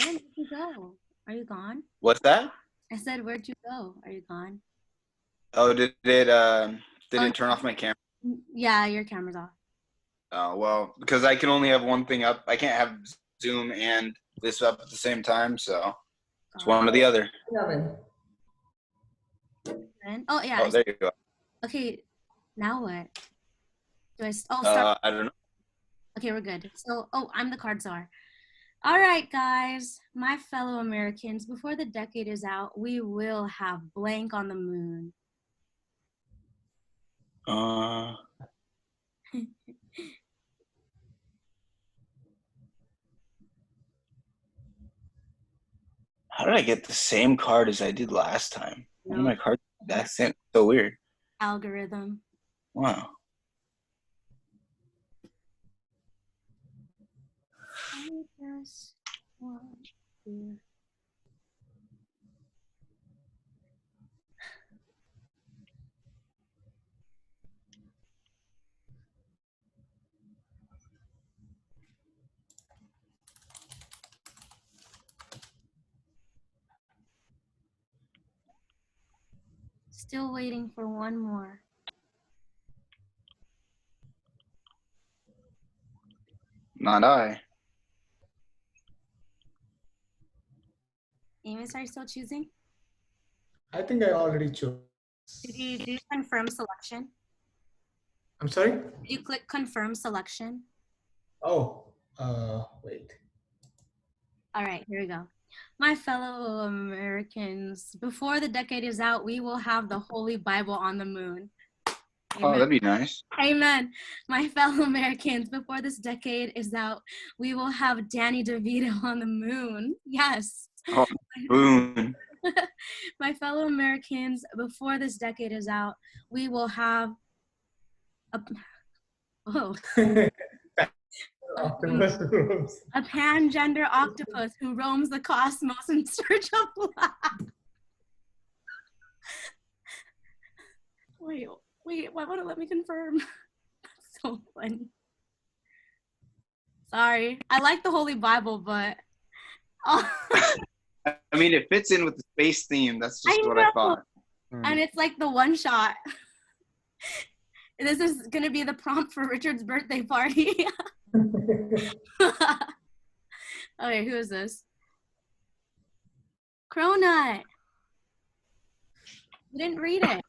Where'd you go? Are you gone? What's that? I said, where'd you go? Are you gone? Oh, did it turn off my camera? Yeah, your camera's off. Oh, well, because I can only have one thing up. I can't have Zoom and this up at the same time, so it's one or the other. Oh, yeah. Oh, there you go. Okay, now what? Do I start? I don't know. Okay, we're good. So, I'm the card czar. All right, guys, my fellow Americans, before the decade is out, we will have blank on the moon. How did I get the same card as I did last time? One of my cards that sent so weird. Algorithm. Wow. I just want to. Still waiting for one more. Not I. Amos, are you still choosing? I think I already chose. Did you confirm selection? I'm sorry? Did you click confirm selection? Oh, wait. All right, here we go. My fellow Americans, before the decade is out, we will have the Holy Bible on the moon. Amen. Oh, that'd be nice. Amen. My fellow Americans, before this decade is out, we will have Danny DeVito on the moon. Yes. Oh, boom. My fellow Americans, before this decade is out, we will have a pangender octopus who roams the cosmos in search of love. Wait, why won't it let me confirm? That's so funny. Sorry, I like the Holy Bible, but I mean, it fits in with the space theme. That's just what I thought. And it's like the one shot. This is gonna be the prompt for Richard's birthday party. Okay, who is this? Cronut. You didn't read it.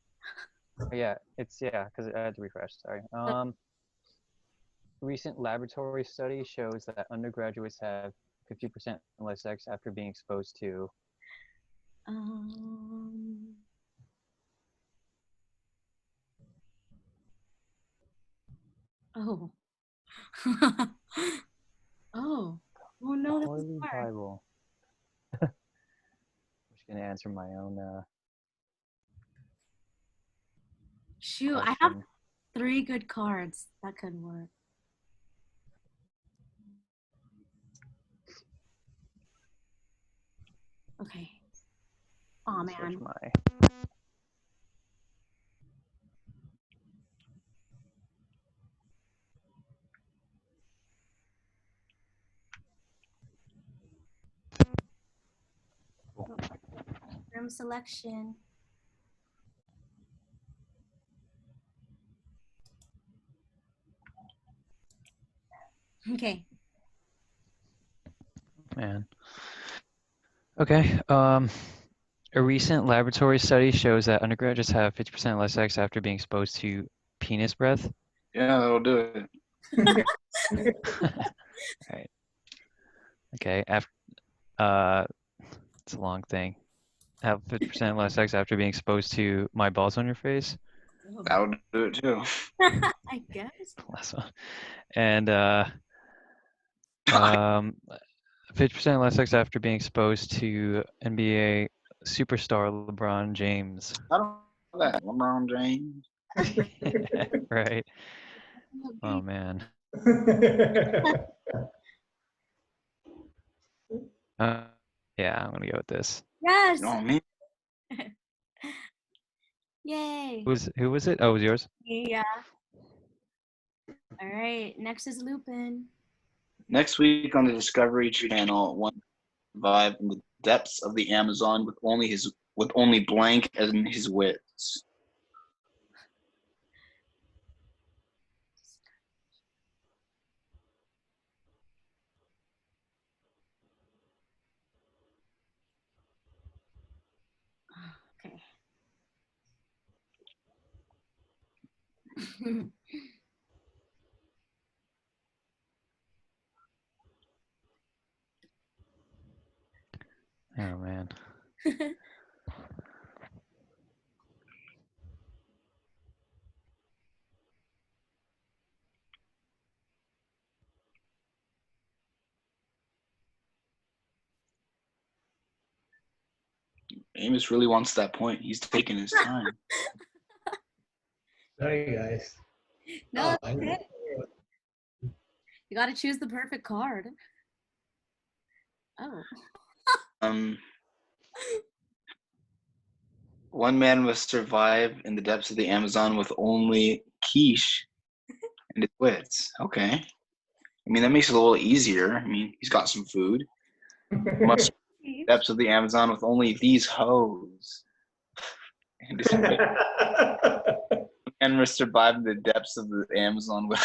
Yeah, because I had to refresh. Sorry. Recent laboratory study shows that undergraduates have 50% less sex after being exposed to. Oh. Oh no, that's Holy Bible. I'm just gonna answer my own. Shoot, question. I have 3 good cards. That could work. Okay. Oh man. Room selection. Okay. Man. Okay. A recent laboratory study shows that undergraduates have 50% less sex after being exposed to penis breath. Yeah, that'll do it. Right. Okay. It's a long thing. Have 50% less sex after being exposed to my balls on your face. That'll do it too. I guess. Last one. And 50% less sex after being exposed to NBA superstar LeBron James. I don't know that. LeBron James. Right. Oh man. Yeah, I'm gonna go with this. Yes. Oh man. Yay. Who was it? Oh, it was yours? Yeah. All right. Next is Lupin. Next week on the Discovery Channel, one survive in the depths of the Amazon with only blank as in his wits? Okay. Oh man. Amos really wants that point. He's taking his time. Sorry, guys. No, I it's know. okay. You got to choose the perfect card. Oh. One man must survive in the depths of the Amazon with only quiche and his wits. Okay. I mean, that makes it a little easier. I mean, he's got some food. Must depths of the Amazon with only these hoes. And his wits. And must survive in the depths of the Amazon with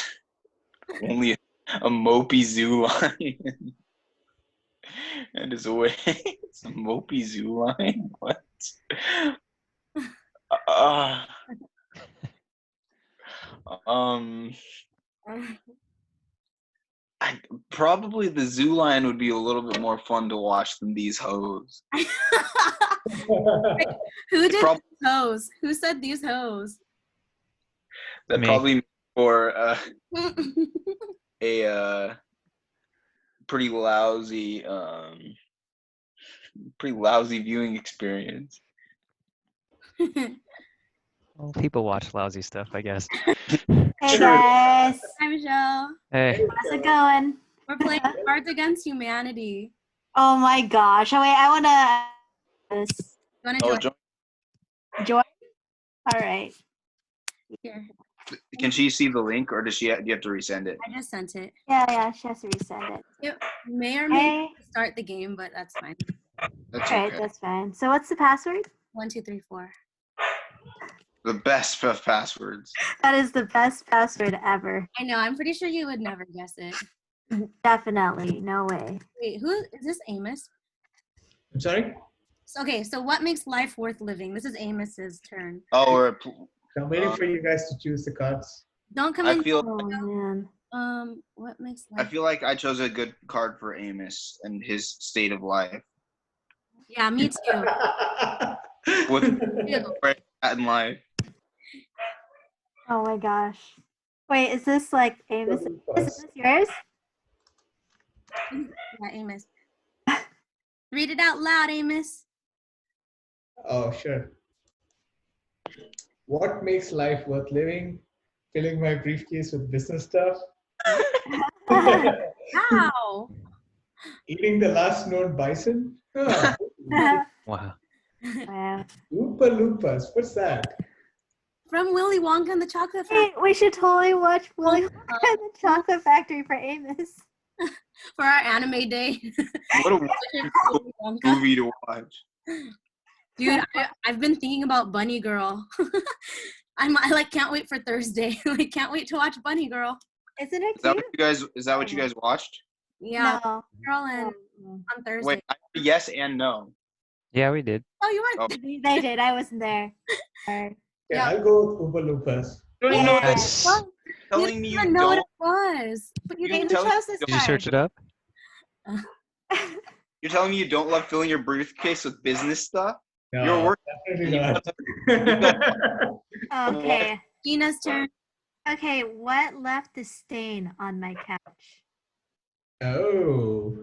only a mopey zoo lion. And his wits. A mopey zoo lion? What? Probably the zoo lion would be a little bit more fun to watch than these hoes. Who did these hoes? Who said these hoes? That Me. probably for a pretty lousy viewing experience. Well, people watch lousy stuff, I guess. Hey guys, Hi, Michelle. Hey. how's it going? We're playing Cards Against Humanity. Oh my gosh! Oh wait, I wanna. You want Oh, to Join? All right. Here. can she see the link, or do you have to resend it? I just sent it. Yeah, she has to resend it. You may or may Hey. not start the game, but that's fine. That's All right, okay. that's fine. So what's the password? 1, 2, 3, 4. The best of passwords. That is the best password ever. I know. I'm pretty sure you would never guess it. Definitely, no way. Wait, who is this? Amos? I'm sorry? Okay, so what makes life worth living? This is Amos's turn. Oh, I'm waiting for you guys to choose the cards. Don't come I in. feel Oh man. What makes I life? feel like I chose a good card for Amos and his state of life. Yeah, me too. With Ew. where he's at in life. Oh my gosh. Wait, is this like Amos? Is this yours? Yeah, Amos. Read it out loud, Amos. Oh, sure. What makes life worth living? Filling my briefcase with business stuff. Wow. Eating the last known bison. Huh. Wow. Wow. Oompa Loompas. What's that? From Willy Wonka and the Chocolate Factory. Wait, we should totally watch Willy Wonka and the Chocolate Factory for Amos. For our anime day. What a Willy Wonka. movie to watch. Dude, I've been thinking about Bunny Girl. I like can't wait for Thursday. Like can't wait to watch Bunny Girl. Isn't it Is that cute? what you guys watched? Yeah, No. Girl and No. on Thursday. Wait, yes and no. Yeah, we did. Oh, you weren't. Oh. They did. I wasn't there. Sorry. Yeah, I'll go with Oompa Loompas. No, Yeah. no, Yes. Well, telling you me didn't you even know what don't. it was. But you You didn't. tell- Who chose this Did you card? search it up? You're telling me you don't love filling your briefcase with business stuff? No, You're working. definitely not. Okay. Gina's turn. Okay, what left a stain on my couch? Oh.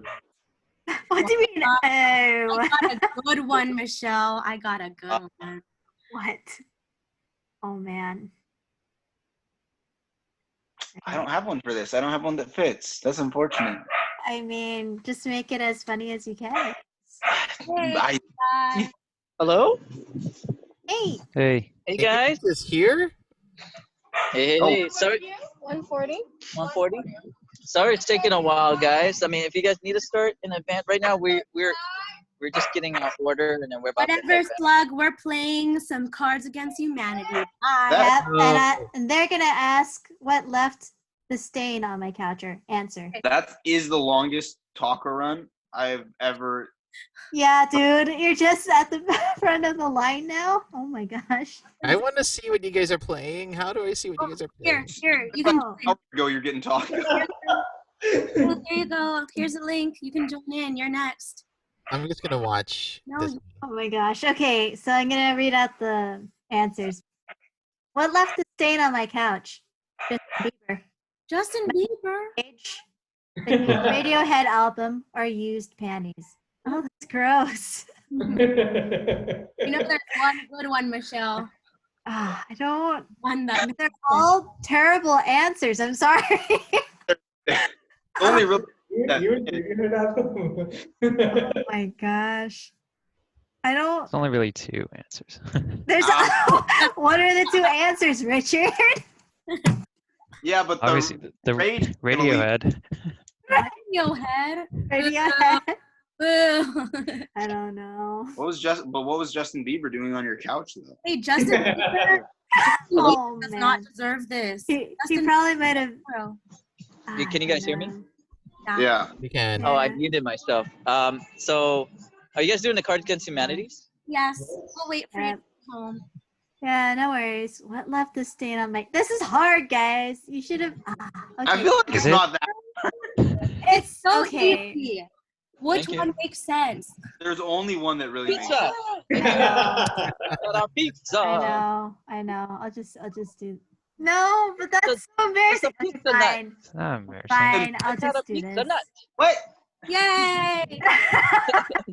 What do you mean? Oh. I got a good one, Michelle. I got a good one. What? Oh man. I don't have one for this. I don't have one that fits. That's unfortunate. I mean, just make it as funny as you can. I, Bye. Hello? Hey. Hey. Hey guys, is here? Hey, Oh. hey, sorry. 140. 140? Sorry it's taking a while, guys. I mean, if you guys need to start in advance, right now we're just getting off order, and then we're about to Whatever, head back. Slug. We're playing some Cards Against Humanity. Bye. That- Yep, and they're gonna ask what left the stain on my couch or answer. That is the longest talker run I've ever. Yeah, dude, you're just at the front of the line now. Oh my gosh. I want to see what you guys are playing. How do I see what you guys are playing? Here. You can. Oh. How ago you're getting talked. Oh, there you go. Here's a link. You can join in. You're next. I'm just gonna watch No, this. Oh my gosh. Okay, so I'm gonna read out the answers. What left the stain on my couch? Justin Bieber. Justin Bieber. Age. The new Radiohead album or used panties. Oh, that's gross. You know, there's one good one, Michelle. I don't. One that. They're all terrible answers. I'm sorry. Only really. You figured it out. Oh my gosh. I don't. It's only really 2 answers. There's. What are the 2 answers, Richard? Yeah, but Obviously, the Rage- Radiohead. Radiohead. Radiohead. Boo. I don't know. what was Justin Bieber doing on your couch though? Hey, Justin Bieber Oh does man. not deserve this. He Justin probably might have. Bieber. Can you guys hear me? Yeah. You can. Oh, I Yeah. muted myself. So are you guys doing the Cards Against Humanities? Yes. We'll wait for you Yeah. to come home. Yeah, no worries. What left the stain on my? This is hard, guys. You should have. I feel like it's Is it? not that. it's So okay. easy. Which Thank you. one makes sense? There's only one that really makes Pizza. sense. Got our pizza. I know. I'll just do. No, but that's so embarrassing. it's a Okay, pizza nut. fine. It's not embarrassing. Fine. I'll Got a just do pizza this. nut. What? Yay! I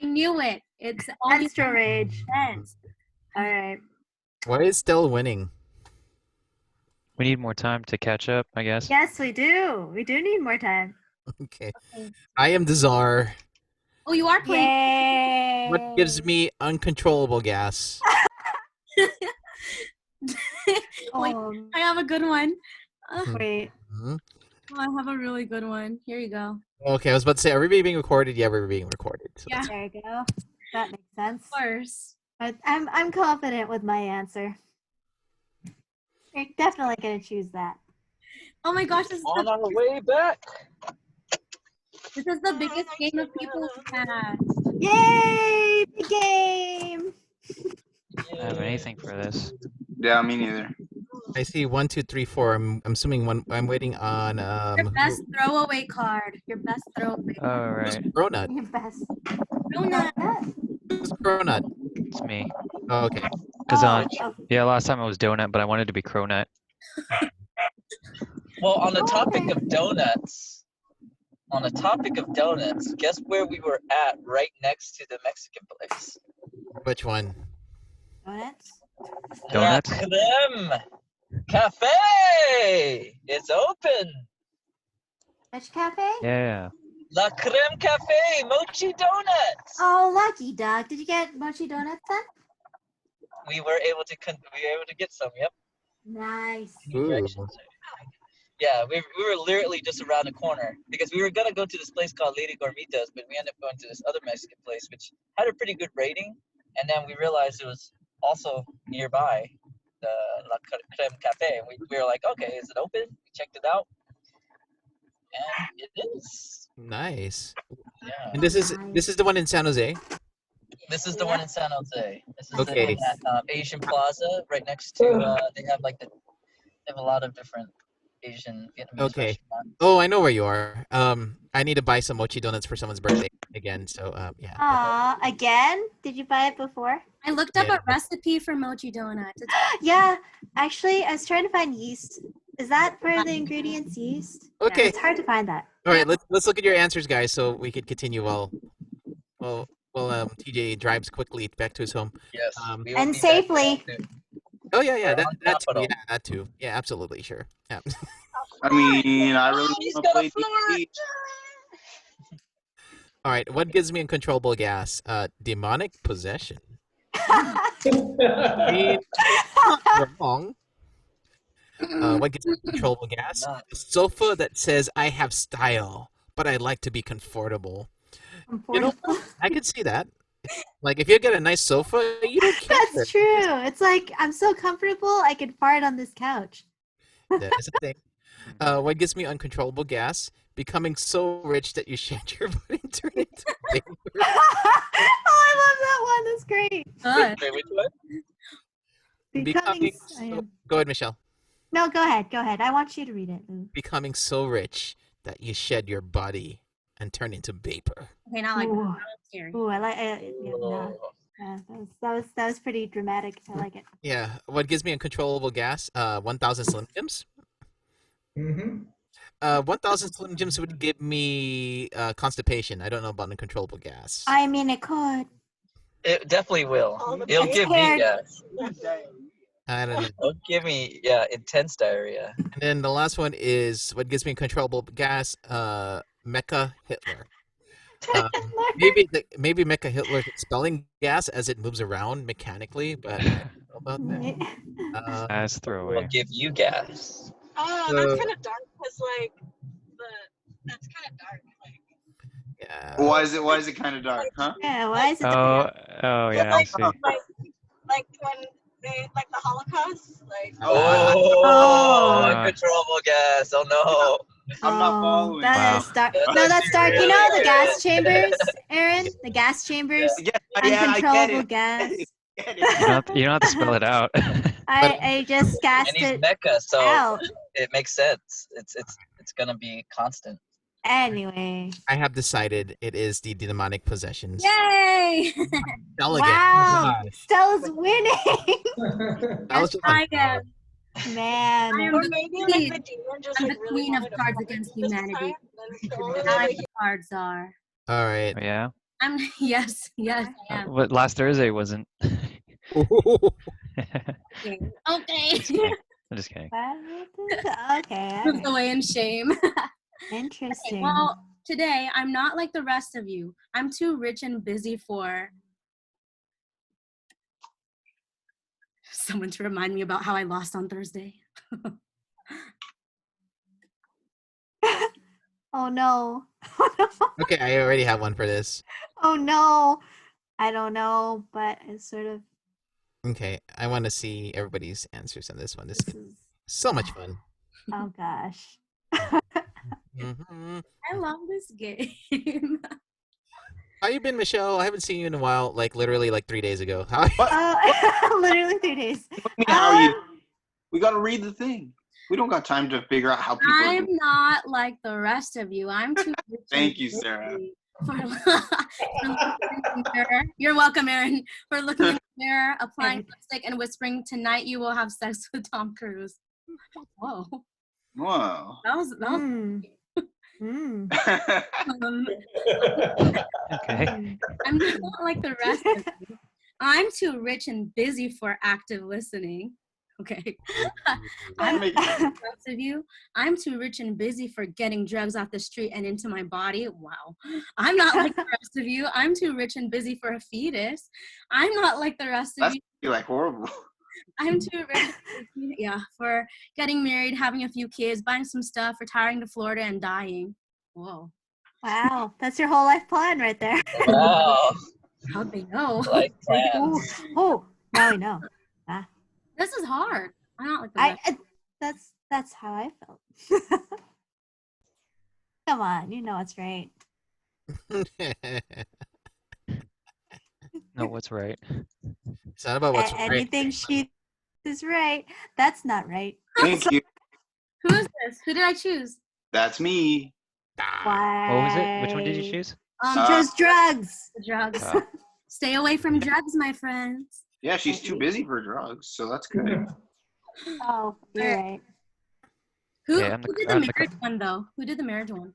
knew it. It's only Extra rage. sense. All right. Why is still winning? We need more time to catch up, I guess. Yes, we do. We do need more time. Okay. Okay. I am the czar. Oh, you are playing. Yay! What gives me uncontrollable gas? Wait, Oh, I have a good one. wait. Mhm. I have a really good one. Here you go. Okay, I was about to say, are we being recorded? Yeah, we're being recorded. So Yeah. There you go. That makes sense. Of course. I'm confident with my answer. You're definitely gonna choose that. Oh my gosh, this is On our way back. the biggest game of people had. Yay! The game. I don't have anything for this. Yeah, me neither. I see 1, 2, 3, 4. I'm assuming one. I'm waiting on Your best throwaway card. Your best throwaway card. All right, Cronut. Your best. Donut. Who's Cronut? it's me. Oh, okay. Because Oh, yeah, last time it was donut, but I wanted to be cronut. Well, on the topic of donuts, guess where we were at right next to the Mexican place? Which one? donuts. Donuts? La Creme Cafe! It's open! Which cafe? Yeah. La Creme Cafe! Mochi Donuts! Oh, lucky dog. Did you get mochi donuts then? We were able to get some, yep. Nice. Ooh. Yeah, we were literally just around the corner because we were gonna go to this place called Lady Gormitas, but we ended up going to this other Mexican place which had a pretty good rating, and then we realized it was also nearby the La Creme Cafe, and we were like, okay, is it open? We checked it out, and it is. Nice. Yeah. And this is the one in San Jose. This is the one in San Jose. This is Okay. the one at Asian Plaza, right next to. They have a lot of different Asian Vietnamese Okay. restaurants. Oh, I know where you are. I need to buy some mochi donuts for someone's birthday again. So yeah. Aw, again? Did you buy it before? I looked up Yeah. a recipe for mochi donuts. It's Yeah, actually, I was trying to find yeast. Is that where the ingredients yeast? Okay. It's hard to find that. All right. Let's look at your answers, guys, so we could continue while TJ drives quickly back to his home. Yes. Um, we will And be back safely. soon. Oh yeah, On that too. capital. Yeah, that too. Yeah, absolutely, sure. Yeah. I mean, I really He's want to got play a flirt. D&D. All right. What gives me uncontrollable gas? Demonic possession. I mean, not wrong. What gives me controllable gas? Not. A sofa that says I have style, but I like to be comfortable. You know, Comfortable. I could see that. Like if you get a nice sofa, you don't care. That's true. It's like I'm so comfortable I could fart on this couch. That is a thing. What gives me uncontrollable gas? Becoming so rich that you shed your butt and turn into paper. Oh, I love that one. That's great. Good. Wait, which one? Becoming. Go ahead, Michelle. No, go ahead. Go ahead. I want you to read it. Lou. Becoming so rich that you shed your body and turn into vapor. Okay, not like that. Ooh. That was scary. Ooh, I like. Yeah, no. Oh, Yeah, that was pretty dramatic. I like it. Yeah. What gives me uncontrollable gas? 1,000 Slim Jims. Mm-hmm. 1,000 Slim Jims would give me constipation. I don't know about uncontrollable gas. I mean, it could. it definitely will. It'll It's give me scared. gas. I don't know. It'll give me intense diarrhea. And then the last one is what gives me uncontrollable gas? Mecha Hitler. Maybe Mecha Hitler is expelling gas as it moves around mechanically, but I don't know about that. That's It'll throwaway. give you gas. Oh, So- that's kind of dark because that's kind of dark. Like, Yeah. Why is it kind of dark, huh? Yeah, why is it? Oh yeah, I like, see. like when they like the Holocaust, like Oh, Oh. uncontrollable gas. Oh no. I'm not following. That Wow. is dark. That's No, that's dark. actually You know really the gas good. chambers, Aaron? The gas chambers? Yeah, I get Uncontrollable it. gas. Get You it. don't have to spell it out. I just And gassed he's it mecha, so out. it makes sense. It's gonna be constant. Anyway. I have decided it is the demonic possessions. Yay! Delegate. Wow. God. Stella's winning. That was Yes, just I unfair. am. I Man. am or the maybe queen. like the demon just I'm like the really queen of wanted to Cards fight Against this Humanity. time, and so only I'm like the card czar. All right. Yeah. I'm yes, I am. But last Thursday wasn't. Okay. Just kidding. I'm just kidding. Okay. all Moved right. away in shame. Interesting. Well, today I'm not like the rest of you. I'm too rich and busy for someone to remind me about how I lost on Thursday. Oh no. Okay, I already have one for this. Oh no. I don't know, but it's sort of Okay, I want to see everybody's answers on this one. This this is is so much fun. oh gosh. Mhm. I love this game. How you been, Michelle? I haven't seen you in a while. Like literally, like 3 days ago. How? Literally 3 days. What do you mean, how are you? We gotta read the thing. We don't got time to figure out how people are I'm doing. not like the rest of you. I'm too rich and Thank you, Sarah. busy for looking in the mirror. You're welcome, Aaron, for looking in the mirror, applying lipstick, and whispering, "Tonight you will have sex with Tom Cruise." Whoa, Whoa. that was Mm. Okay. I'm not like the rest of you. I'm too rich and busy for active listening. Okay. I'm Make- not like the rest of you. I'm too rich and busy for getting drugs off the street and into my body. Wow. I'm not like the rest of you. I'm too rich and busy for a fetus. I'm not like the rest of That's you. like horrible. I'm too rich and busy, for getting married, having a few kids, buying some stuff, retiring to Florida, and dying. Whoa. Wow, that's your whole life plan right there. Wow. How'd they know? Like Oh, plans. oh, now we know. This is hard. I'm not like the rest. That's how I felt. Come on, you know what's right. No, what's right? It's not about what's right. Anything she is right. That's not right. Thank you. Who is this? Who did I choose? That's me. Why? What was it? Which one did you choose? She chose drugs. The drugs. Uh, Stay away from drugs, my friends. Yeah, she's too busy for drugs, so that's good. Oh, you're right. Who, Yeah, I'm the- who did the I'm the marriage one, though? Who did the marriage one?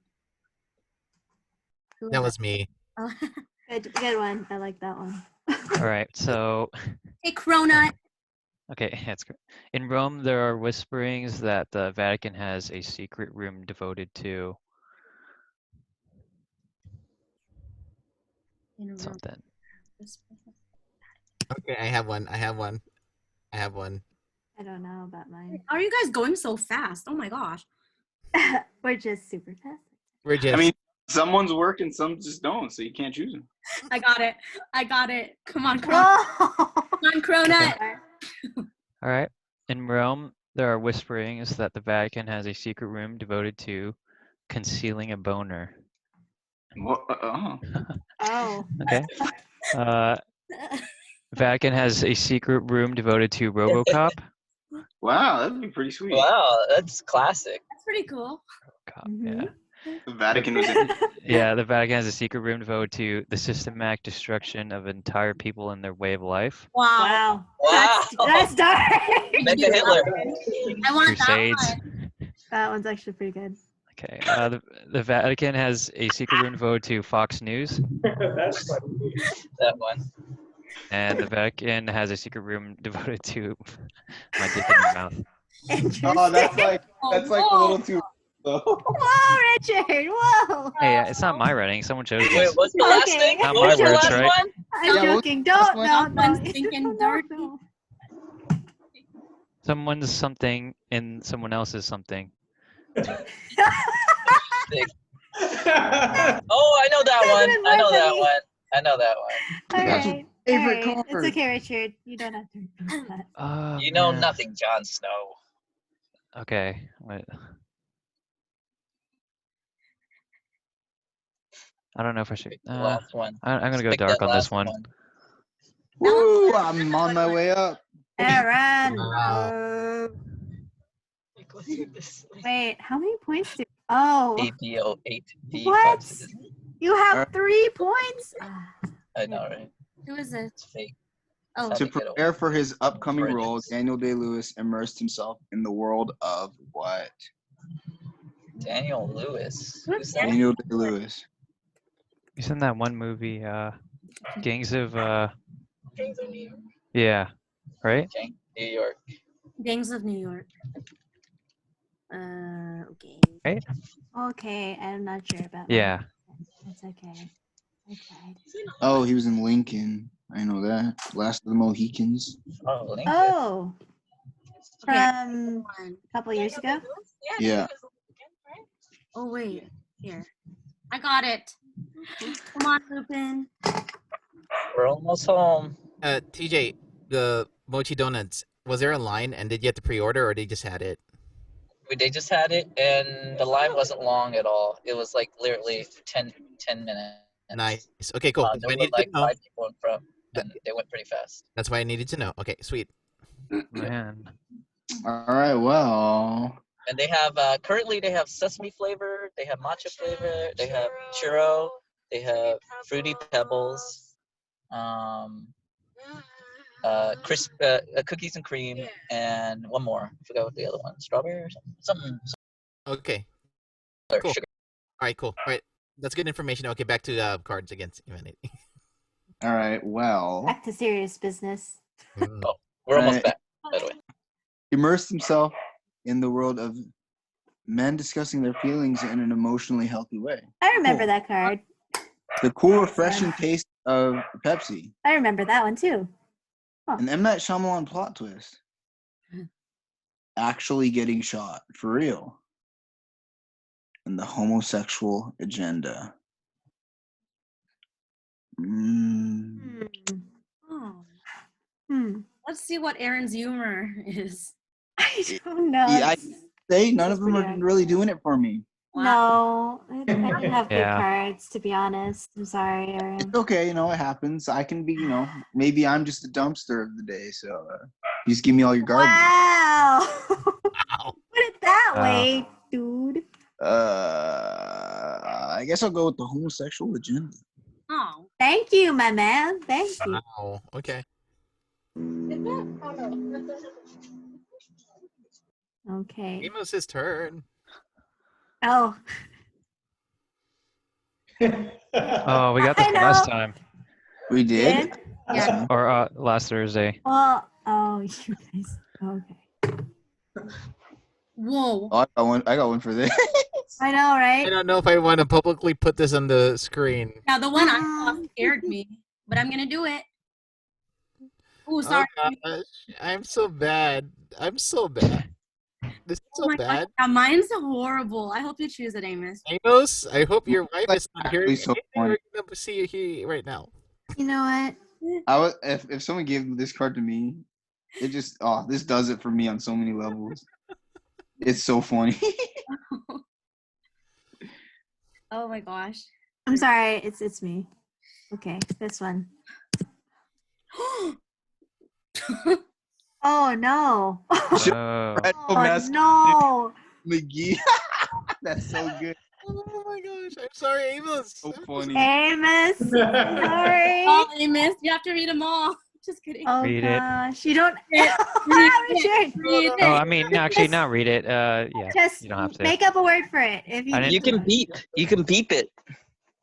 Who That was me. Oh. Good one. I like that one. all right. So, Hey, Cronut. okay, that's good. In Rome, there are whisperings that the Vatican has a secret room devoted to In a room. something. Okay, I have one. I have one. I don't know about mine. How are you guys going so fast? Oh my gosh. We're just super fast. We're just. I mean, someone's working, some just don't, so you can't choose them. I got it. I got it. Come on, Cronut. Whoa! Come on, Cronut. All right. In Rome, there are whisperings that the Vatican has a secret room devoted to concealing a boner. What? Oh. Okay. Vatican has a secret room devoted to RoboCop. Wow, that'd be pretty sweet. Wow, that's classic. That's pretty cool. Cop, yeah. The Vatican was in. Yeah, the Vatican has a secret room devoted to the systematic destruction of entire people and their way of life. Wow. Wow. Wow. That's dark. Make a Hitler. I want Crusades. that one. That one's actually pretty good. Okay. The Vatican has a secret room devoted to Fox News, That's funny. That one. and the Vatican has a secret room devoted to my dick in your mouth. Interesting. Oh, that's like a little too. Whoa, Richard! Whoa! Hey, it's not my writing. Someone chose Wait, this. what's the last Okay. thing? Not What my was the words, last right? one? I'm Yeah, joking. Don't, no, no. Someone's thinking dirty. No. Someone's something in someone else's something. Oh, I know that That's one. even I know more that funny. one. I know that one. All That's right. favorite All right. card. It's okay, Richard. You don't have to repeat that. Oh, You know man. nothing, Jon Snow. Okay. Wait. I don't know if I should. Pick the last one. I'm gonna go Pick dark that on this last one. Woo! I'm on my way up. Aaron. Wow. Wait, how many points do? Oh, ABO8B. What? you have Alright. 3 points. Ah, I know, right? Who is it? It's fake. Oh, To Get away. prepare for his upcoming Brilliant. role, Daniel Day-Lewis immersed himself in the world of what? Daniel Lewis. Who's that? Daniel Day-Lewis. He's in that one movie, Gangs of, Gangs of New York. yeah, right? Okay. New York. Gangs of New York. Okay. okay, I'm not sure about. Yeah. Mine. It's okay. I tried. Oh, he was in Lincoln. I know that. Last of the Mohicans. Oh, Lincoln. Oh, Okay. from a couple years ago. Yeah. Oh wait, here. I got it. Come on, Lupin. We're almost home. TJ, the mochi donuts. Was there a line, and did you have to pre-order, or they just had it? They just had it, and the line wasn't long at all. It was like literally 10 minutes. Nice. Okay, cool. That's There why I were needed like to know. 5 people in front, and they went pretty fast. That's why I needed to know. Okay, sweet. Man. All right. Well. And they have currently they have sesame flavor, they have matcha flavor, they have churro, they have fruity pebbles, crisp cookies and cream, and one more. I forgot what the other one. Strawberry or something. Okay. Or Cool. sugar. All right, cool. All right, that's good information. Okay, back to cards against humanity. All right. Well. Back to serious business. Oh, we're almost Right. back. By the way. Immersed himself in the world of men discussing their feelings in an emotionally healthy way. I remember Cool. that card. The cool, refreshing taste of Pepsi. I remember that one too. An M. Night Shyamalan plot twist. Actually getting shot. For real. And the homosexual agenda. Hmm. Oh. Hmm. Let's see what Aaron's humor is. I don't know. Yeah, I It's- say none This of is them are pretty really doing it for me. No, I didn't have good Yeah. cards, to be honest. I'm sorry, Aaron. It's okay, it happens. I can be, maybe I'm just a dumpster of the day, so you just give me all your garbage. Wow. Wow. Put it that Wow. way, dude. I guess I'll go with the homosexual agenda. Oh. Thank you, my man. Thank you. Wow. Okay. Okay. Amos' his turn. Oh, Oh, we got this I last know. time. We did? did? Yeah. Or last Thursday. Well, oh, you guys. Okay. Whoa. Oh, I got one for this. I know, I right? don't know if I want to publicly put this on the screen. Now the one I saw scared me, but I'm gonna do it. Oh, sorry. Oh gosh, I'm so bad. I'm so bad. This is Oh so my gosh. bad. Yeah, mine's horrible. I hope you choose it, Amos. Amos, I hope your wife Like, is not hearing actually so anything funny. we're gonna see here right now. You know what? I was if someone gave this card to me, it just this does it for me on so many levels. It's so funny. Oh my gosh. I'm sorry. It's me. Okay, this one. Oh no. Oh. Oh no. McGee. That's so good. Oh my gosh, I'm sorry, Amos. So funny. Amos. Sorry. Oh, Amos, you have to read them all. Just kidding. Oh Read it. gosh. You don't. Read We should. Read Oh, it. I mean, actually, not read it. Yeah, Just you don't have to. make up a word for it. If you I didn't- You can beep. You can beep it.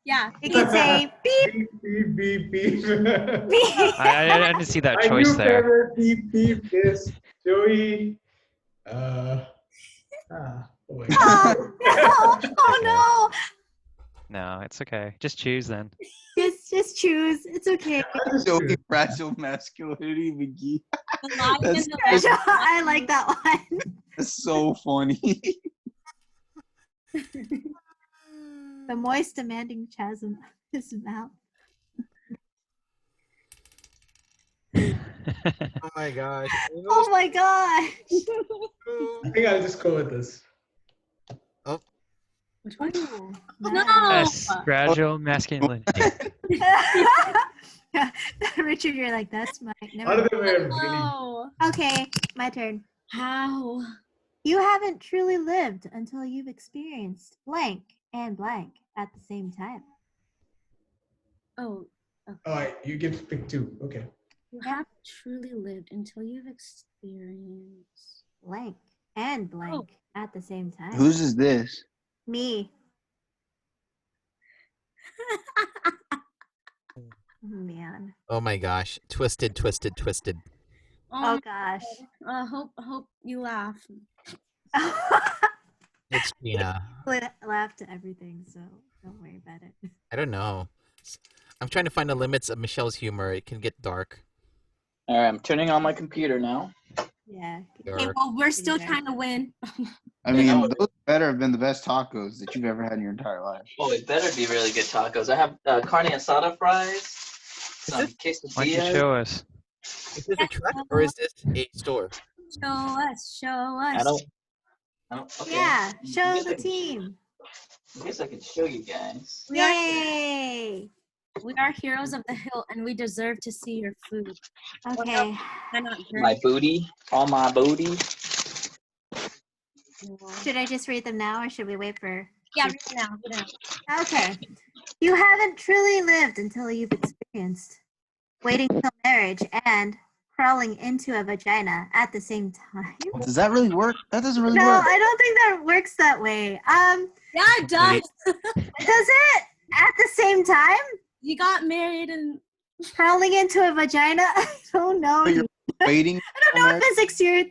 Yeah. You can say beep Beep, beep, beep, beep. beep. I didn't see that My choice new there. favorite beep, beep is Joey. Oh my Oh God. no! Oh No, it's okay. Just choose then. no! Just choose. It's okay. Joey fragile masculinity McGee. The lion That's- and the lamb. I like that one. That's so funny. The moist, demanding chasm of his mouth. Oh my gosh. Oh my gosh! I think I'll just go with this. Which one? Ooh, No. nice. Yes, fragile masculinity. Richard, you're like, that's my. All Never of mind. them were really. Oh. Okay, my turn. How? You haven't truly lived until you've experienced blank and blank at the same time. Oh. All right, you get to pick two. Okay. You haven't truly lived until you've experienced. Blank and blank at the same time. Whose is this? Me. Man. Oh my gosh. Twisted, twisted, twisted. Oh gosh. Hope you laugh. It's Gina. Laugh to everything, so don't worry about it. I don't know. I'm trying to find the limits of Michelle's humor. It can get dark. All right, I'm turning on my computer now. Yeah. Okay, Dark. well, we're still Yeah. trying to win. I mean, those better have been the best tacos that you've ever had in your entire life. Oh, it better be really good tacos. I have carne asada fries, some Why don't you quesadillas. show us? Is this a truck or is this a store? Show us. Show us. I don't. Okay. Yeah. I Show guess the I can- team. I guess I can show you guys. Yay. We are heroes of the hill, and we deserve to see your food. Okay. Cannot My drink. booty, all my booty. Should I just read them now or should we wait for? Yeah, read it now. Read it now. Okay. You haven't truly lived until you've experienced waiting till marriage and crawling into a vagina at the same time. Does that really work? That doesn't really No, work. I don't think that works that way. Yeah, it does. Does it at the same time? You got married and Crawling into a vagina? I don't know. So you're waiting. I don't know if physics you're.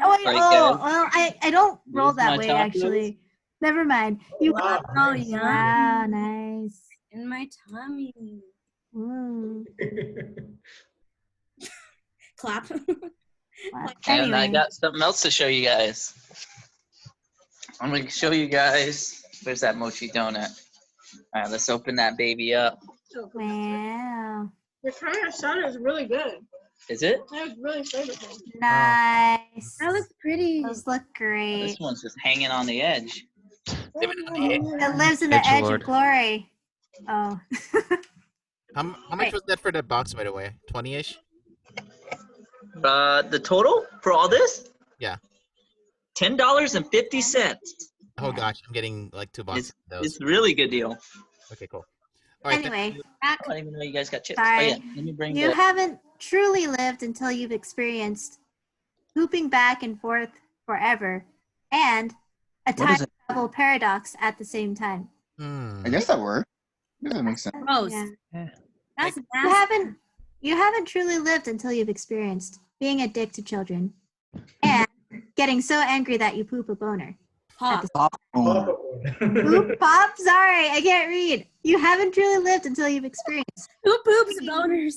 Oh, wait, Right, oh, guys. well, I don't roll Use that my way tacos. actually. Never mind. You. Wow. oh yeah, Wow, nice. in my tummy. Ooh. Clap. Wow. And I Anyway, got something else to show you guys. I'm gonna show you guys. Where's that mochi donut? All right, let's open that baby up. wow, Your carne asada is really good. Is it? That was really flavorful. nice. That looks pretty. Those look great. This one's just hanging on the edge. It lives in the edge Edgelord. of glory. Oh. How much was that for that box, by the way? 20-ish? The total for all this? Yeah. $10.50. Oh gosh, I'm getting like 2 boxes of those. It's really good deal. Okay, cool. All right, thank Anyway, you. I don't even know you guys got chips. Oh Sorry. yeah, let me bring you the. haven't truly lived until you've experienced pooping back and forth forever and a What time is it? travel paradox at the same time. Hmm. I guess that works. I guess that makes sense. Gross. Yeah. That's You nasty. haven't truly lived until you've experienced being a dick to children and getting so angry that you poop a boner. Pop. Popcorn. Poop pop? Sorry, I can't read. You haven't truly lived until you've experienced. Who poops boners?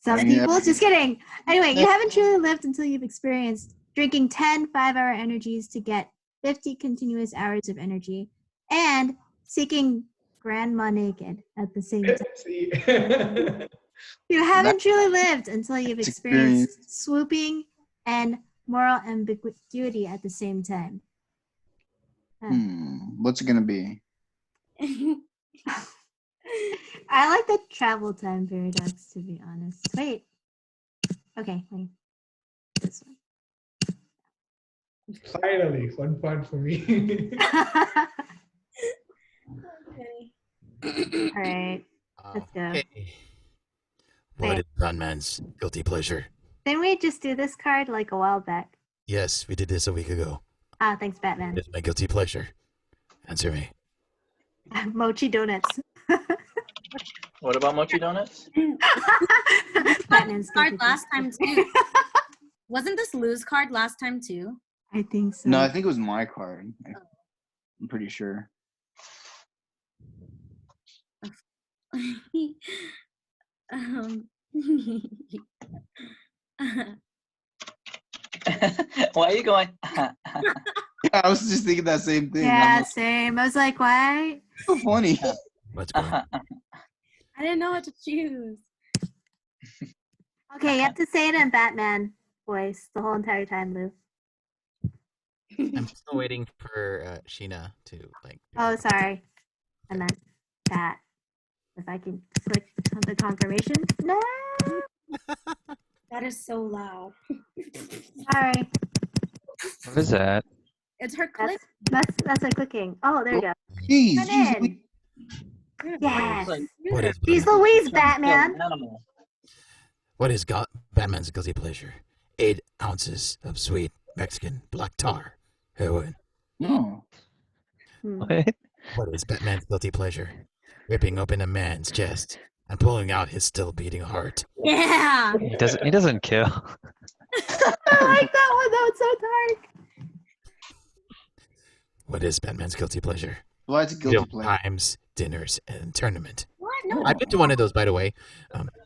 Some I mean, people, just kidding. Anyway, you haven't truly lived until you've experienced drinking 10 5-hour energies to get 50 continuous hours of energy and seeking grandma naked at the same time. See. You haven't truly lived until you've That's experienced swooping and moral ambiguity at the same time. What's it gonna be? I like the travel time paradox, to be honest. Wait. Okay, wait. This one. Finally, 1 point for me. Okay. All right. Let's go. Okay. What is Batman's guilty pleasure? Didn't we just do this card like a while back? Yes, we did this a week ago. Ah, thanks, Batman. What is my guilty pleasure? Answer me. Mochi donuts. What about mochi donuts? Batman's Card guilty last pleasure. time too. Wasn't this Lou's card last time too? I think so. No, I think it was my card. I'm pretty sure. um, Why are you going? Yeah, I was just thinking that same thing. Yeah, I'm same. I was like, why? so funny. What's going on? I didn't know what to choose. Okay, you have to say it in Batman voice the whole entire time, Lou. I'm still waiting for Sheena to like. Oh, sorry. I meant that. If I can click on the confirmation. No. That is so loud. Sorry. What is that? It's her click. That's a clicking. Oh, there you go. Jeez, Come jeez, in. Yes. What is She's Louise, Batman. Animal. What is Batman's guilty pleasure? 8 ounces of sweet Mexican black tar heroin. no. What? What is Batman's guilty pleasure? Ripping open a man's chest and pulling out his still beating heart. Yeah. He doesn't kill. I like that one. That was so dark. What is Batman's guilty pleasure? Well, it's a guilty Meal pleasure. times, dinners, and tournament. What? No. I've been to one of those, by the way.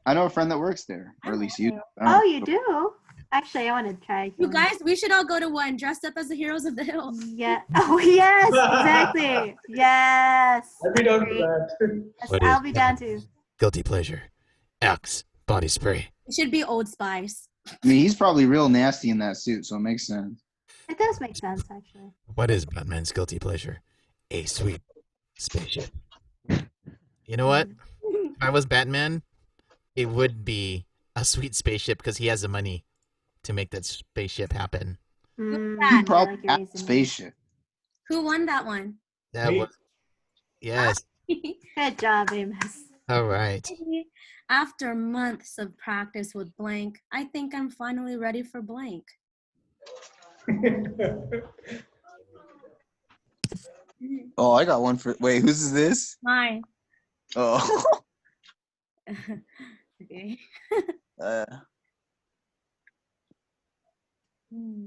I know a friend that works there, or at least you. Oh, you do? Actually, I want to try. You guys, we should all go to one dressed up as the heroes of the hill. Yeah. Oh, yes. Exactly. Yes. I'll be down Agree. for that. Yes, What I'll is be down too. Guilty pleasure. Axe body spray. It should be Old Spice. I mean, he's probably real nasty in that suit, so it makes sense. It does make sense, actually. What is Batman's guilty pleasure? A sweet spaceship. You know what? If I was Batman, it would be a sweet spaceship because he has the money to make that spaceship happen. Mm, that? He I probably like your had a reasoning. spaceship. Who won that one? That Me. was yes. Good job, Amos. All right. After months of practice with blank, I think I'm finally ready for blank. Oh, I got one for. Wait, whose is this? Mine. Oh. Okay. uh, Hmm.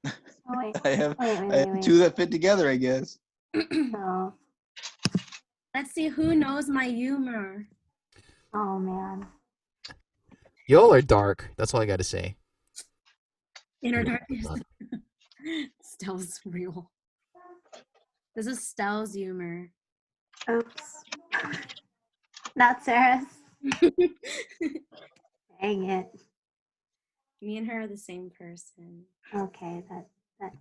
Oh, wait. I have Wait, I wait, have wait, two that fit together, I guess. Oh, Let's see who knows my humor. oh man. Y'all are dark. That's all I got to say. Inner darkness. Stell's real. This is Stell's humor. Oops. Not Sarah's. Dang it. Me and her are the same person. Okay, that.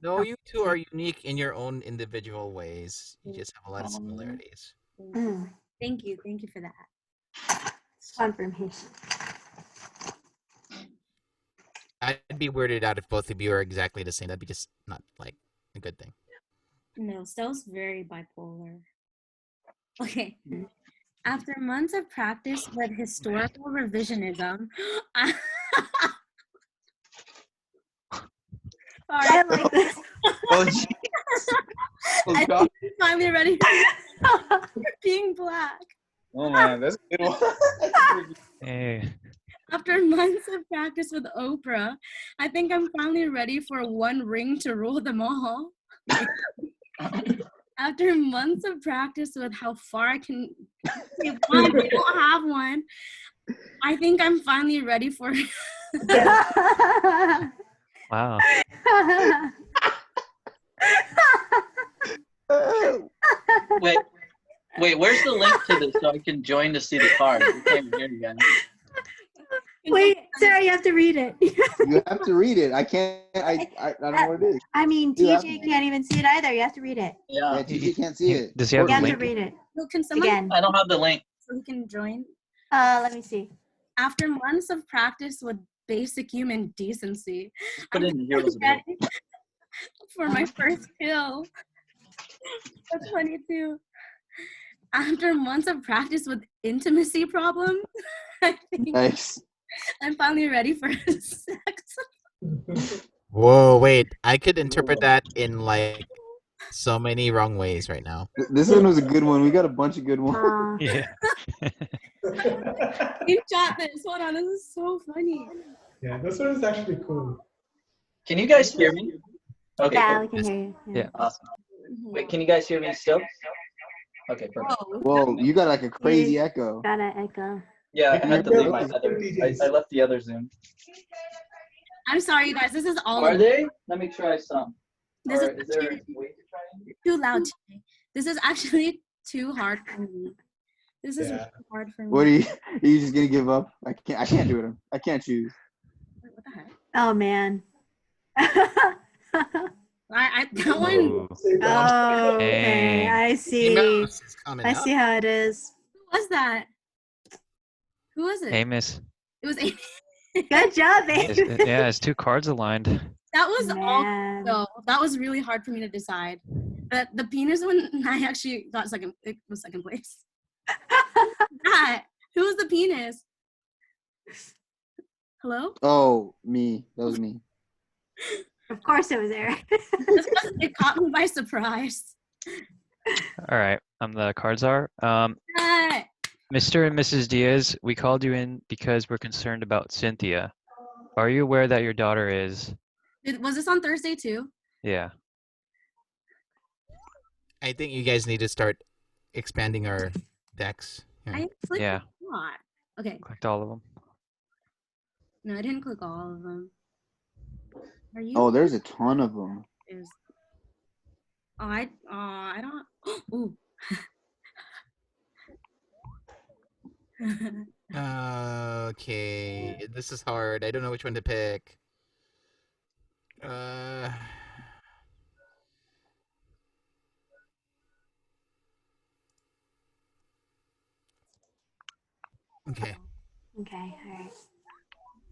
No, you two are unique in your own individual ways. You just have a lot of similarities. Mm, Thank you. Thank you for that. confirmation. I'd be weirded out if both of you are exactly the same. That'd be just not like a good thing. No, Stell's very bipolar. Okay. After months of practice with historical revisionism, I like this. Oh, jeez. Oh, I God. think I'm finally ready for being black. Oh, man, that's a good one. Hey. After months of practice with Oprah, I think I'm finally ready for one ring to rule them all. After months of practice with how far I can say one, I don't have one. I think I'm finally ready for Wow. Wait, where's the link to this so I can join to see the card? I can't hear you guys. Wait, Sarah, you have to read it. You have to read it. I can't. I don't know what it is. I mean, You have TJ to. can't even see it either. You have to read it. Yeah, Yeah, TJ can't see it. Does he have You a have to link? read it So can someone again. I don't have the link. so he can join? Let me see. After months of practice with basic human decency, Just put it in the I'm heroes ability. ready for my first kill. That's funny too. After months of practice with intimacy problems, I think Nice. I'm finally ready for sex. Whoa, wait. I could interpret that in like so many wrong ways right now. This one was a good one. We got a bunch of good ones. Yeah. You shot this. Hold on, this is so funny. Yeah, this one is actually cool. Can you guys hear me? Okay, Yeah, cool. we can hear you. Yeah. Awesome. Wait, can you guys hear me still? Okay, perfect. Whoa. Whoa, you got like a crazy echo. Got an echo. Yeah, I had to leave my Yeah. other. I left the other Zoom. I'm sorry, you guys. This is all Are they? Let me try some. This Or is is there a way to try it? too loud today. This is actually too hard for me. This is Yeah. really hard for me. What are you just gonna give up? I can't do it. I can't choose. What the heck? Oh man. That one. Ooh. Oh, okay. Dang. I see. Mouse is coming I up. see how it is. Who was that? Who was it? Amos. It was Amy. Good job, babe. Yeah, it's two cards aligned. That was all. Man. So that was really hard for me to decide. But the penis one, I actually got second. It was second place. That. Who was the penis? Hello? Oh, me. That was me. Of course it was Eric. It caught me by surprise. All right. The cards are. Ah, Mr. and Mrs. Diaz, we called you in because we're concerned about Cynthia. Are you aware that your daughter is? was this on Thursday too? Yeah. I think you guys need to start expanding our decks. Here. I clicked Yeah. a lot. Okay. Clicked all of them. No, I didn't click all of them. Are you? Oh, there's a ton of them. There's- Oh, I don't. Ooh. Okay, this is hard. I don't know which one to pick. Okay. Okay, all right.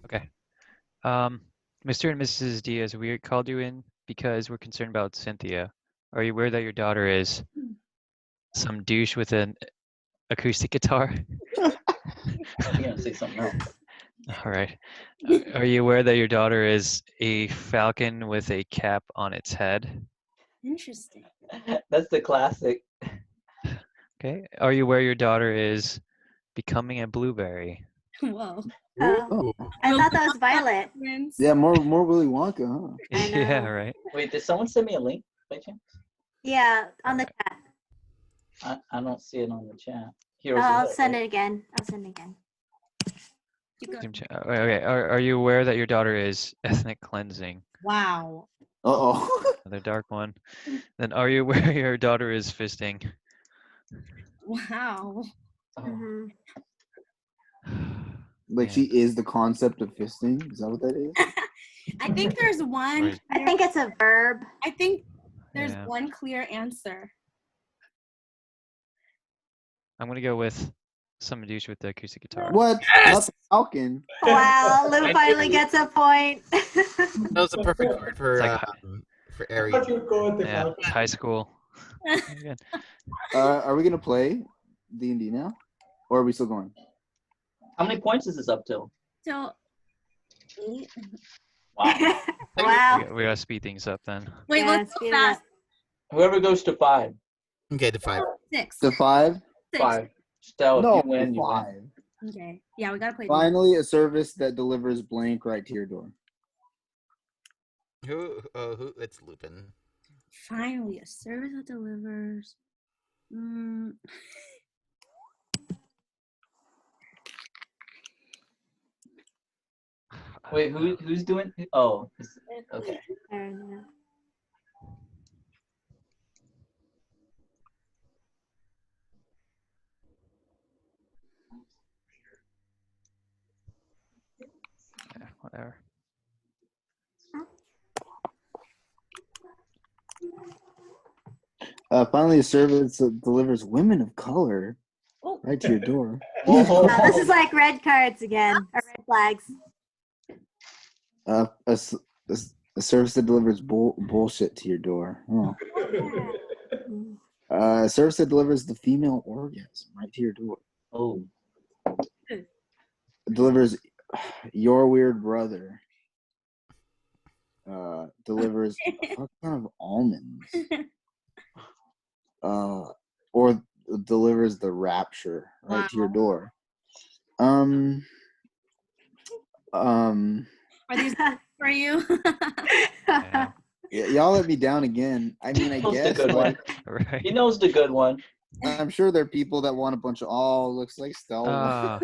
Okay. Mr. and Mrs. Diaz, we called you in because we're concerned about Cynthia. Are you aware that your daughter is some douche with an acoustic guitar? I'm gonna say something else. All right. Are you aware that your daughter is a falcon with a cap on its head? Interesting. That's the classic. Okay. Are you aware your daughter is becoming a blueberry? Whoa. Oh, Oh, I thought that was Violet. Friends. yeah, more Willy Wonka, huh? I Yeah, know. right. Wait, did someone send me a link by chance? Yeah, on the chat. I don't see it on the chat. Heroes I'll Elite, send right? it again. I'll send it again. You go. Okay. Are you aware that your daughter is ethnic cleansing? Wow. Uh-oh. Another dark one. Then are you aware your daughter is fisting? Wow. Oh, Hmm. Like Man. she is the concept of fisting? Is that what that is? I think there's one. Right. I think it's a verb. I think there's Yeah. one clear answer. I'm gonna go with some douche with the acoustic guitar. What? Not the Falcon. Wow, Lou finally gets a point. That was a perfect word for It's like for I Aries. thought you would go with the Yeah, Falcon. it's high school. Good. Are we gonna play D&D now? Or are we still going? how many points is this up till? So, 8. Wow. Wow. We gotta speed things up then. Wait, Yeah, let's go speed it up. fast. Whoever goes to 5. Okay, to 5. 6. To 5? 6. 5. Stell, if No, you win, you win. 5. Okay. Yeah, we gotta play. Finally, a service that delivers blank right to your door. Who? Oh, who? It's Lupin. Finally, a service that delivers. Wait, who's doing? Oh, okay. I don't know. Yeah, whatever. Finally, a service that delivers women of color Oh. right to your door. This is like red cards again, or red flags. A service that delivers bullshit to your door. Oh. A service that delivers the female orgasm right to your door. Oh. It delivers your weird brother. Delivers a fuck ton of almonds. Or delivers the rapture right to your door. Are these for you? Yeah. Y'all let me down again. I mean, I Knows the guess good one. Right. He knows the good one. I'm sure there are people that want a bunch of looks like Stella.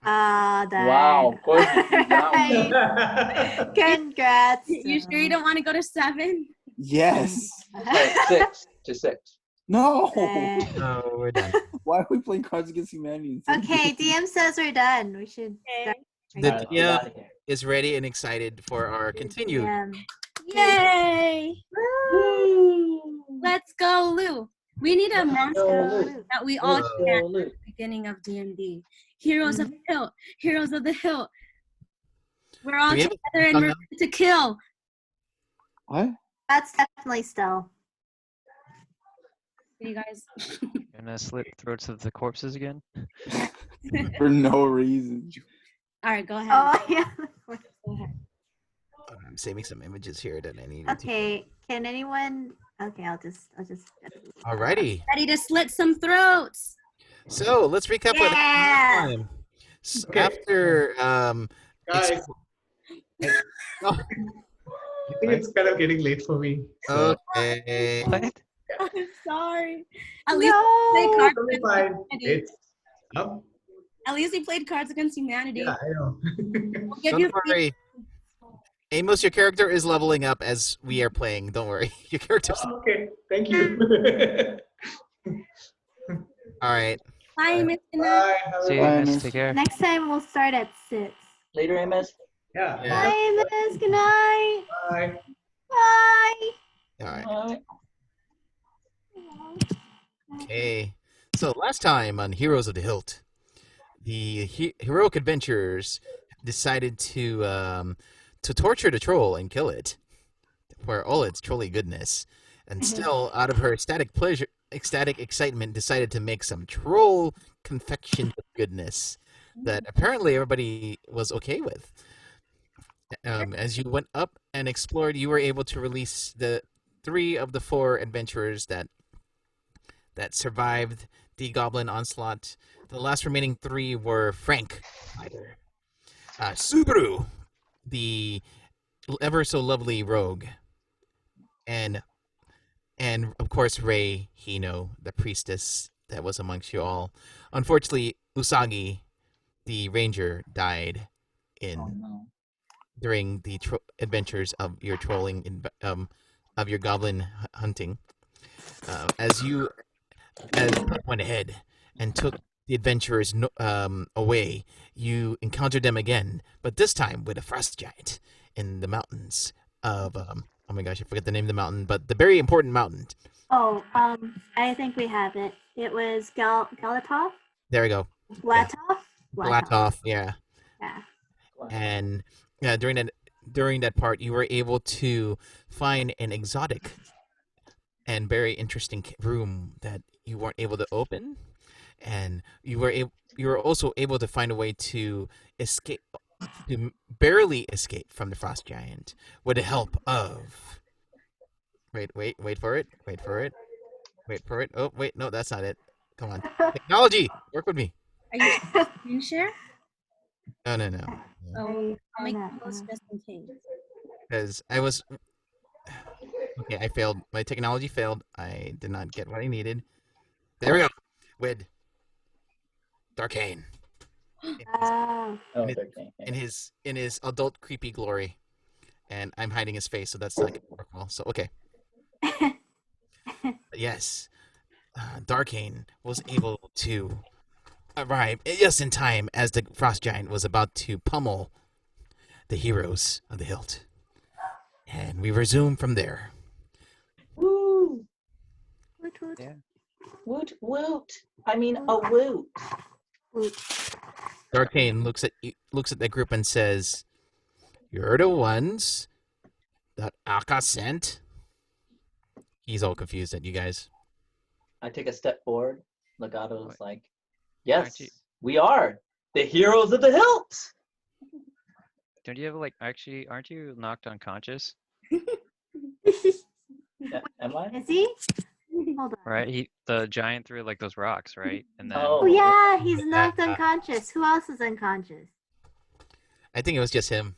Ah, that. Wow, of course you do that one. Congrats. You sure you don't want to go to 7? Yes. Right, 6 to 6. No. No, we're done. Why are we playing Cards Against Humanity? Okay, DM says we're done. We should start. The Alright, get DM outta here. is ready and excited for our continued. DM. Yay! Let's go, Lou. We need a monster go, Lou. that we all Let's chant go, at Lou. the beginning of DND. Heroes of the hilt, heroes of the hilt. We're all Do we have together and song we're now? ready to kill. What? That's definitely still. You guys. Gonna slit throats of the corpses again? For no reason. All right, go ahead. Oh, yeah. Go ahead. I'm saving some images here that I need. Okay, can anyone? Okay, I'll just. Alrighty. Ready to slit some throats. So let's recap what Yeah. happened last time. Okay. After Guys, Oh, I think it's kind of getting late for me. So okay. What? I'm sorry. At least we played No. Cards it'll be Against fine. Humanity. It's up. At least we played Cards Against Humanity. Yeah, I know. We'll give you Don't worry. Amos, your character is leveling up as we are playing. Don't worry. Your character's Okay, thank you. all right. Bye, Miss Anna. Bye. Have a See you good- Bye, guys. Miss. Take care. Next time we'll start at 6. Later, Amos. Yeah. Yeah. Bye, Miss. Good night. Bye. Bye. All right. Alright. Okay. So last time on Heroes of the Hilt, the heroic adventurers decided to torture the troll and kill it for all its trolly goodness, and still, out of her ecstatic excitement, decided to make some troll confection of goodness that apparently everybody was okay with. As you went up and explored, you were able to release the 3 of the 4 adventurers that survived the goblin onslaught. The last remaining 3 were Frank, Subaru, the ever so lovely rogue, and of course Rei Hino, the priestess that was amongst you all. Unfortunately, Usagi, the ranger, died during the adventures of your trolling of your goblin hunting. As you went ahead and took the adventurers away, you encountered them again, but this time with a frost giant in the mountains of oh my gosh, I forget the name of the mountain, but the very important mountain. Oh, I think we have it. It was Galatov? There we go. Blatov? Blatov, yeah. Yeah. And during that part, you were able to find an exotic and very interesting room that you weren't able to open, and you were also able to find a way to escape, to barely escape from the frost giant with the help of. Wait for it. Oh wait, no, that's not it. Come on, technology, work with me. Are you screen share? No. Oh, I'll make those just in case. Because I was okay. I failed. My technology failed. I did not get what I needed. There we go. With Darkane. Oh. Oh, In it- Darkane. in his adult creepy glory, and I'm hiding his face, so that's not gonna work well. So okay, yes, Darkane was able to arrive just in time as the frost giant was about to pummel the heroes of the hilt, and we resume from there. Woo! Woot woot. Yeah. Woot woot! I mean a woot. Woot. Darkane looks at the group and says, "You're the ones that Akka sent." He's all confused at you guys. I take a step forward. Legato's What? like, yes, Aren't you- we are the heroes of the hilt. Don't you have like actually? Aren't you knocked unconscious? Yeah, am I? Is he? Hold on. Right. The giant threw like those rocks, right? And then Oh yeah, he's knocked unconscious. Who else is unconscious? I think it was just him.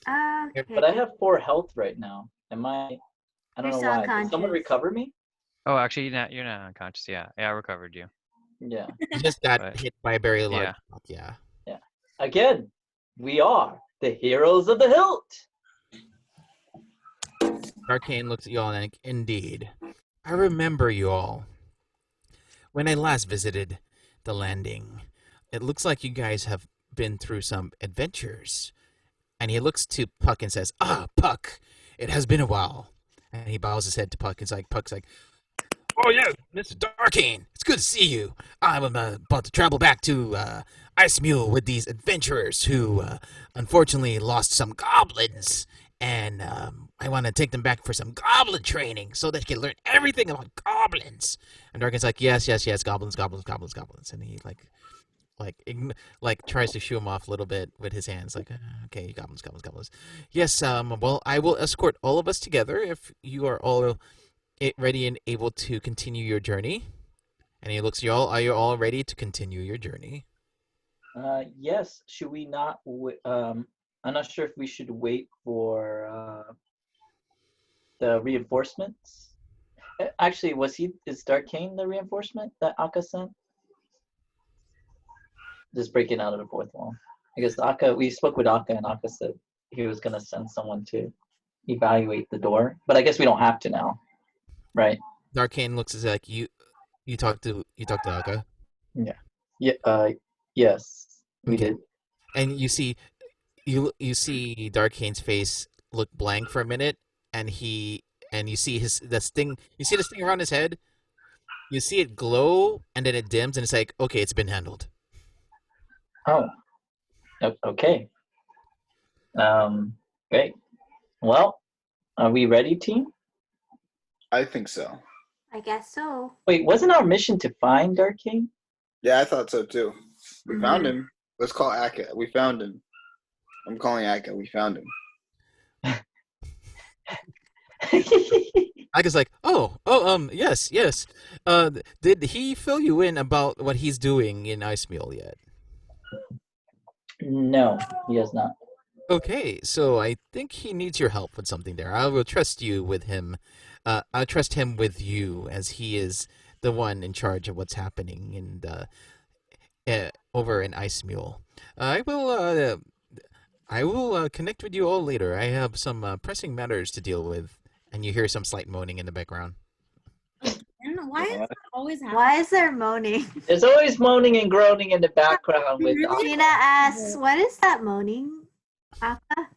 Okay. But I have 4 health right now. Am I? I don't You're know still why. Did someone unconscious. recover me? oh, actually, you're not unconscious. Yeah, I recovered you. Yeah. He just got But- hit by a very large yeah. rock. Yeah. Again, we are the heroes of the hilt. Darkane looks at you all and like, indeed. I remember you all. When I last visited the landing, it looks like you guys have been through some adventures. And he looks to Puck and says, "Ah, Puck, it has been a while." And he bows his head to Puck. Puck's like, "Oh yeah, Mr. Darkane, it's good to see you. I'm about to travel back to Ice Mule with these adventurers who unfortunately lost some goblins. And I want to take them back for some goblin training so they can learn everything about goblins." And Darkane's like, yes, goblins. And he tries to shoo him off a little bit with his hands, like, okay, goblins. Yes, well, I will escort all of us together if you are all ready and able to continue your journey. And he looks at you all. Are you all ready to continue your journey? Yes. Should we not? I'm not sure if we should wait for the reinforcements. Actually, is Darkane the reinforcement that Akka sent? Just breaking out of the 4th wall. I guess we spoke with Akka, and Akka said he was gonna send someone to evaluate the door. But I guess we don't have to now, right? Darkane looks as like you talked to Akka. Yeah. Yes, we Okay. did. And you see Darkane's face look blank for a minute, and you see the sting around his head. You see it glow, and then it dims, and it's like, okay, it's been handled. Oh. Okay. Great. Well, are we ready, team? I think so. I guess so. Wait, wasn't our mission to find Darkane? Yeah, I thought so too. We Mhm. found him. Let's call Akka. We found him. I'm calling Akka. We found him. Akka's like, yes. Did he fill you in about what he's doing in Ice Mule yet? No, he has not. Okay, so I think he needs your help with something there. I will trust you with him. I'll trust him with you, as he is the one in charge of what's happening over in Ice Mule. I will connect with you all later. I have some pressing matters to deal with. And you hear some slight moaning in the background. And why is that always happening? Why is there moaning? There's always moaning and groaning in the background with Really? Gina asks, "What is that moaning?" Akka?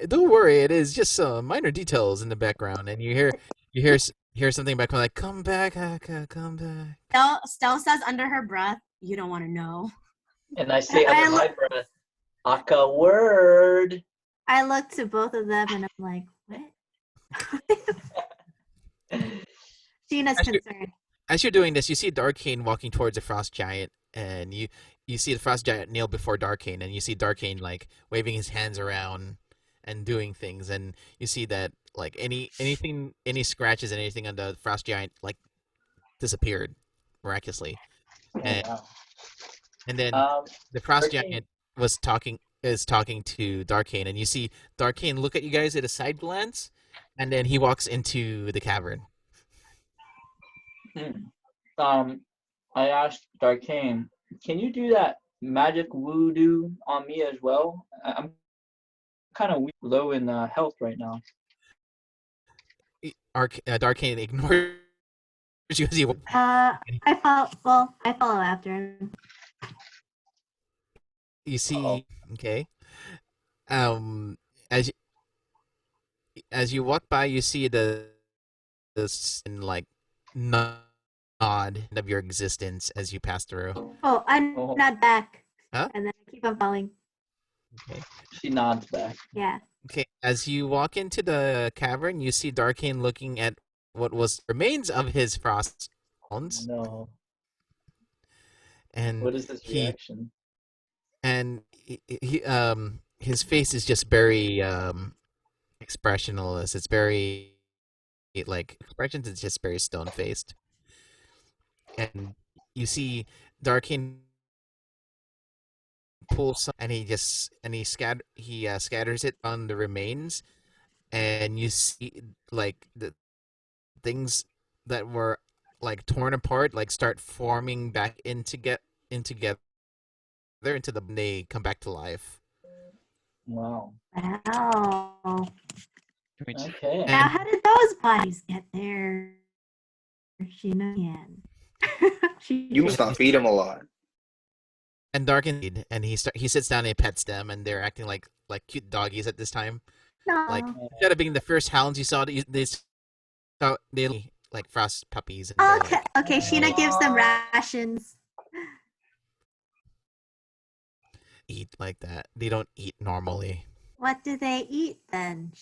Don't worry. It is just some minor details in the background, and you hear something back like, "Come back, Akka, come back." Stell says under her breath, "You don't want to know." And I say I under my breath, Akka word. I look to both of them and I'm like, what? Gina's concerned. As you're doing this, you see Darkane walking towards the frost giant, and you see the frost giant kneel before Darkane, and you see Darkane like waving his hands around and doing things, and you see that like any scratches and anything on the frost giant like disappeared miraculously. And, Wow. and then the frost Darkane- giant is talking to Darkane, and you see Darkane look at you guys at a side glance, and then he walks into the cavern. I asked Darkane, can you do that magic voodoo on me as well? I'm kind of low in health right now. Darkane ignores you as you. I follow after him. You see, okay. Um, as you walk by, you see this in like nod of your existence as you pass through. Oh, I'm not back. Huh? And then I keep on falling. Okay. She nods back. Yeah. Okay. As you walk into the cavern, you see Darkane looking at what was remains of his frost bones. No. And what is this reaction? And his face is just very expressionless. It's very like expressions. It's just very stone faced. And you see Darkane pull some, and he scatters it on the remains, and you see like the things that were like torn apart like start forming back into together into the they come back to life. Wow. Wow. Okay. Now, how did those bodies get there? You must not feed him a lot. And Darken, and he sits down and he pets them, and they're acting like cute doggies at this time. No. Like instead of being the first hounds you saw, they like frost puppies. And okay, okay. Sheena gives them rations. Eat like that. They don't eat normally. What do they eat then?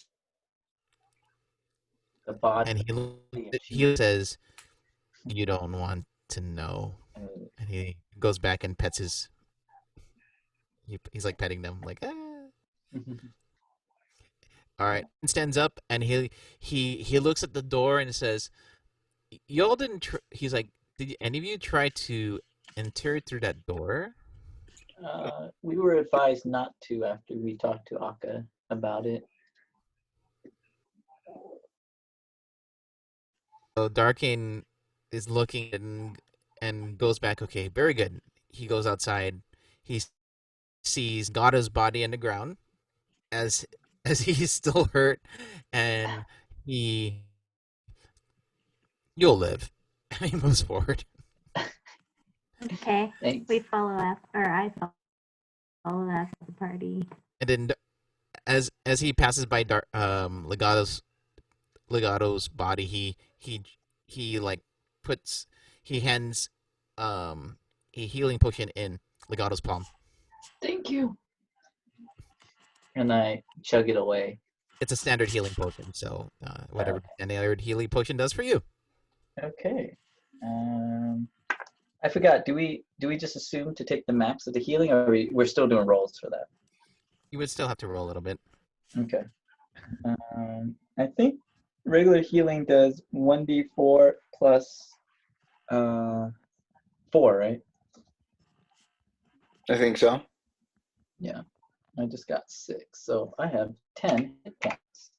The body. And he says, "You don't want to know." And he goes back and pets his. He's like petting them, like ah. All right. He stands up and he looks at the door and says, "Y'all didn't." He's like, "Did any of you try to enter through that door?" We were advised not to after we talked to Akka about it. So Darkane is looking and goes back. Okay, very good. He goes outside. He sees Gato's body in the ground as he's still hurt, and you'll live. And he moves forward. Okay. Thanks. We follow after, or I follow after the party. And then, as he passes by Legato's body, he like hands a healing potion in Legato's palm. Thank you. And I chug it away. It's a standard healing potion, so whatever standard healing potion does for you. Okay. I forgot. Do we just assume to take the max of the healing, or we're still doing rolls for that? You would still have to roll a little bit. Okay. I think regular healing does 1d4 plus 4, right? I think so. Yeah. I just got 6, so I have 10 hit points.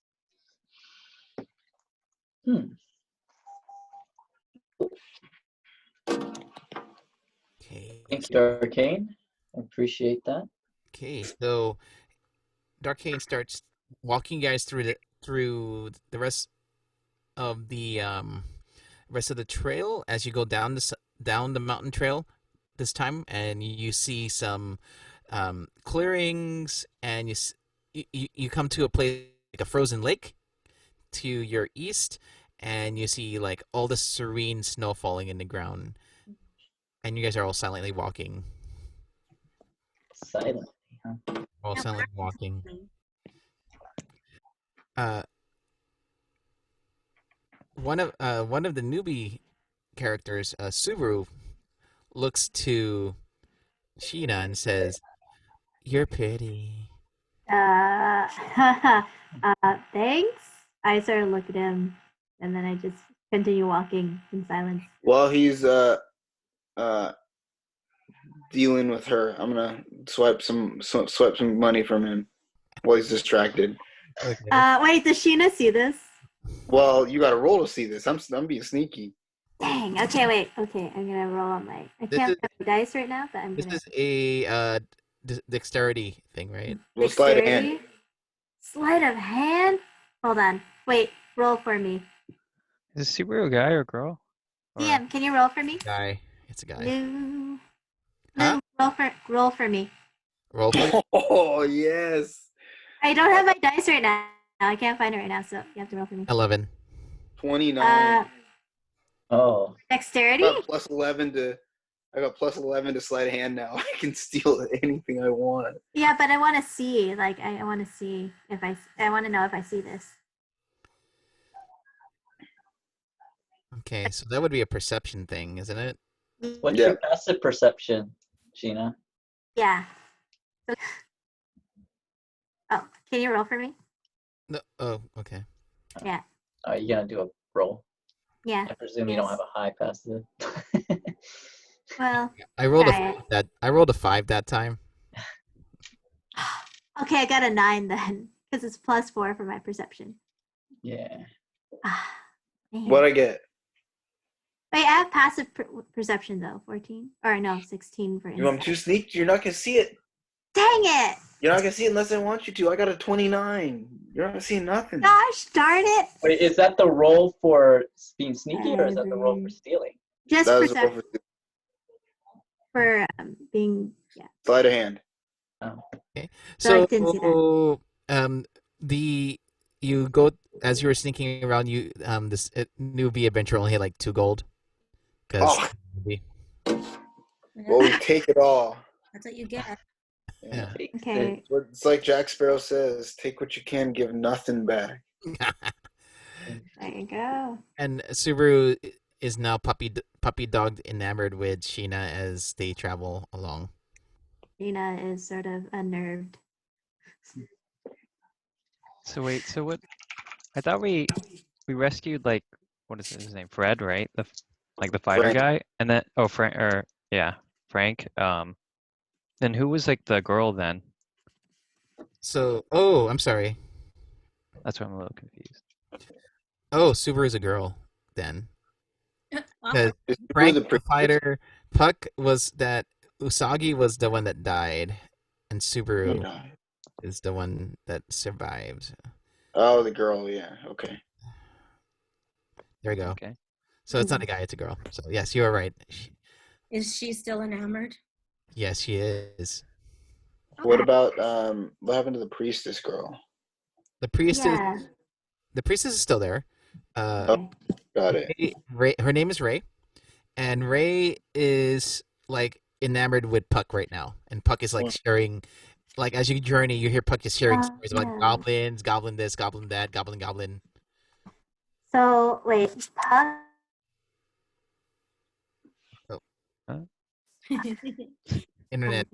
Okay. Thanks, Darkane. I appreciate that. Okay, so Darkane starts walking you guys through the rest of the trail as you go down the mountain trail this time, and you see some clearings, and you come to a place like a frozen lake to your east, and you see like all the serene snow falling in the ground, and you guys are all silently walking. Silently, huh? All silently walking. One of the newbie characters, Subaru, looks to Sheena and says, "You're pretty." Thanks. I sort of look at him, and then I just continue walking in silence. While he's dealing with her, I'm gonna swipe some money from him while he's distracted. Okay. Wait, does Sheena see this? Well, you got to roll to see this. I'm being sneaky. Dang. Okay, wait. Okay, I'm gonna roll on my. I This can't is find my dice right now, but I'm this gonna. is a dexterity thing, right? We'll slide a hand. Dexterity. Sleight of hand. Hold on. Wait. Roll for me. Is Subaru a guy or a girl? Or DM, can you roll for me? Guy. It's a guy. Lou. Huh? Lou, roll for me. Roll for Oh yes. I don't have my dice right now. I can't find it right now, so you have to roll for me. 11. 29. Oh. Dexterity? I got plus 11 to sleight of hand now. I can steal anything I want. Yeah, but I want to see. Like, I want to see if I want to know if I see this. Okay, so that would be a perception thing, isn't it? What's Yeah. your passive perception, Sheena? Yeah. So, oh, can you roll for me? No. Oh, okay. Yeah. Are you gonna do a roll? Yeah. I presume you don't Yes. have a high passive. Well, I rolled try it. I rolled a 5 that time. Okay, I got a 9 then, because it's +4 for my perception. Yeah. Ah, man. What'd I get? Wait, I have passive perception though, 14 or no, 16 for You want me insight. too sneak? You're not gonna see it. Dang it! You're not gonna see it unless I want you to. I got a 29. You're not gonna see nothing. Gosh darn it! Wait, is that the roll for being sneaky or is that the roll for stealing? Just That was over for being sleight of hand. Oh. Okay. So I So, didn't see that. you go as you were sneaking around. You this newbie adventure only had like 2 gold. Oh, Yeah, well, we take it all. that's what you get. Yeah. Okay. It's like Jack Sparrow says: "Take what you can, give nothing back." There you go. And Subaru is now puppy dog enamored with Sheena as they travel along. Nina is sort of unnerved. so wait, so what? I thought we rescued like what is his name? Fred, right? The fighter Frank. guy, and then Frank or yeah, Frank. Then who was like the girl then? So, I'm sorry. That's why I'm a little confused. Oh, Subaru is a girl then. Awkward. Is Frank Subaru the princess? fighter, Puck was that Usagi was the one that died, and Subaru is the one that survived. Oh, the girl. Yeah. Okay. There we go. Okay. So it's not a guy; it's a girl. So yes, you are right. Is she still enamored? Yes, she is. What about what happened to the priestess girl? The priestess. Yeah. The priestess is still there. Oh, got it. Ray, her name is Ray, and Ray is like enamored with Puck right now, and Puck is like sharing, like as you journey, you hear Puck is sharing stories about yeah. goblins, goblin this, goblin that, goblin. So wait, Puck. Internet.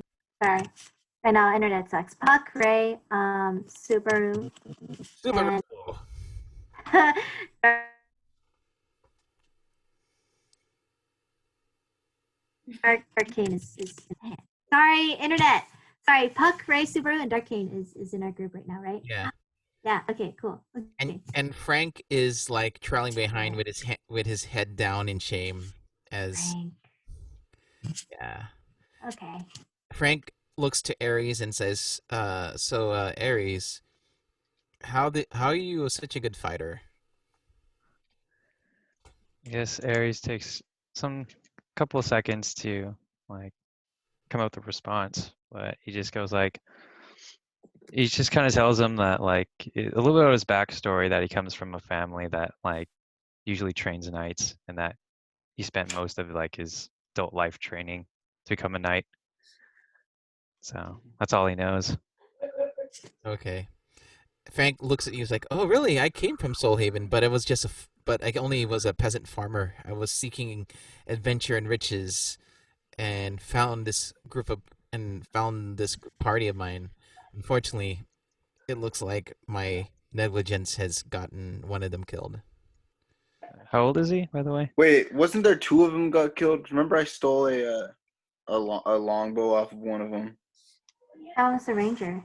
Sorry. I know internet sucks. Puck, Ray, Subaru, Super. and Darkane is sorry, internet. Sorry, Puck, Ray, Subaru, and Darkane is in our group right now, right? Yeah. Yeah. Okay. Cool. Okay. And Frank is like trailing behind with his head down in shame as Frank. yeah. Okay. Frank looks to Ares and says, so Ares, how are you such a good fighter? I guess Ares takes some couple of seconds to like come up with a response, but he just goes like, he just kind of tells him that like a little bit of his backstory, that he comes from a family that like usually trains knights, and that he spent most of like his adult life training to become a knight. So that's all he knows. Okay. Frank looks at you. He's like, "Oh, really? I came from Soulhaven, but it was just but I only was a peasant farmer. I was seeking adventure and riches, and found this party of mine. Unfortunately, it looks like my negligence has gotten one of them killed." How old is he, by the way? Wait, wasn't there 2 of them got killed? Remember, I stole a longbow off of one of them. That was the ranger.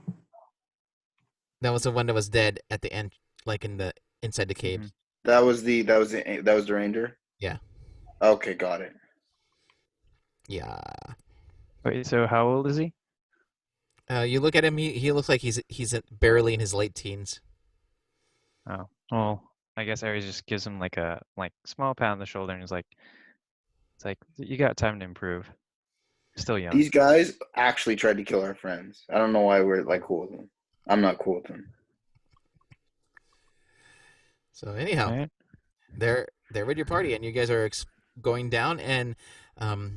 That was the one that was dead at the end, like inside the cave. Mhm. That was the ranger. Yeah. Okay, got it. Yeah. Wait, so how old is he? You look at him. He looks like he's barely in his late teens. Oh, well, I guess Aries just gives him like a small pat on the shoulder and is like, it's like you got time to improve. Still young. These guys actually tried to kill our friends. I don't know why we're like cool with them. I'm not cool with them. So anyhow, All right. they're with your party, and you guys are going down, and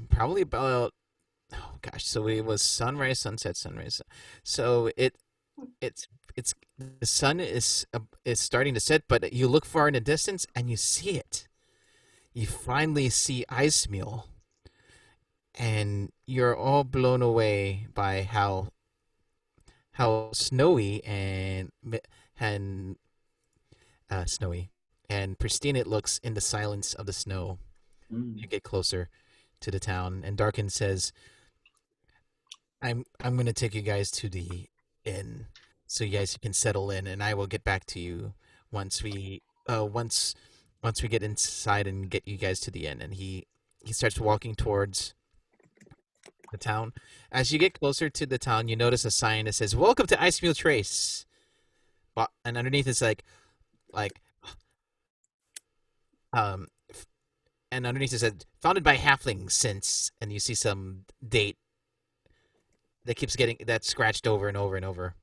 probably about so it was sunrise, sunset, sunrise. So it's the sun is starting to set, but you look far in the distance and you see it. You finally see Ice Mule, and you're all blown away by how snowy and snowy and pristine it looks in the silence of the snow. You get closer to the town, and Darkin says, I'm going to take you guys to the inn so you guys can settle in, and I will get back to you once we get inside and get you guys to the inn. And he starts walking towards the town. As you get closer to the town, you notice a sign that says, "Welcome to Ice Mule Trace." And underneath it's and underneath it said, "Founded by halflings since," and you see some date that keeps getting that scratched over and over and over.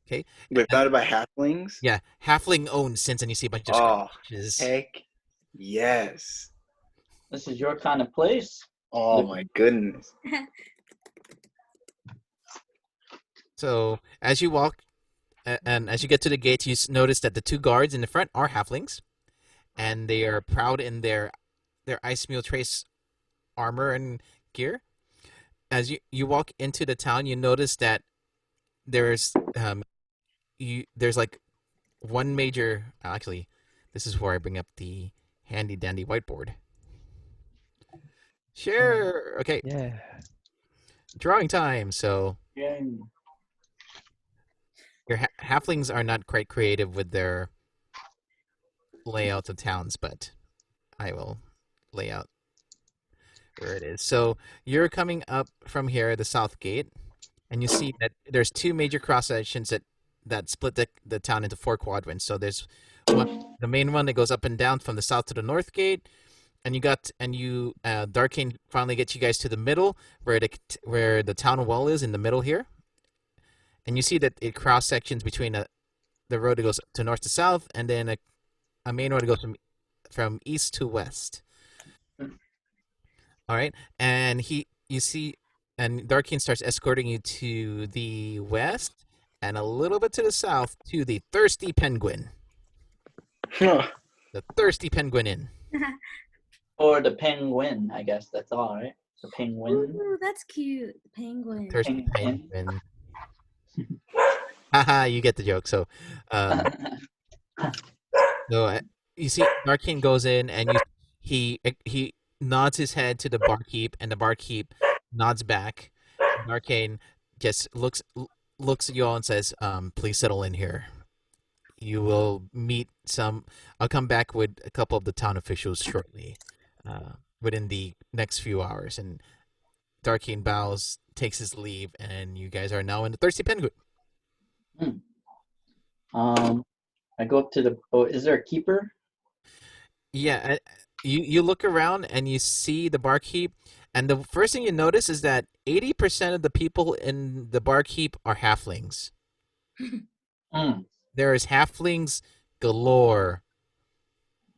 Okay. Wait, founded by halflings? Yeah, halfling owned since, and you see a bunch of scratches. Heck yes. This is your kind of place. Oh my goodness. So as you walk, and as you get to the gates, you notice that the two guards in the front are halflings, and they are proud in their Ice Mule Trace armor and gear. As you walk into the town, you notice that there's like one major. Actually, this is where I bring up the handy dandy whiteboard. Sure. Okay. Yeah. Drawing time. So Yeah. your halflings are not quite creative with their layouts of towns, but I will lay out where it is. So you're coming up from here, the south gate, and you see that there's two major cross sections that split the town into four quadrants. So there's the main one that goes up and down from the south to the north gate, and Darkane finally gets you guys to the middle where the town wall is in the middle here, and you see that it cross sections between the road that goes to north to south, and then a main road that goes from east to west. All right, and Darkane starts escorting you to the west and a little bit to the south to the Thirsty Penguin. The Thirsty Pengu-inn. Or the penguin, I guess. That's all, right? The penguin. Ooh, that's cute. The penguin. Thirsty Penguin. Haha, you get the joke. So, you see, Darkane goes in and he nods his head to the barkeep, and the barkeep nods back. Darkane just looks at you all and says, "Please settle in here. You will meet I'll come back with a couple of the town officials shortly, within the next few hours." And Darkane bows, takes his leave, and you guys are now in the Thirsty Penguin. I go up to the. Oh, is there a keeper? Yeah, you look around and you see the barkeep, and the first thing you notice is that 80% of the people in the barkeep are halflings. There is halflings galore.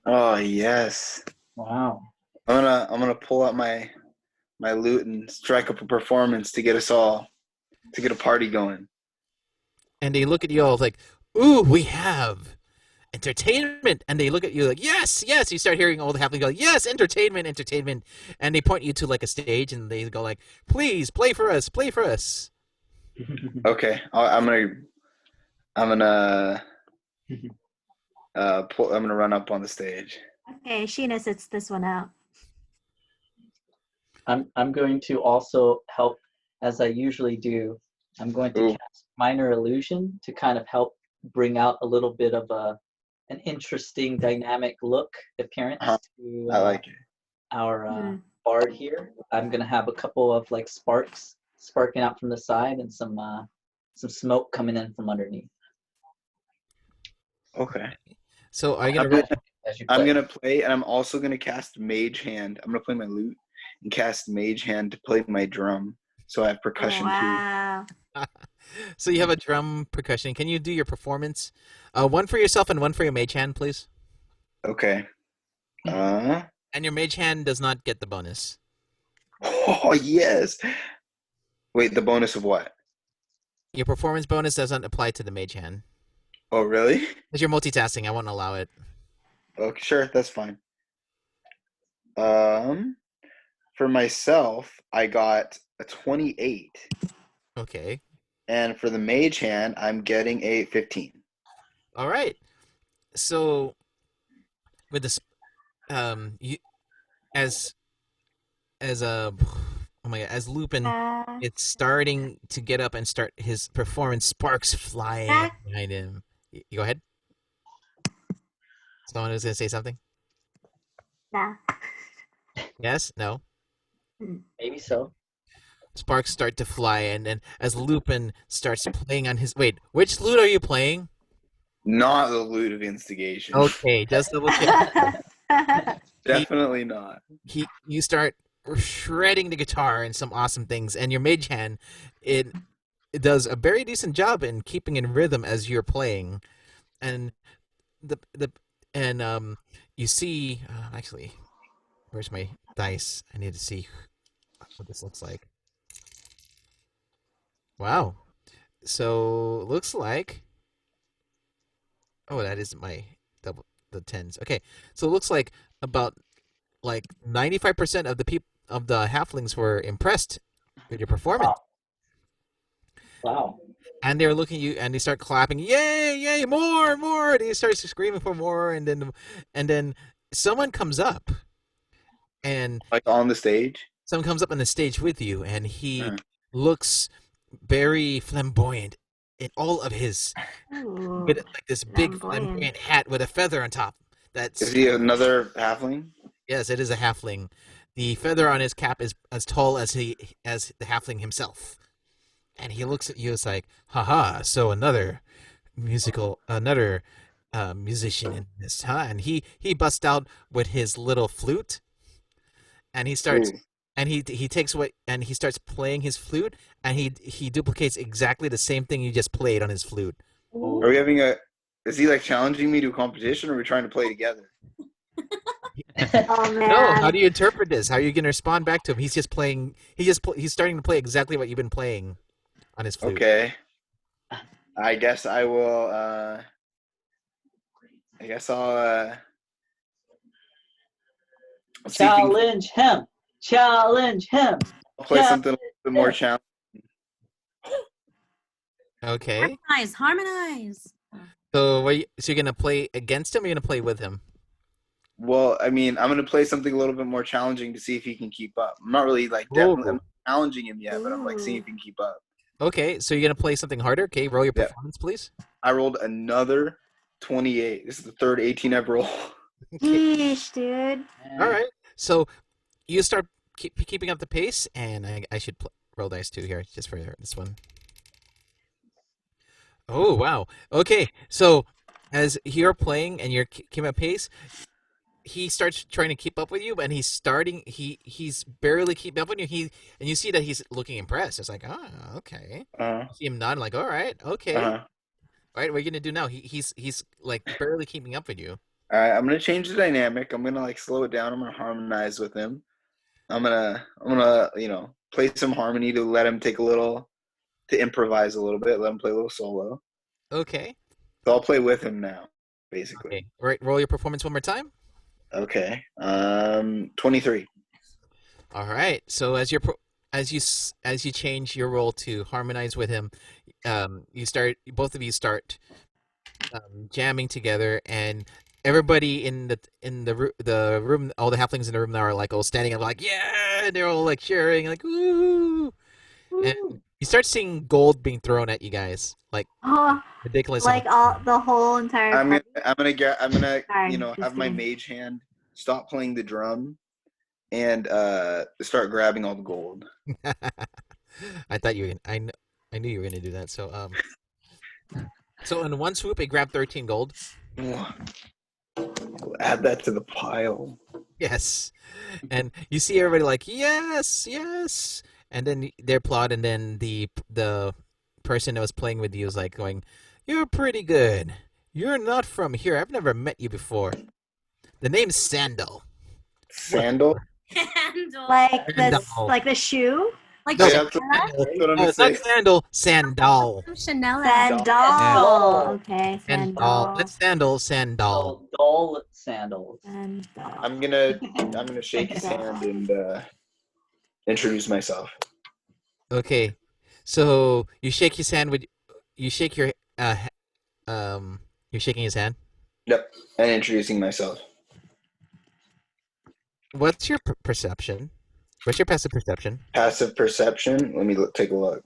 Oh yes. Wow. I'm gonna pull out my loot and strike up a performance to get a party going. And they look at you all like, "Ooh, we have entertainment!" And they look at you like, "Yes, yes!" You start hearing all the halflings go, "Yes, entertainment, entertainment!" And they point you to like a stage, and they go like, "Please play for us, play for us." Okay, I'm gonna run up on the stage. Okay, Sheena sits this one out. I'm going to also help, as I usually do. I'm going to cast Minor Illusion to kind of help bring out a little bit of a an interesting dynamic look appearance to I like it. our bard here. I'm gonna have a couple of like sparks sparking out from the side and some smoke coming in from underneath. Okay. So are you I'm gonna roll? gonna play, and I'm also gonna cast Mage Hand. I'm gonna play my lute and cast Mage Hand to play my drum, so I have percussion too. Wow. So you have a drum percussion. Can you do your performance? One for yourself and one for your mage hand, please. Okay. And your mage hand does not get the bonus. Oh yes. Wait, the bonus of what? Your performance bonus doesn't apply to the mage hand. Oh really? Because you're multitasking, I won't allow it. Okay, sure, that's fine. For myself, I got a 28. Okay. And for the mage hand, I'm getting a 15. All right. So with this, you as oh my god, as Lupin, it's starting to get up and start his performance. Sparks flying behind him. You go ahead. Someone was gonna say something. Nah. Yes. No. Maybe so. Sparks start to fly, and then as Lupin starts playing on his which lute are you playing? Not the lute of instigation. Okay, just double check. Definitely not. You start shredding the guitar and some awesome things, and your mage hand it does a very decent job in keeping in rhythm as you're playing, and you see actually, where's my dice? I need to see what this looks like. Wow. So looks like that is my the tens. Okay. So it looks like about 95% of the halflings were impressed with your performance. Wow. And they're looking at you and they start clapping, yay, yay, more, more. And they start screaming for more, and then someone comes up and on the stage? Someone comes up on the stage with you, and he looks very flamboyant in all of his with this big flamboyant hat with a feather on top. Is he another halfling? Yes, it is a halfling. The feather on his cap is as tall as the halfling himself. And he looks at you as like, haha, so another musician in this, huh? And he busts out with his little flute, and he starts and he takes what and he starts playing his flute, and he duplicates exactly the same thing you just played on his flute. Are we having is he like challenging me to a competition, or are we trying to play together? Oh man. No, how do you interpret this? How are you going to respond back to him? He's just playing. He's starting to play exactly what you've been playing on his flute. Okay. I guess I will. I guess I'll. Challenge him. Challenge him. I'll play something a little bit more challenging. Okay. Harmonize. So you're gonna play against him, or you're gonna play with him? Well, I mean, I'm gonna play something a little bit more challenging to see if he can keep up. I'm not really definitely I'm not challenging him yet, but I'm seeing if he can keep up. Okay, so you're gonna play something harder. Okay, roll your performance, please. I rolled another 28. This is the third 18 I've rolled. Yeesh, dude. All right, so you start keeping up the pace, and I should roll dice too here, just for this one. Oh wow. Okay, so as you're playing and you're keeping up pace, he starts trying to keep up with you, and he's barely keeping up with you. And you see that he's looking impressed. It's like, okay. You see him nodding, like, all right, okay. All right, what are you gonna do now? He's like barely keeping up with you. All right, I'm gonna change the dynamic. I'm gonna slow it down. I'm gonna harmonize with him. I'm gonna play some harmony to let him to improvise a little bit. Let him play a little solo. Okay. So I'll play with him now, basically. Okay. All right, roll your performance one more time. Okay. 23. All right. So as you change your role to harmonize with him, both of you start jamming together, and everybody in the room, all the halflings in the room now are all standing up, like, yeah, and they're all cheering, like, ooh. And You start seeing gold being thrown at you guys, like Oh, ridiculous. like the whole entire I'm party. gonna Sorry, you know just have my kidding. mage hand stop playing the drum and start grabbing all the gold. I thought you were gonna, I knew you were gonna do that. So in one swoop, it grabbed 13 gold. I'll add that to the pile. Yes, and you see everybody like yes, yes, and then they applaud, and then the person that was playing with you is like going, "You're pretty good. You're not from here. I've never met you before. The name's Sandal." Sandal? Handle. Like Sandal. the shoe. Like No, Yeah, Chanel. that's what I'm No, it's not saying. Sandal. Sandal. Chanel. Sandal. Sandal. Okay, Sandal. sandal. Let's Sandal. Sandal. Oh, dull sandals. Sandal. I'm gonna shake his hand and introduce myself. Okay, so you shake his hand with, you shake your you're shaking his hand. Yep, and introducing myself. What's your perception? What's your passive perception? Passive perception. Let me take a look.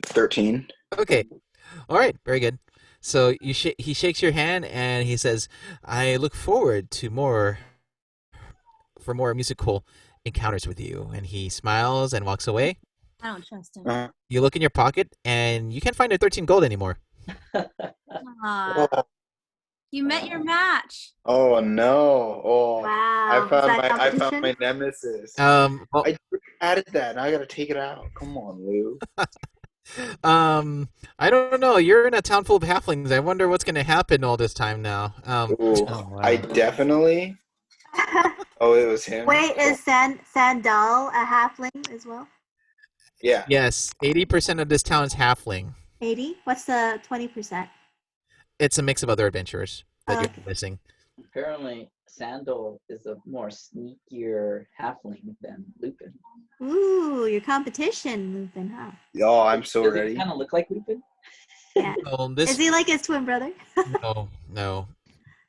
13. Okay, all right, very good. So he shakes your hand and he says, "I look forward to more musical encounters with you." And he smiles and walks away. I don't trust him. You look in your pocket and you can't find your 13 gold anymore. Aw, you met your match. Oh no! Oh, Wow. Is that I found competition? my nemesis. Well, I added that. Now I gotta take it out. Come on, Lou. I don't know. You're in a town full of halflings. I wonder what's going to happen all this time now. Ooh, Oh, wow. I definitely. Oh, it was him. Wait, is Sandal a halfling as well? Yeah. Yes, 80% of this town is halfling. 80? What's the 20%? It's a mix of other adventurers that Okay. you're missing. Apparently, Sandal is a more sneakier halfling than Lupin. Ooh, your competition, Lupin, huh? Oh, I'm so Does ready. he kind of look like Lupin? Yeah. This Is he like his twin brother? no,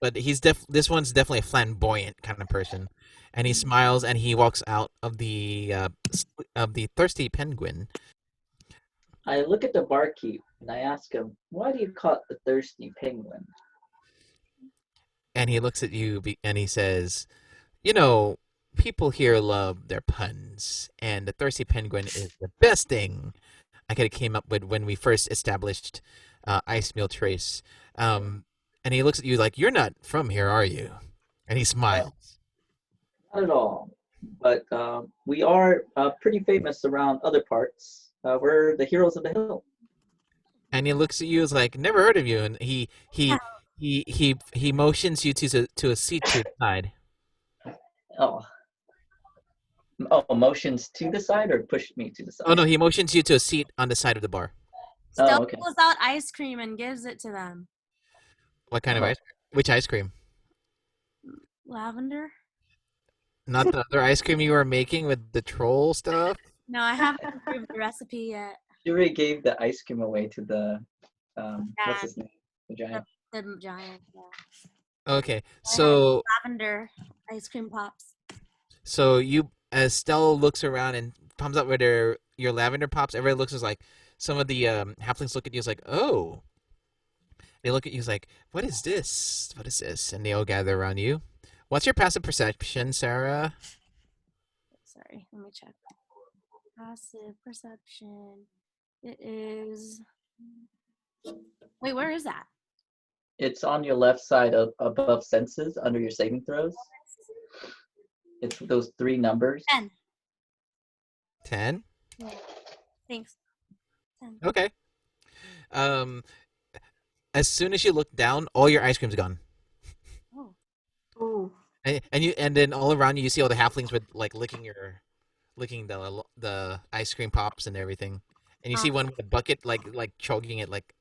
but this one's definitely a flamboyant kind of person, and he smiles and he walks out of the thirsty penguin. I look at the barkeep and I ask him, "Why do you call it the thirsty penguin?" And he looks at you and he says, "You know, people here love their puns, and the thirsty penguin is the best thing I could have came up with when we first established Ice Meal Trace." And he looks at you like, "You're not from here, are you?" And he smiles. Not at all. But we are pretty famous around other parts. We're the heroes of the hill. And he looks at you as like, "Never heard of you." And he motions you to a seat to the side. Oh, motions to the side or pushed me to the side? Oh no, he motions you to a seat on the side of the bar. Still okay. pulls out ice cream and gives it to them. What kind of ice? Which ice cream? Lavender? Not the other ice cream you were making with the troll stuff? No, I haven't improved the recipe yet. She already gave the ice cream away to the what's his name? The giant. The giant, yeah. Okay, so Lavender ice cream pops. so you, as Stella looks around and comes up with your lavender pops, everybody looks as like, some of the halflings look at you as like, "Oh." They look at you as like, "What is this? What is this?" And they all gather around you. What's your passive perception, Sarah? Sorry, let me check. Passive perception. It is. Wait, where is that? It's on your left side above senses under your saving throws. It's those 3 numbers. 10. 10? Yeah. Thanks. 10. Okay. As soon as you look down, all your ice cream's gone. Oh. Ooh. And then all around you, you see all the halflings with like licking the ice cream pops and everything. And you see one with a bucket like choking it like.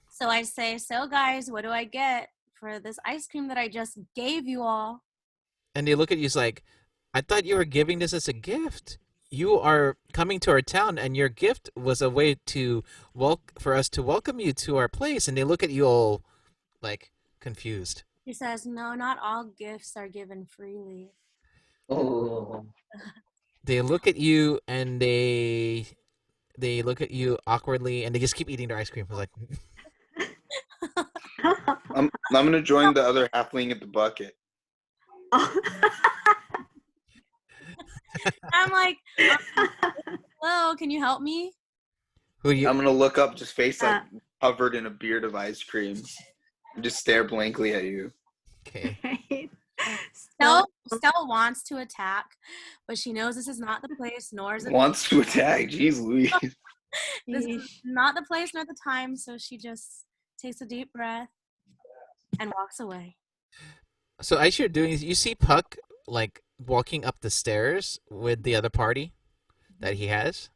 So I say, "So guys, what do I get for this ice cream that I just gave you all?" And they look at you as like, "I thought you were giving this as a gift. You are coming to our town, and your gift was a way to for us to welcome you to our place." And they look at you all like confused. He says, "No, not all gifts are given freely." Oh. They look at you and they look at you awkwardly and they just keep eating their ice cream. I was like, I'm gonna join the other halfling at the bucket. I'm like, hello, can you help me? who you? I'm gonna look up, just face like Uh. covered in a beard of ice cream, and just stare blankly at you. Okay. Stella wants to attack, but she knows this is not the place, nor is it. Wants to attack. Jeez Louise. This is not the place nor the time, so she just takes a deep breath and walks away. So as you're doing this, you see Puck like walking up the stairs with the other party that he has.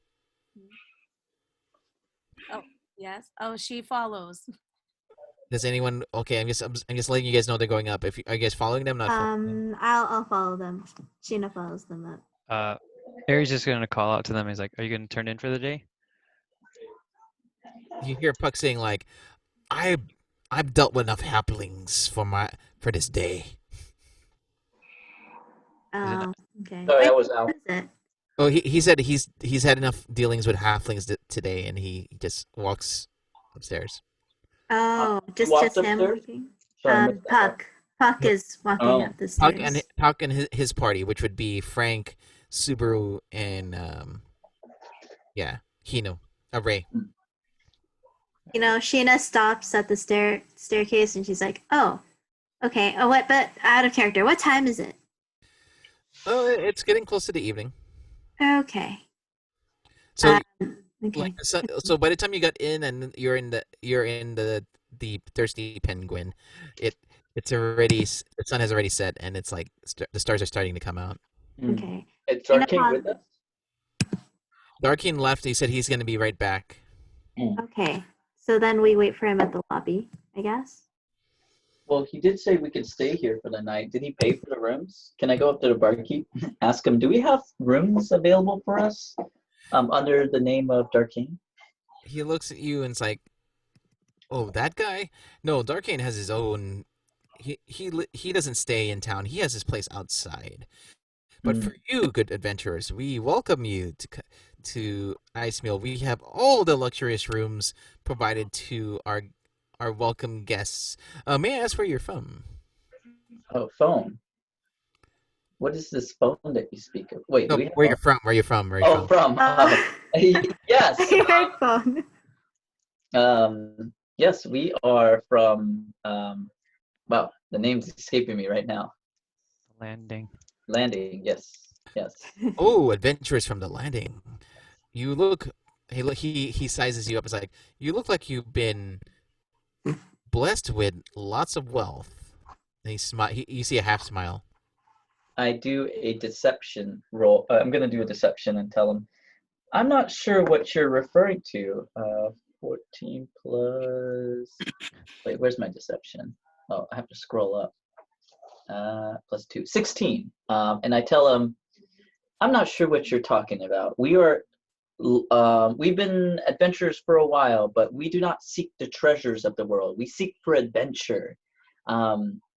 Oh, yes. Oh, she follows. Does anyone? Okay, I'm just letting you guys know they're going up. If are you guys following them? Not following them? I'll follow them. Sheena follows them up. Aries just gonna call out to them. He's like, "Are you gonna turn in for the day?" You hear Puck saying like, I've dealt with enough happenings for this day." Oh, okay. Sorry, I was out. What is it? Oh, he said he's had enough dealings with halflings today, and he just walks upstairs. Oh, just walked him upstairs? walking. Sorry, I missed that part. Puck. Puck is walking Oh. up the stairs. Puck and his party, which would be Frank, Subaru, and Hino, Ray. You know, Sheena stops at the staircase and she's like, "Oh, okay. Oh, what? But out of character. What time is it?" Oh, it's getting close to the evening. Okay. So, Okay. so by the time you got in and you're in the thirsty penguin, it's already the sun has already set and it's like the stars are starting to come out. Okay. It's Darking with us? Darkin left. He said he's going to be right back. Okay. So then we wait for him at the lobby, I guess. Well, he did say we could stay here for the night. Did he pay for the rooms? Can I go up to the barkeep, ask him, do we have rooms available for us under the name of Darking? He looks at you and it's like, "Oh, that guy? No, Darkane has his own. He doesn't stay in town. He has his place outside. But for you, good adventurers, we welcome you to Ice Mill. We have all the luxurious rooms provided to our welcome guests. May I ask where you're from?" Oh, phone. What is this phone that you speak of? Wait, No, do we have where phone? you're from? Where you're from? Where Oh, from. Yes. Phone. Yes, we are from. Wow, the name's escaping me right now. Landing. Landing. Yes. Yes. Oh, adventurers from the landing. You look. He sizes you up. It's like you look like you've been blessed with lots of wealth. And you see a half smile. I do a deception roll. I'm gonna do a deception and tell him, I'm not sure what you're referring to. 14 plus. Wait, where's my deception? Oh, I have to scroll up. Plus 2, 16. And I tell him, I'm not sure what you're talking about. We've been adventurers for a while, but we do not seek the treasures of the world. We seek for adventure.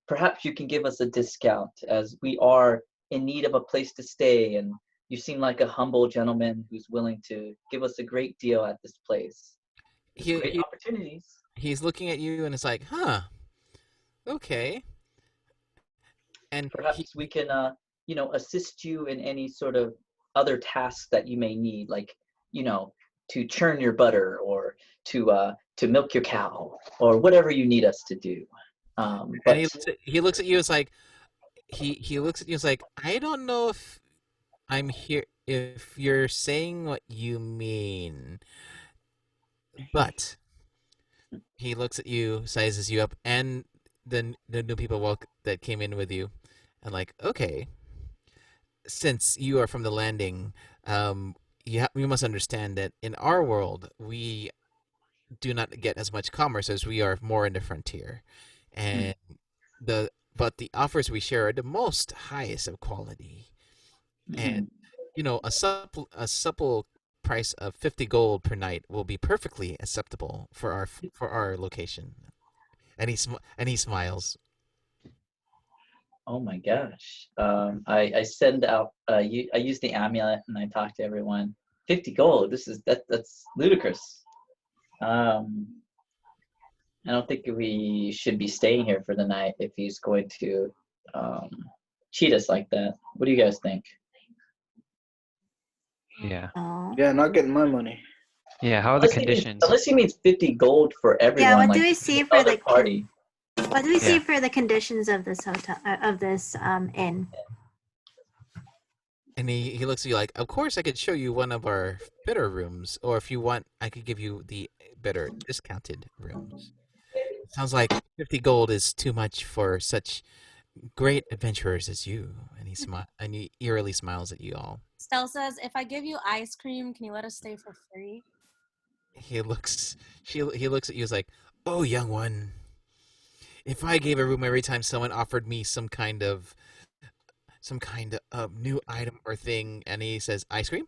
Perhaps you can give us a discount, as we are in need of a place to stay, and you seem like a humble gentleman who's willing to give us a great deal at this place. Great opportunities. He's looking at you and it's like, huh, okay. And perhaps we can, assist you in any sort of other tasks that you may need, like, to churn your butter or to milk your cow or whatever you need us to do. And he looks at you. It's like he looks at you. It's like, I don't know if I'm here. If you're saying what you mean, but he looks at you, sizes you up, and the new people that came in with you, and like, okay, since you are from the landing, you must understand that in our world we do not get as much commerce as we are more in the frontier. And the offers we share are the most highest of quality, and a supple price of 50 gold per night will be perfectly acceptable for our location. And he smiles. Oh my gosh. I send out. I use the amulet and I talk to everyone. 50 gold. That's ludicrous. I don't think we should be staying here for the night if he's going to cheat us like that. What do you guys think? Yeah. Oh. Yeah, not getting my money. Yeah. How are the Unless he means- conditions? Unless he means 50 gold for everyone. Yeah, what like do we see the for other the party? what do we see Yeah. for the conditions of this hotel of this inn? And he looks at you like, of course I could show you one of our better rooms, or if you want, I could give you the better discounted rooms. Sounds like 50 gold is too much for such great adventurers as you. And he eerily smiles at you all. Stell says, if I give you ice cream, can you let us stay for free? He looks at you as like, oh, young one, if I gave a room every time someone offered me some kind of new item or thing, and he says ice cream,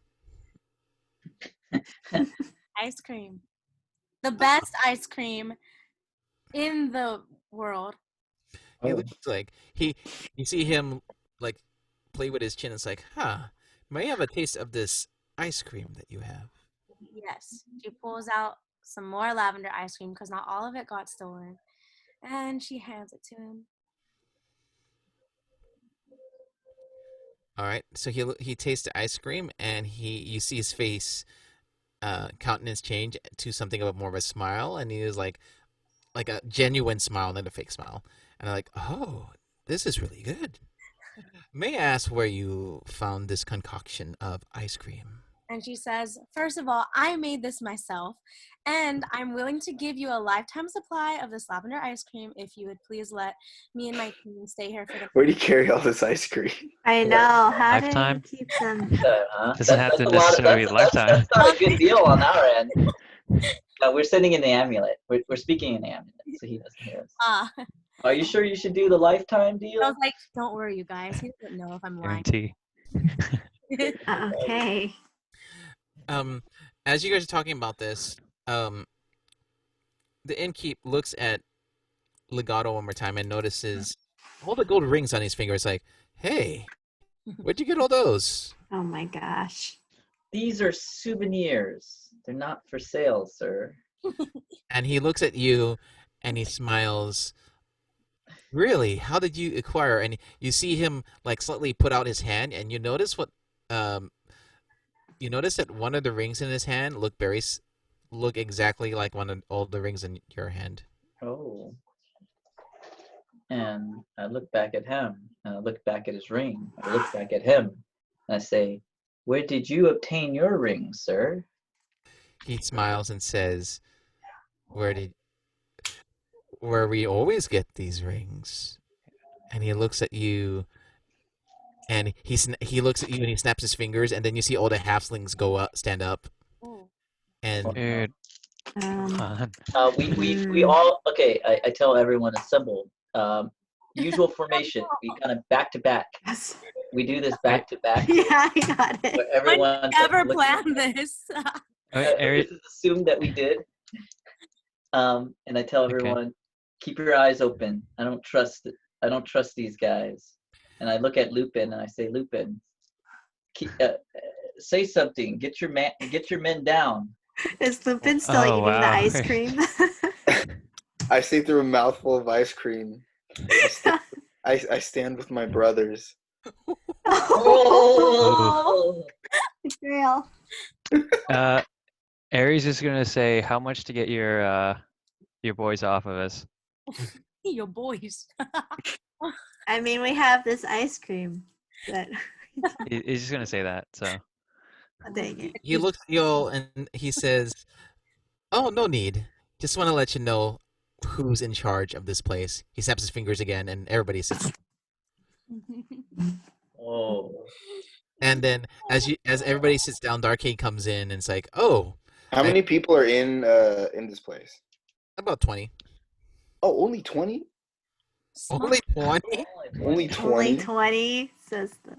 Ice cream. The best ice cream in the world. he Oh. looks like you see him like play with his chin. It's like, may I have a taste of this ice cream that you have? Yes. She pulls out some more lavender ice cream because not all of it got stolen. And she hands it to him. All right, so he tastes the ice cream, and you see his face, countenance change to something of more of a smile, and he is like a genuine smile, not a fake smile. And I'm like, oh, this is really good. May I ask where you found this concoction of ice cream? And she says, first of all, I made this myself, and I'm willing to give you a lifetime supply of this lavender ice cream if you would please let me and my team stay here for the Where do you carry all this ice cream? I know. How Lifetime? do you keep them? Doesn't have to that's a lot of- necessarily be lifetime. That's not a good deal on our end. We're sending in the amulet. We're speaking in the amulet, so he doesn't hear us. Are you sure you should do the lifetime deal? I was like, don't worry, you guys. He doesn't know if I'm lying. Guarantee. Okay. As you guys are talking about this, the innkeep looks at Legato one more time and notices all the gold rings on his finger. It's like, hey, where'd you get all those? Oh my gosh. These are souvenirs. They're not for sale, sir. And he looks at you and he smiles. Really? How did you acquire? And you see him like slightly put out his hand, and you notice you notice that one of the rings in his hand look exactly like one of all the rings in your hand. Oh. And I look back at him, and I look back at his ring. I look back at him, and I say, where did you obtain your ring, sir? He smiles and says, where we always get these rings. And he looks at you, and he looks at you and he snaps his fingers, and then you see all the halflings stand up. And Dude. Um, We all, okay, I tell everyone assemble. Usual formation. We kind of back to back. yes. We do this back to back. Yeah, I got it. Where everyone Never planned this. This is assumed that we did. And I tell everyone, keep your eyes open. I don't trust these guys. And I look at Lupin and I say, Lupin, say something. Get your men down. Is Lupin still Oh, eating the wow. ice cream? I see through a mouthful of ice cream. I stand with my brothers. Oh. Real. Aries is gonna say how much to get your boys off of us. Your boys. I mean, we have this ice cream. That He's just gonna say that. So dang it. he looks at you all and he says, oh, no need. Just want to let you know who's in charge of this place. He snaps his fingers again, and everybody sits. Oh. And then as everybody sits down, Darkade comes in and it's like, oh, How many people are in this place? about 20. Oh, only 20? Only 20? Only Only 20? 20 says the.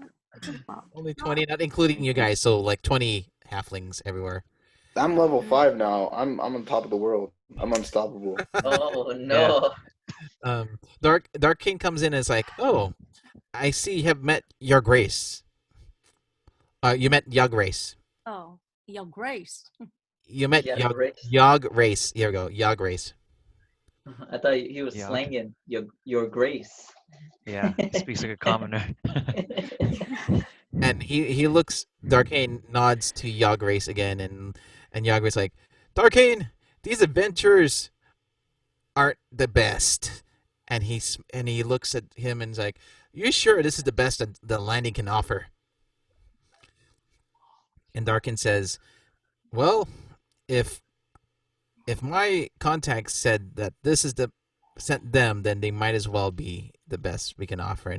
Only 20, not including you guys. So like 20 halflings everywhere. I'm level 5 now. I'm on top of the world. I'm unstoppable. Oh no. Dark King comes in and is like, oh, I see you have met Your Grace. You met Your Grace. Oh, Your Grace. You met Yeah, Yog Grace. Yog Race. Here we go. Yog Race. I thought he was Yeah, okay. slanging your grace. Yeah, he speaks like a commoner. And he looks. Darkane nods to Yog Race again, and Yog Race like, Darkane, these adventures aren't the best. And he looks at him and is like, you sure this is the best that the landing can offer? And Darkin says, well, if my contacts said that this is the sent them, then they might as well be the best we can offer.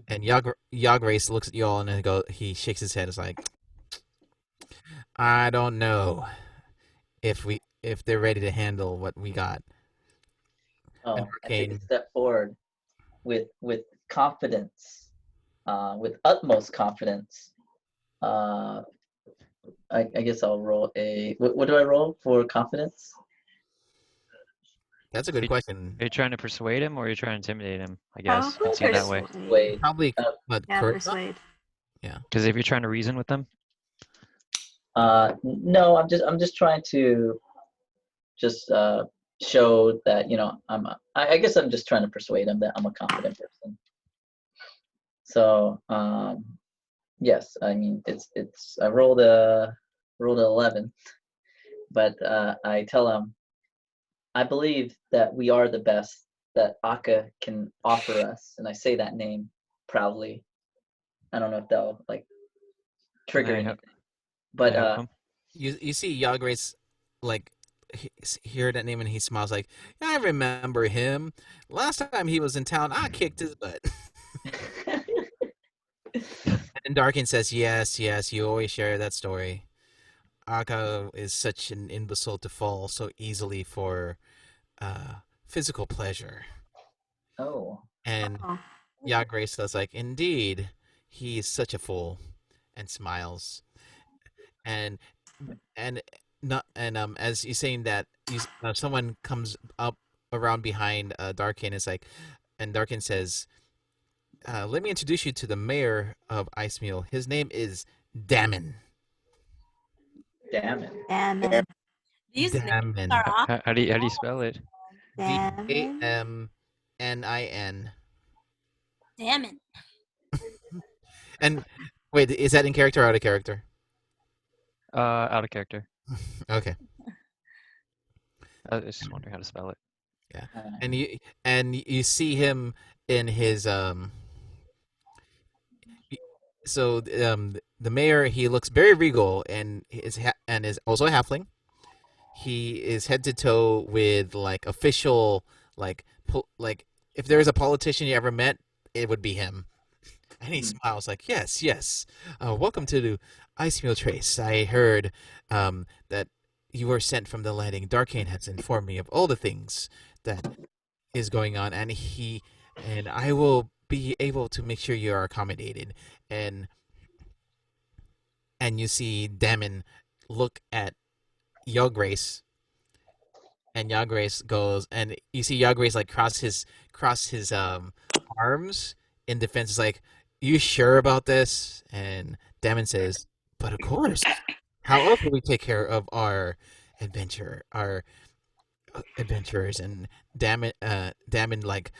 And Yog Race looks at you all and he shakes his head. It's like, I don't know if they're ready to handle what we got. Oh, I take a step forward with confidence, with utmost confidence. I guess I'll roll a. What do I roll for confidence? That's a good question. Are you trying to persuade him or are you trying to intimidate him? I guess. Probably Let's see it that way. Persuade. Probably, but Yeah, correct. persuade. Yeah. Because if you're trying to reason with them, No, I'm just trying to show that I guess I'm just trying to persuade him that I'm a confident person. So yes, I mean it's I rolled a 11, but I tell him I believe that we are the best that Akka can offer us, and I say that name proudly. I don't know if that'll trigger anything, but you see Yog Race like hear that name and he smiles like, yeah, I remember him. Last time he was in town, I kicked his butt. And Darkin says, yes, you always share that story. Akka is such an imbecile to fall so easily for physical pleasure. Oh. And Yog Race says like, indeed, he is such a fool, and smiles. And as you're saying that, someone comes up around behind Darkin. It's like, and Darkin says, let me introduce you to the mayor of Icemeal. His name is Damon. Damon. These Damon. names are awesome. how do you spell it? Damon. Damnin. Damn. And wait, is that in character or out of character? Out of character. Okay. I was just wondering how to spell it. Yeah. And you see him in his the mayor, he looks very regal and is also a halfling. He is head to toe with like official like if there is a politician you ever met, it would be him. And he smiles like, yes. Welcome to the Icemeal Trace. I heard that you were sent from the landing. Darkane has informed me of all the things that is going on, and I will be able to make sure you are accommodated. And you see Damon look at Yog Grace, and Yog Grace goes, and you see Yog Grace like cross his arms in defense. Is like, you sure about this? And Damon says, but of course. How else will we take care of our adventurers? And Damon like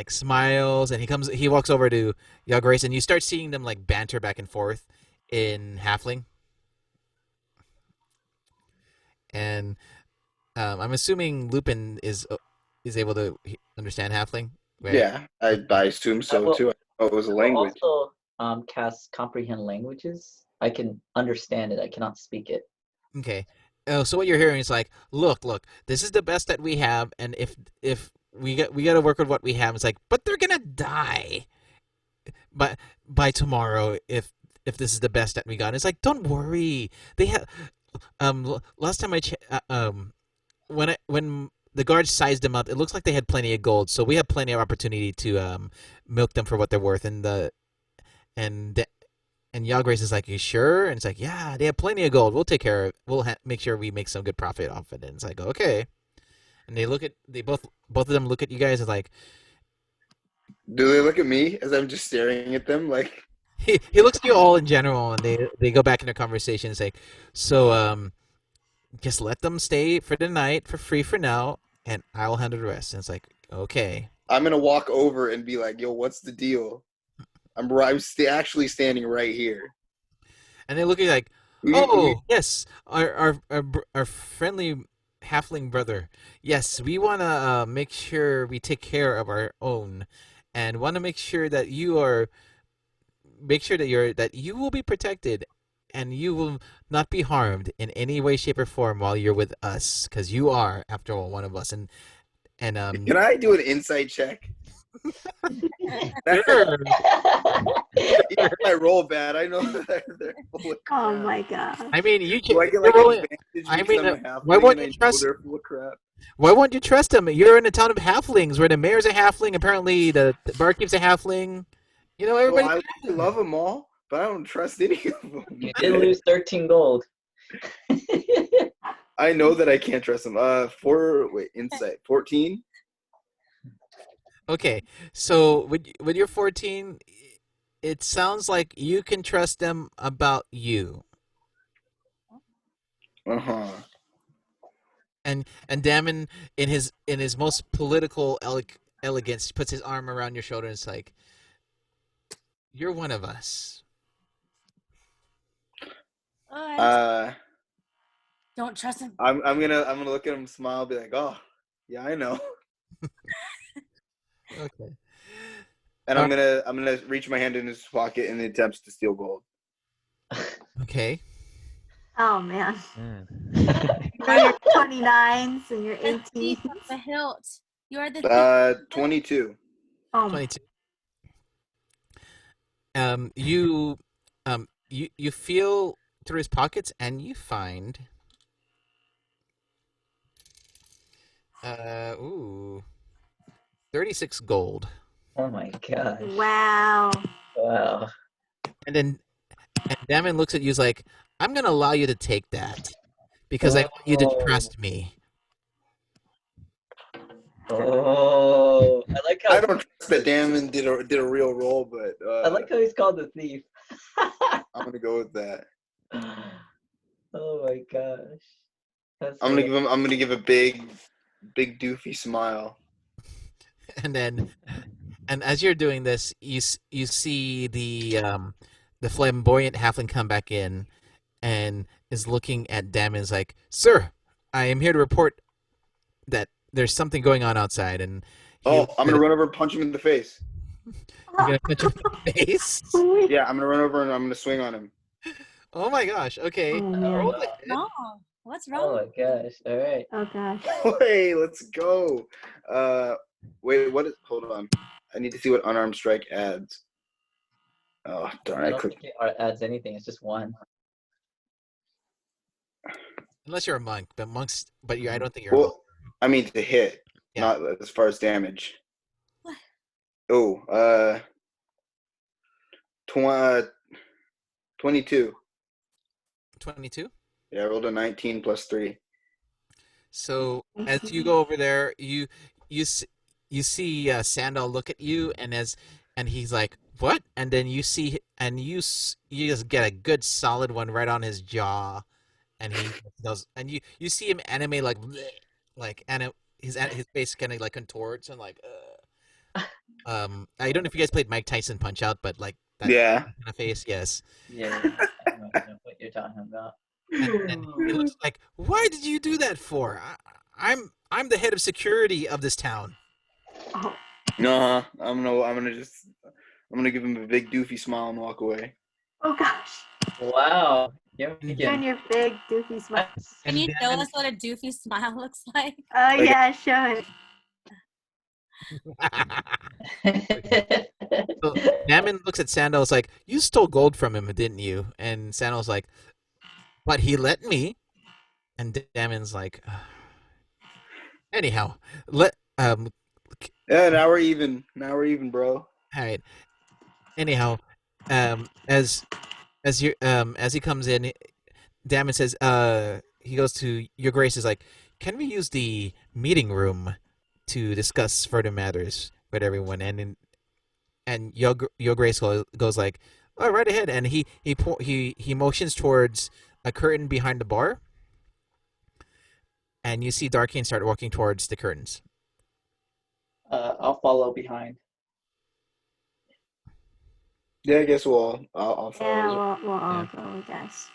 smiles, and he walks over to Yog Grace, and you start seeing them like banter back and forth in Halfling. And I'm assuming Lupin is able to understand Halfling, right? Yeah, I assume so too. I know it was a language. Also, cast comprehend languages. I can understand it. I cannot speak it. Okay. So what you're hearing is like, look, this is the best that we have, and if we got to work with what we have. It's like, but they're gonna die, but by tomorrow if this is the best that we got. It's like, don't worry. They have last time when the guards sized them up, it looks like they had plenty of gold, so we have plenty of opportunity to milk them for what they're worth. And Yog Grace is like, you sure? And it's like, yeah, they have plenty of gold. We'll take care of it. We'll make sure we make some good profit off it. And it's like, okay. And they both of them look at you guys and like, Do they look at me as I'm just staring at them? Like, He looks at you all in general, and they go back in their conversation and say, "So just let them stay for the night for free for now, and I'll handle the rest." And it's like, okay. I'm gonna walk over and be like, "Yo, what's the deal?" I'm actually standing right here. And they look at you like, "Oh, yes, our friendly halfling brother. Yes, we want to make sure we take care of our own, and want to make sure that you will be protected, and you will not be harmed in any way, shape, or form while you're with us, because you are, after all, one of us." And Can I do an insight check? Sure. Even if I roll bad, I know that they're full of crap. Oh my god. I mean, you can. Do I get like rolling- an advantage I because mean, I'm a why halfling won't and I you know trust? they're full of crap? Why won't you trust him? You're in a town of halflings where the mayor's a halfling. Apparently, the barkeep's a halfling. You know, Oh, everybody. I love them all, but I don't trust any of them. You did lose 13 gold. I know that I can't trust them. Insight 14. Okay, so with your 14, it sounds like you can trust them about you. And Damon, in his most political elegance, puts his arm around your shoulder and it's like, "You're one of us." Don't trust him. I'm gonna look at him, smile, be like, "Oh, yeah, I know." Okay. And I'm gonna reach my hand in his pocket in the attempts to steal gold. Okay. Oh man. Mm. You're your 29s and your The 18s. thief of the hilt. You are the thief. 22. Oh, 22. You feel through his pockets and you find 36 gold. Oh my gosh. wow. Wow. And Damon looks at you, like, "I'm gonna allow you to take that because I want you to trust me." Oh, I like how I don't trust that Damon did a real roll, but I like how he's called the thief. I'm gonna go with that. Oh my gosh. I'm gonna give a big doofy smile. And as you're doing this, you see the flamboyant halfling come back in and is looking at Damon's like, "Sir, I am here to report that there's something going on outside." And I'm gonna run over and punch him in the face. You're gonna punch him in the face? Yeah, I'm gonna run over and I'm gonna swing on him. Oh my gosh! Okay. Oh, No. What's Oh wrong? my gosh. All right. oh gosh. Wait, let's go. Wait, what is? Hold on. I need to see what unarmed strike adds. Oh darn! I I don't clicked. think it adds anything. It's just one. Unless you're a monk, but I don't think you're a monk. Well, I mean to hit, Yeah. not as far as damage. What? Oh, 22. 22. Yeah, I rolled a 19 plus 3. So as you go over there, you see Sandal look at you, and he's like, "What?" And then you see, and you just get a good solid one right on his jaw, and he does, and you see him animate like, bleh, like, and his face kind of like contorts and like, I don't know if you guys played Mike Tyson Punch Out, but like that Yeah. kind of face, yes. Yeah. I know what you're talking about. And he looks like, "Why did you do that for? I'm the head of security of this town." Oh, No, I'm gonna give him a big doofy smile and walk away. oh gosh. Wow. You're Doing making your big doofy smile. Can you show us what a doofy smile looks like? Oh yeah, show it. So Damon looks at Sandal's like, "You stole gold from him, didn't you?" And Sandal's like, "But he let me." And Damon's like, "Anyhow, Yeah, now we're even. Bro. all right. Anyhow, as he comes in, Damon says, he goes to Your Grace is like, "Can we use the meeting room to discuss further matters with everyone?" and Yo Grace goes like, "Oh, right ahead," and he motions towards a curtain behind the bar, and you see Darkane start walking towards the curtains. I'll follow behind. Yeah, I guess I'll follow. Yeah, we'll all Yeah. go, I guess.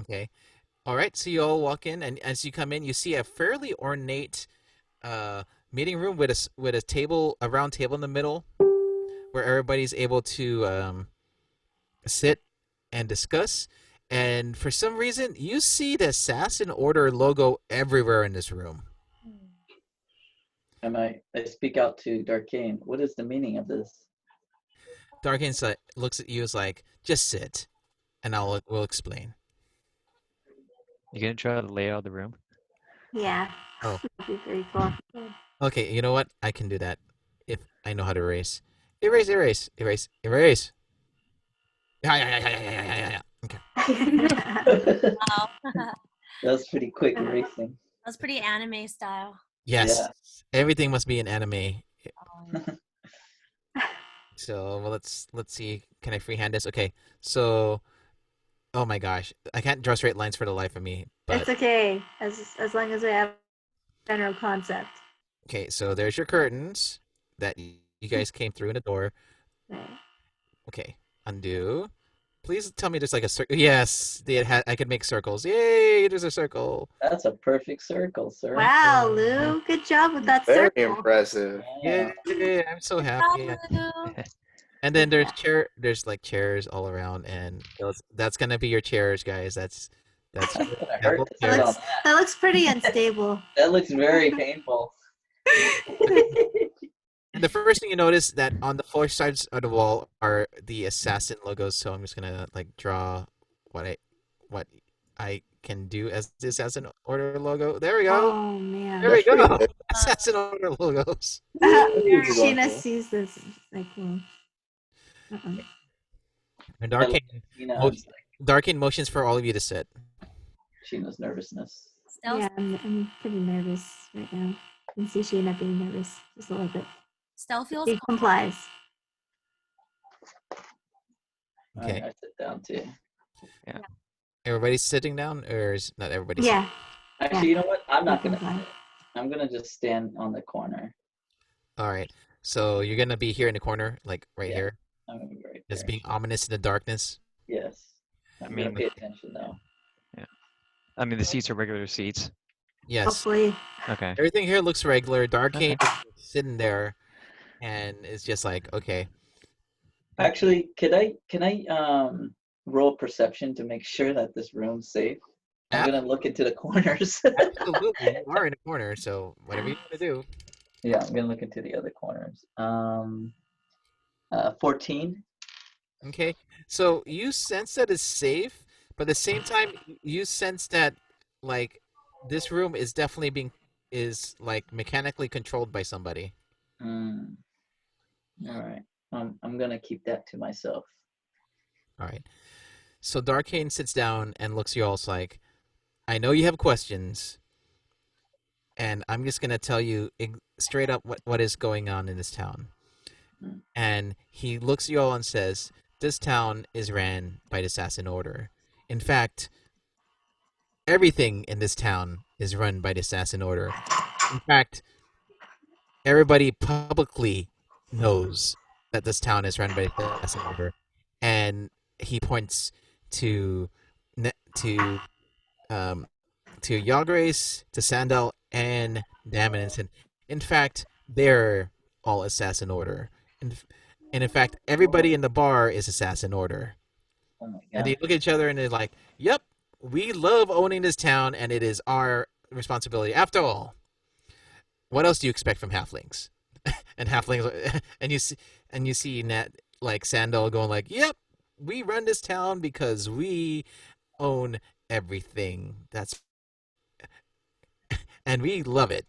Okay. All right. So you all walk in, and as you come in, you see a fairly ornate meeting room with a round table in the middle, where everybody's able to sit and discuss. And for some reason, you see the Assassin Order logo everywhere in this room. And I speak out to Darkane. What is the meaning of this? Darkane looks at you as like, just sit, and we'll explain. You gonna try to lay out the room? Yeah. Oh. That'd be very cool. Okay, you know what? I can do that if I know how to erase. Erase, erase, erase, erase. Yeah. Okay. Wow. That was pretty quick erasing. That's pretty anime style. Yes. Yeah. Everything must be in anime. Oh, So well, let's see. Can I freehand this? Okay. So, oh my gosh, I can't draw straight lines for the life of me. But It's okay, as long as we have general concept. okay, so there's your curtains that you guys came through in the door. Right. Okay, undo. Please tell me there's like a circle. Yes, I could make circles. Yay, there's a circle. That's a perfect circle, sir. Wow, Lou, good job with that Very circle. impressive. Yeah. Yay, I'm so happy. And then there's like chairs all around, and that's gonna be your chairs, guys. That's That's gonna that hurt will- to sit on that. That looks pretty unstable. That looks very painful. And the first thing you notice that on the four sides of the wall are the assassin logos. So I'm just gonna like draw what I can do as the Assassin Order logo. There we go. Oh man. There we That's pretty go. good. Assassin Order logos. Sheena sees this. and she's like, uh-uh. And Darkane, Sheena's, Darkane motions for all of you to sit. Sheena's nervousness. Stealth, Yeah, I'm pretty nervous right now. I can see Sheena being nervous just a little bit. stealth feels She complies. Okay. I sit down too. Everybody's sitting down, or is not everybody? Yeah. Actually, you know what? I'm not You gonna comply. sit. I'm gonna just stand on the corner. All right. So you're gonna be here in the corner, like right Yeah. here, I'm gonna be right just there. being ominous in the darkness. Yes. I'm mean, gonna pay attention though. I mean, the seats are regular seats. Yes. Hopefully. Okay. Everything here looks regular. Darkane Okay. is sitting there, and it's just like, okay. Actually, can I roll perception to make sure that this room's safe? I'm gonna look into the corners. Absolutely, you are in a corner, so whatever you want to do. Yeah, I'm gonna look into the other corners. 14. Okay, so you sense that it's safe, but at the same time, you sense that like this room is definitely like mechanically controlled by somebody. Mm. All right. I'm gonna keep that to myself. All right. So Darkane sits down and looks at you all like, I know you have questions, and I'm just gonna tell you straight up what is going on in this town. Mm. And he looks at you all and says, this town is ran by the Assassin Order. In fact, everything in this town is run by the Assassin Order. In fact, everybody publicly knows that this town is run by the Assassin Order. And he points to Yalgrace, to Sandal, and Damon, and said, in fact, they're all Assassin Order. And in fact, everybody in the bar is Assassin Order. Oh my And god. they look at each other and they're like, yep, we love owning this town, and it is our responsibility. After all, what else do you expect from halflings? And halflings, and you see Nat, like Sandal going like, yep, we run this town because we own everything. And we love it.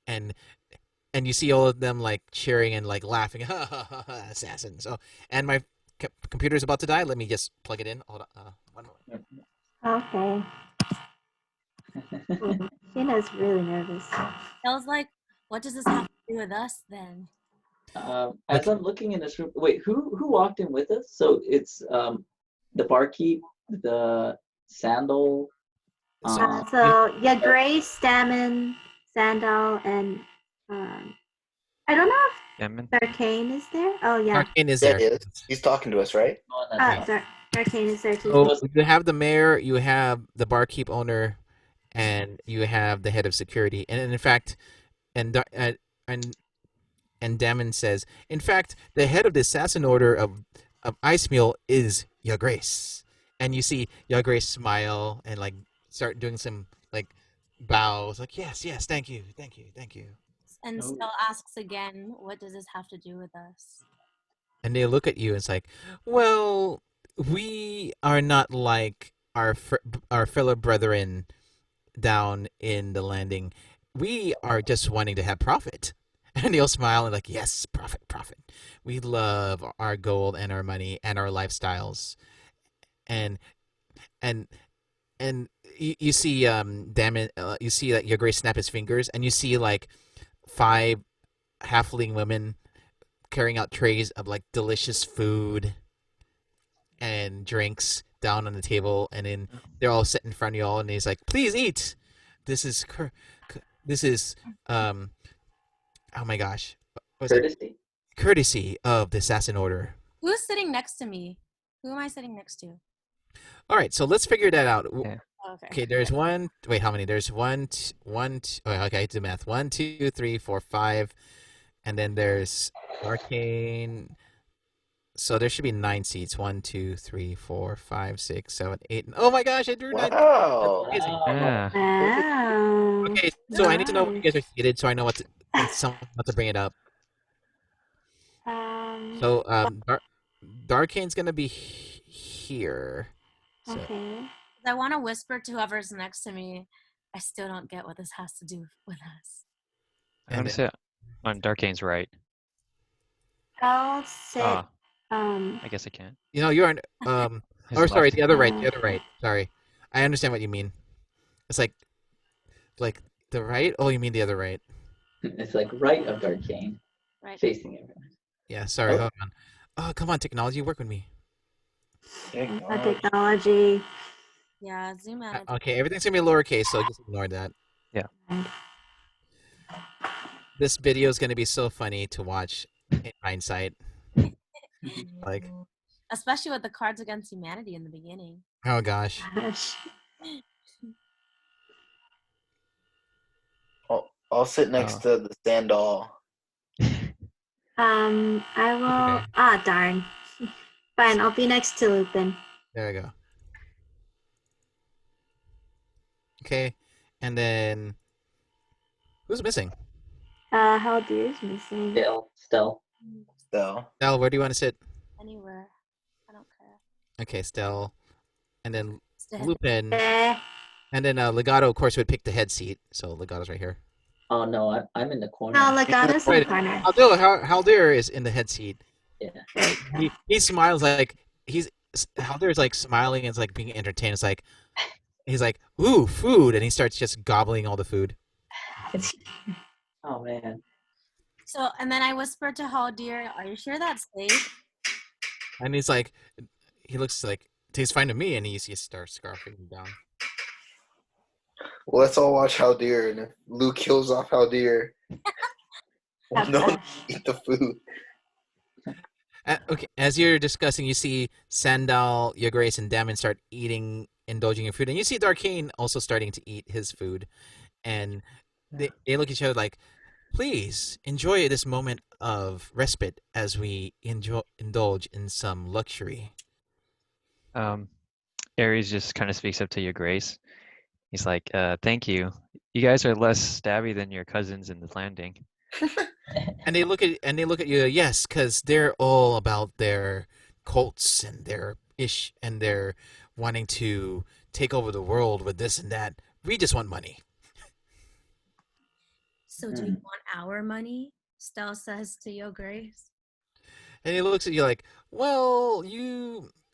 And you see all of them like cheering and like laughing, ha ha ha, ha assassin. So, and my computer's about to die. Let me just plug it in. Hold on, 1 moment. Okay. Sheena's really nervous. That was like What does this have to do with us then? As I'm looking in this room, wait, who walked in with us? So it's the barkeep, the sandal. So yeah, Grace, Stammen, Sandal, and I don't know Demon. if Darkane is there. Oh yeah. Arcane is Yeah, there. he is. He's talking to us, right? Oh, that's right. Darkane is there too. So you have the mayor, you have the barkeep owner, and you have the head of security. And in fact, and Dar- and Damon says, in fact, the head of the assassin order of Icemeal is Your Grace. And you see Your Grace smile and like start doing some like bows, like yes, yes, thank you, thank you, thank you. And Oh. Stell asks again, what does this have to do with us? And they look at you and it's like, well, we are not like our fellow brethren down in the landing. We are just wanting to have profit. And they'll smile and like, yes, profit, profit. We love our gold and our money and our lifestyles. And and you see Damon, you see that Your Grace snap his fingers, and you see like 5 halfling women carrying out trays of like delicious food and drinks down on the table, and then they're all sitting in front of you all, and he's like, please eat. This is oh my gosh, what was it? Courtesy. Courtesy of the assassin order. Who's sitting next to me? Who am I sitting next to? All right, so let's figure that out. Yeah. Okay. Okay, there's one. Wait, how many? There's oh, okay, I do math. 1, 2, 3, 4, 5, and then there's Arcane. So there should be 9 seats. 1, 2, 3, 4, 5, 6, 7, 8. Oh my gosh, I drew 9. Wow. That's amazing. Yeah. Wow. Okay, so I need to know when you guys are seated, so I know what to bring it up. So Darkane's gonna be here. So. Okay. I want to whisper to whoever's next to me. I still don't get what this has to do with us. I'm gonna sit on Darkane's right. I'll sit. Ah, I guess I can. You know, you're on. His Or sorry, left. the other right. The other right. Sorry, I understand what you mean. It's like the right. Oh, you mean the other right? It's like right of Darkane, Right. facing everyone. Yeah. Sorry. Hold on. Oh, come on, technology, work with me. Technology. Yeah, zoom out. Okay, everything's gonna be lowercase, so just ignore that. Yeah. This video is gonna be so funny to watch in hindsight. Like, Especially with the Cards Against Humanity in the beginning. oh gosh. I'll sit next to the sandal. I will. Okay. Ah, darn. Fine, I'll be next to Lupin. There we go. Okay, and then who's missing? Haldir's missing. Stell. So Stell, where do you want to sit? Anywhere. I don't care. Okay, Stell, and then Stay. Lupin, Eh. and then Legato, of course, would pick the head seat. So Legato's right here. Oh no, I'm in the corner. No, Legato's in Right. the corner. Haldir is in the head seat. Yeah. He smiles like Haldir's like smiling and it's like being entertained. It's like he's like, ooh, food, and he starts just gobbling all the food. Oh man. So, and then I whispered to Haldir, are you sure that's safe? And he's like, he looks like tastes fine to me, and he starts scarfing down. well, let's all watch Haldir, and if Lou kills off Haldir, no one eat the food. Okay, as you're discussing, you see Sandal, Your Grace, and Damon start indulging in food, and you see Darkane also starting to eat his food, and they look at each other like, please enjoy this moment of respite as we indulge in some luxury. Ares just kind of speaks up to Your Grace. He's like, thank you. You guys are less stabby than your cousins in the landing. And they look at you. Yes, because they're all about their cults and their and they're wanting to take over the world with this and that. We just want money. So do you want our money? Stell says to Your Grace. And he looks at you like, well,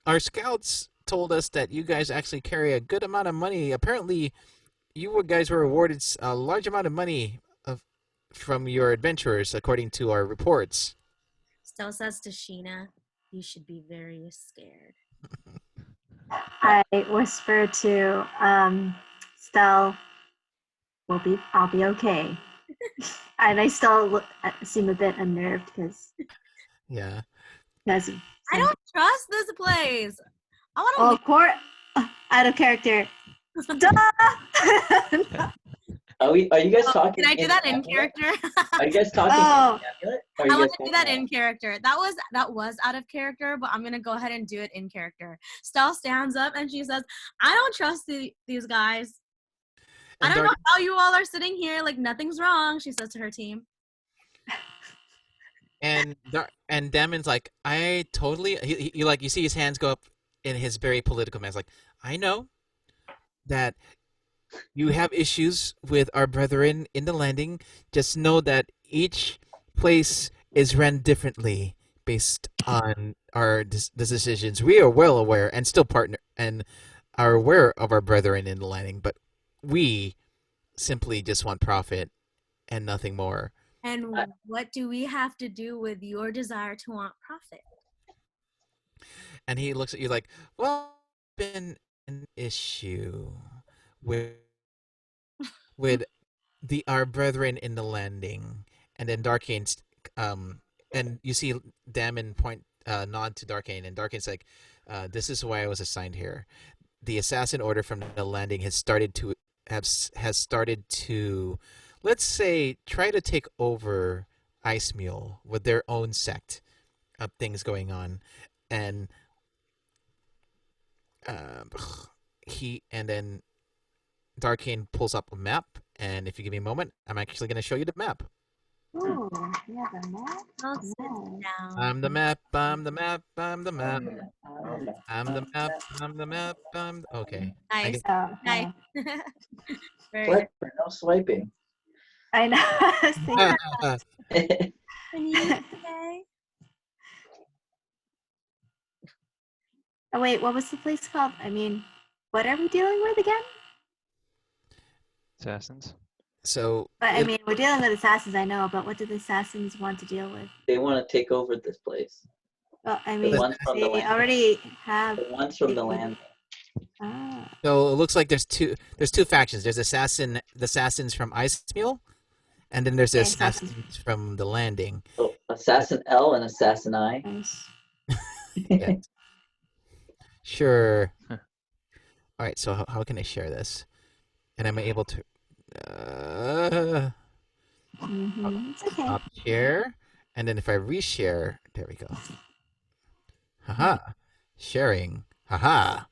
our scouts told us that you guys actually carry a good amount of money. Apparently, you guys were awarded a large amount of money from your adventurers, according to our reports. Stell says to Sheena, you should be very scared. I whisper to Stell, I'll be okay. And I still seem a bit unnerved because Yeah. I don't trust this place. I want to Oh, leave. court out of character. Duh! Are you guys talking? Can I do that in amulet? character? Are you guys talking Oh. in amulet? Or are you I want guys to do talking that out? in character. That was out of character, but I'm gonna go ahead and do it in character. Stell stands up and she says, "I don't trust these guys. I And don't know Dark- how you all are sitting here like nothing's wrong." She says to her team. And Damon's like, I totally. He like you see his hands go up in his very political manner. Like, I know that you have issues with our brethren in the landing. Just know that each place is run differently based on our decisions. We are well aware and still partner and are aware of our brethren in the landing, but we simply just want profit and nothing more. And what do we have to do with your desire to want profit? And he looks at you like, well, been an issue with our brethren in the landing. And then Darkane's and you see Damon nod to Darkane, and Darkane's like, this is why I was assigned here. The assassin order from the landing has started to let's say try to take over Ice Mule with their own sect of things going on. And then Darkane pulls up a map, and if you give me a moment, I'm actually going to show you the map. Oh, yeah, the map. I'll sit Nice. down. I'm the map. I'm the map. I'm the map. I'm the map. I'm the map. Okay. Nice. Oh, Nice. okay. Very Swipe for no swiping. I know. I was thinking- Can you say? Oh, wait, what was the place called? I mean, what are we dealing with again? Assassins. So, But I mean, we're dealing with assassins, I know, but what do the assassins want to deal with? They want to take over this place. Well, I The mean, ones from the they land. already have. The ones from the taken- land. Ah, so it looks like there's two factions. There's the assassins from Ice Mule, and then there's the Okay, assassins from the landing. So Assassin L and Assassin I. nice. Yeah. Sure. Huh. All right. So how can I share this? And am I able to It's okay. stop share? And then if I reshare, there we go. Haha. Sharing. Haha.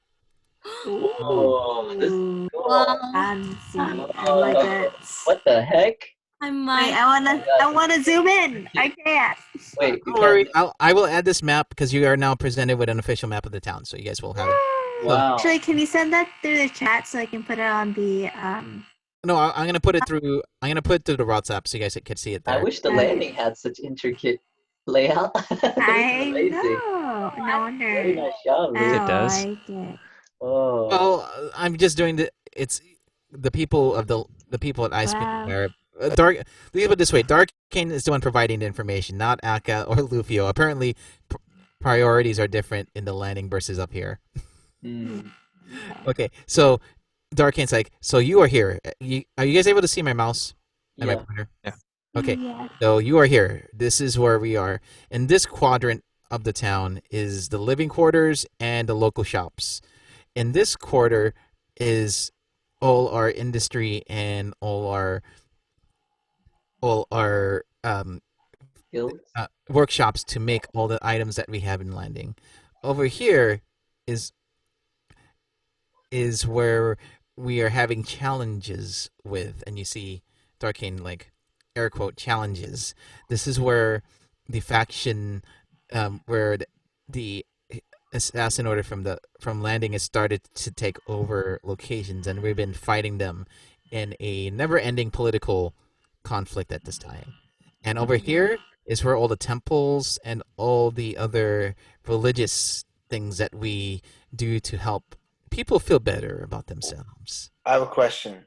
Oh, this is cool. Well, Fancy. I like it. What the heck? I Wait, might. I wanna zoom in. I can't. Wait, you Don't worry. can't- I will add this map because you are now presented with an official map of the town, so you guys will have it. Wow. Actually, can you send that through the chat so I can put it on the No, I'm gonna put it through. I'm gonna put it through the WhatsApp so you guys can see it there. I wish the Right. landing had such intricate layout. This I is amazing. know. No Very wonder. nice job, I Luke. It does. like it. Oh. Well, I'm just doing it's the people at Ice Wow. Cream. Dark. Let me put it this way: Darkane is the one providing the information, not Akka or Lufio. Apparently, priorities are different in the landing versus up here. Mm. Okay, so Darkane's like, so you are here. Are you guys able to see my mouse and my Yeah. pointer? Yeah. Okay, Yeah. so you are here. This is where we are. In this quadrant of the town is the living quarters and the local shops. In this quarter is all our industry and all our Skills. workshops to make all the items that we have in landing. Over here is where we are having challenges with, and you see Darkane like air quote challenges. This is where the faction, where the assassin order from landing has started to take over locations, and we've been fighting them in a never-ending political conflict at this time. And over here is where all the temples and all the other religious things that we do to help people feel better about themselves. I have a question.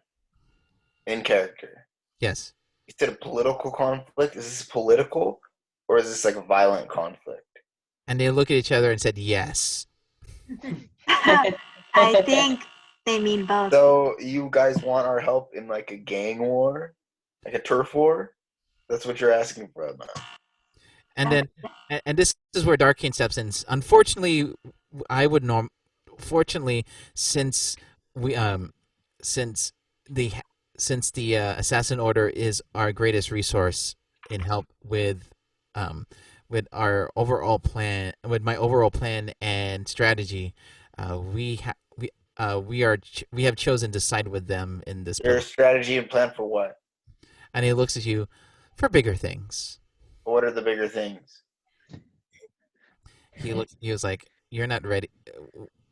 In character. Yes. You said a political conflict. Is this political, or is this like a violent conflict? And they look at each other and said, yes. I think they mean both. So you guys want our help in like a gang war, like a turf war? That's what you're asking for now. And then, and this is where Darkane steps in. Unfortunately, Fortunately, since the assassin order is our greatest resource in help with our overall plan, with my overall plan and strategy, we have chosen to side with them in this. Your strategy and plan for what? And he looks at you for bigger things. What are the bigger things? He was like, "You're not ready.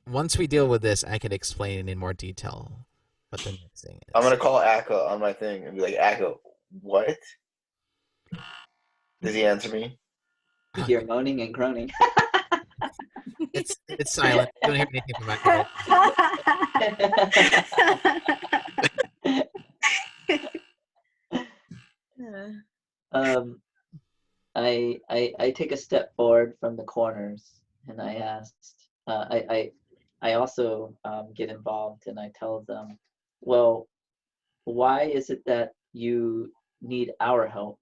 Once we deal with this, I can explain in more detail what the next thing is." I'm gonna call Akka on my thing and be like, Akka, what? Does he answer me? You're moaning and groaning. It's silent. You don't hear anything from Akka. I take a step forward from the corners and I asked, I also get involved and I tell them, well, why is it that you need our help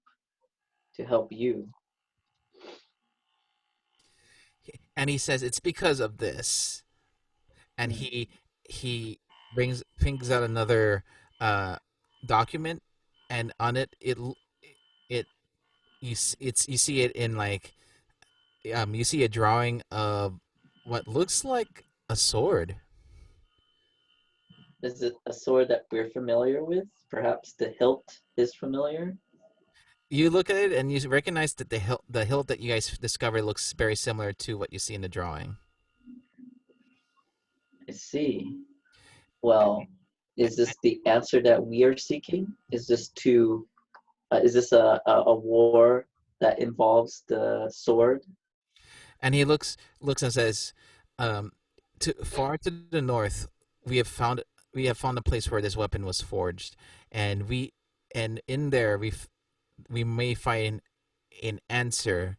to help you? And he says it's because of this. And he brings out another document, and on it you see it in like you see a drawing of what looks like a sword. Is it a sword that we're familiar with? Perhaps the hilt is familiar? You look at it and you recognize that the hilt that you guys discovered looks very similar to what you see in the drawing. I see. Well, is this the answer that we are seeking? Is this a war that involves the sword? And he looks and says, far to the north, we have found a place where this weapon was forged, and in there we may find an answer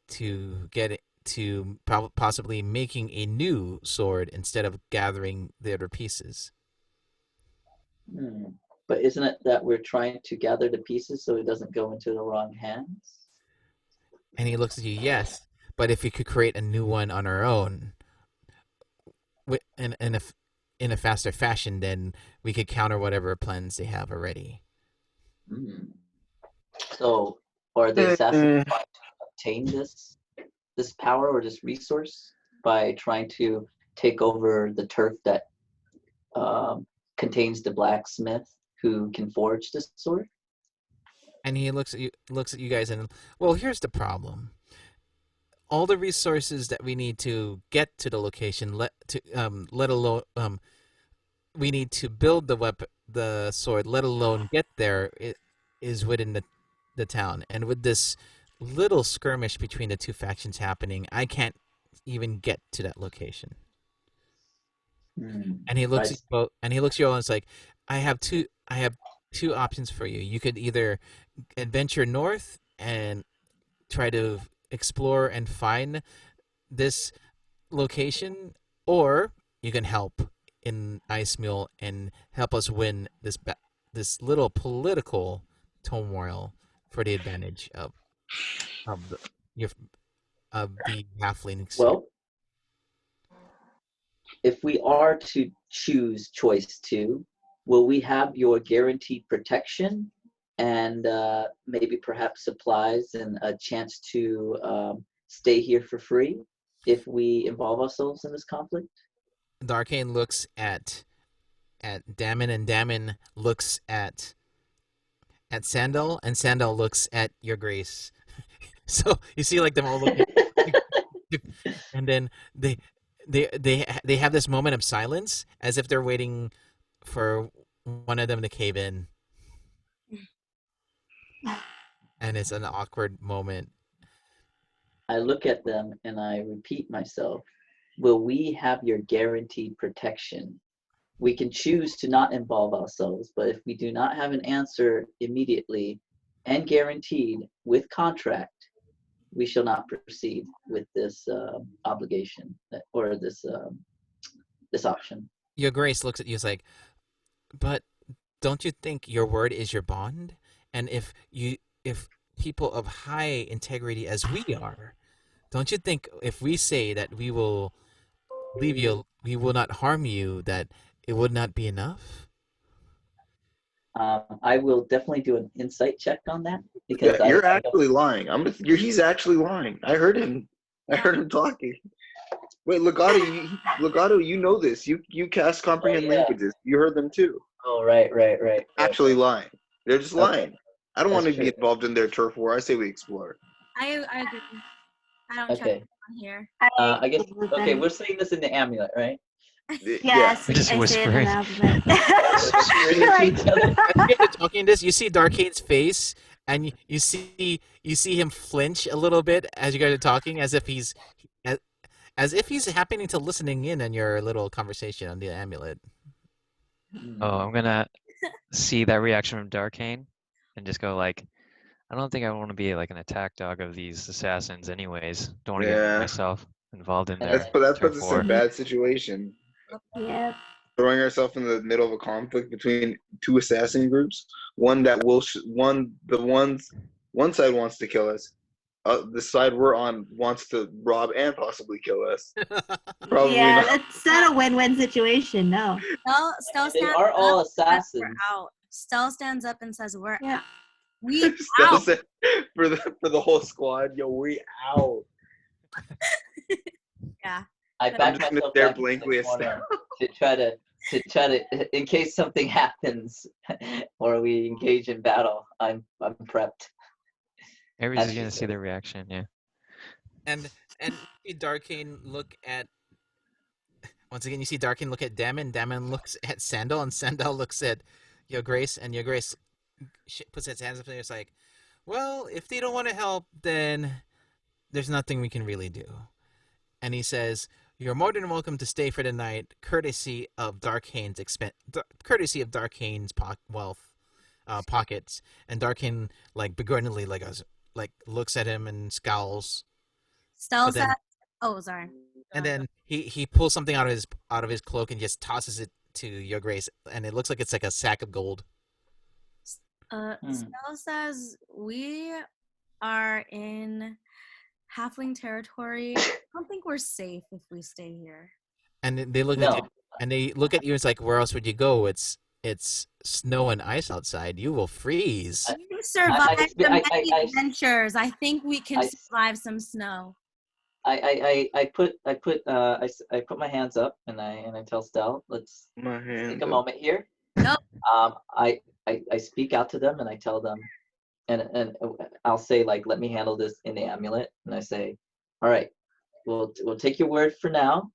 to get it to possibly making a new sword instead of gathering the other pieces. But isn't it that we're trying to gather the pieces so it doesn't go into the wrong hands? And he looks at you, yes, but if we could create a new one on our own, in a faster fashion, then we could counter whatever plans they have already. So, are the assassins trying to obtain this power or this resource by trying to take over the turf that contains the blacksmith who can forge this sword? And he looks at you guys, and well, here's the problem. All the resources that we need to get to the location, let alone we need to build the sword, let alone get there, it is within the town. And with this little skirmish between the two factions happening, I can't even get to that location. And he looks at you both, and he looks at you all, and it's like, I have two options for you. You could either adventure north and try to explore and find this location, or you can help in Ice Mule and help us win this little political turmoil for the advantage of the halfling. Well, if we are to choose choice 2, will we have your guaranteed protection and maybe perhaps supplies and a chance to stay here for free if we involve ourselves in this conflict? Darkane looks at Damon, and Damon looks at Sandal, and Sandal looks at Your Grace. So you see, like, them all looking, and then they have this moment of silence as if they're waiting for one of them to cave in. And it's an awkward moment. I look at them and I repeat myself. Will we have your guaranteed protection? We can choose to not involve ourselves, but if we do not have an answer immediately, and guaranteed with contract, we shall not proceed with this obligation or this option. Your Grace looks at you as like, but don't you think your word is your bond? And if people of high integrity as we are, don't you think if we say that we will leave you, we will not harm you, that it would not be enough? I will definitely do an insight check on that because Yeah, you're actually lying. He's actually lying. I heard him. I heard him talking. Wait, Legato, you know this. You cast comprehend languages. You heard them too. Oh, right. Actually lying. They're just lying. Okay. I don't want to That's be true. involved in their turf war. I say we explore. I agree. I don't Okay. check on here. I guess. agree with Okay, them. we're saying this in the amulet, right? Yes, We're just I say it in whispering. an alphabet. Whispering You're to like, each other. As you're talking this, you see Darkane's face, and you see him flinch a little bit as you guys are talking, as if he's happening to listening in on your little conversation on the amulet. Oh, I'm gonna see that reaction from Darkane and just go like, I don't think I want to be like an attack dog of these assassins anyways. Don't want to Yeah. get myself involved in Yeah. their That puts turf us in a war. bad situation. yep. Throwing ourselves in the middle of a conflict between two assassin groups. One side wants to kill us. The side we're on wants to rob and possibly kill us. Probably Yeah, not. it's not a win-win situation. No. Stell They stands are all up and says assassins. we're out. Stell stands up and says we're Yeah. we Still out. said, for the whole squad, yo, we out. Yeah. I I'm back just gonna myself stare back into blankly the at corner to try to, in case something happens or we engage in battle, I'm prepped. Everybody's That's gonna just see it. their reaction, yeah. And you see Darkane look at. Once again, you see Darkane look at Damon. Damon looks at Sandal, and Sandal looks at Your Grace, and Your Grace puts its hands up and it's like, well, if they don't want to help, then there's nothing we can really do. And he says, you're more than welcome to stay for the night, courtesy of Darkane's pockets. And Darkane like begrudgingly looks at him and scowls. Stell But then- says, oh, sorry. And then he pulls something out of his cloak and just tosses it to Your Grace, and it looks like it's like a sack of gold. Stell says we are in halfling territory. I don't think we're safe if we stay here. And they look at you, and they look at you. It's like, where else would you go? It's snow and ice outside. You will freeze. You survived the many adventures. I think we can survive some snow. I put my hands up and I tell Stell, let's take a moment here. Nope. I speak out to them and I tell them, and I'll say like, let me handle this in the amulet, and I say, all right, we'll take your word for now.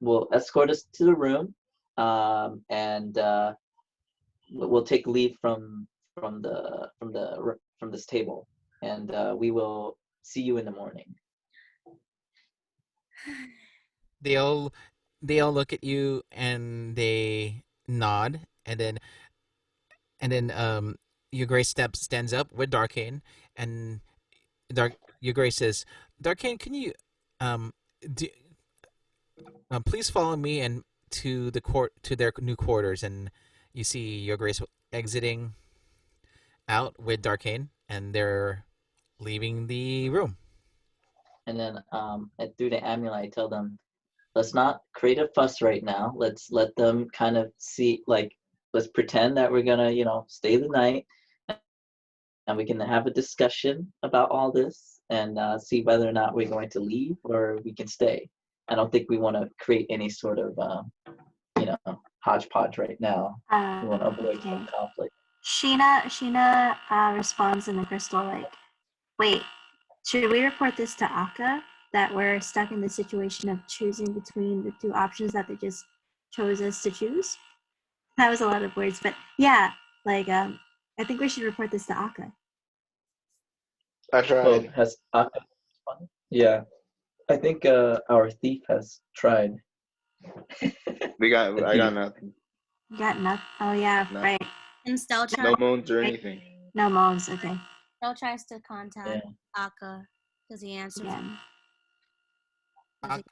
We'll escort us to the room, and we'll take leave from this table, and we will see you in the morning. They all look at you and they nod, and then Your Grace stands up with Darkane, and Your Grace says, Darkane, can you please follow me and to their new quarters. And you see Your Grace exiting out with Darkane, and they're leaving the room. And then through the amulet, I tell them, let's not create a fuss right now. Let's let them kind of see, like, let's pretend that we're gonna, stay the night, and we can have a discussion about all this and see whether or not we're going to leave or we can stay. I don't think we want to create any sort of, hodgepodge right now. We want to avoid some conflict. Sheena responds in the crystal like, wait, should we report this to Akka that we're stuck in the situation of choosing between the two options that they just chose us to choose? That was a lot of words, but yeah, like I think we should report this to Akka. I tried. Oh, has Akka responded? Yeah, I think our thief has tried. I got nothing. You got nothing. Oh yeah, No. right. And Stell No moans or anything. No moans. Okay. Phil tries to contact Yeah. Aka. Does he answer? Again. Does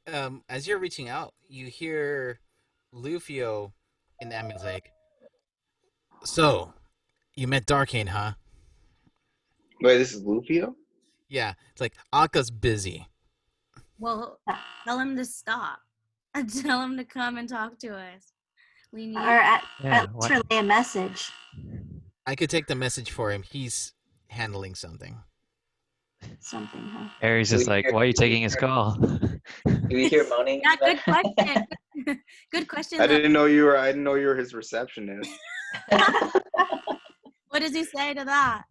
he- As you're reaching out, you hear Lufio in the ambulance like, "So, you met Darkane, huh?" Wait, this is Lufio? Yeah, it's like Aka's busy. Well, tell him to stop. Tell him to come and talk to us. We need. Or at Yeah, least relay a message. I could take the message for him. He's handling something. Something, huh? Aries is like, why are you taking his call? Do we hear moaning? Yeah, good question. Good question. I Though. didn't know you were his receptionist. What does he say to that?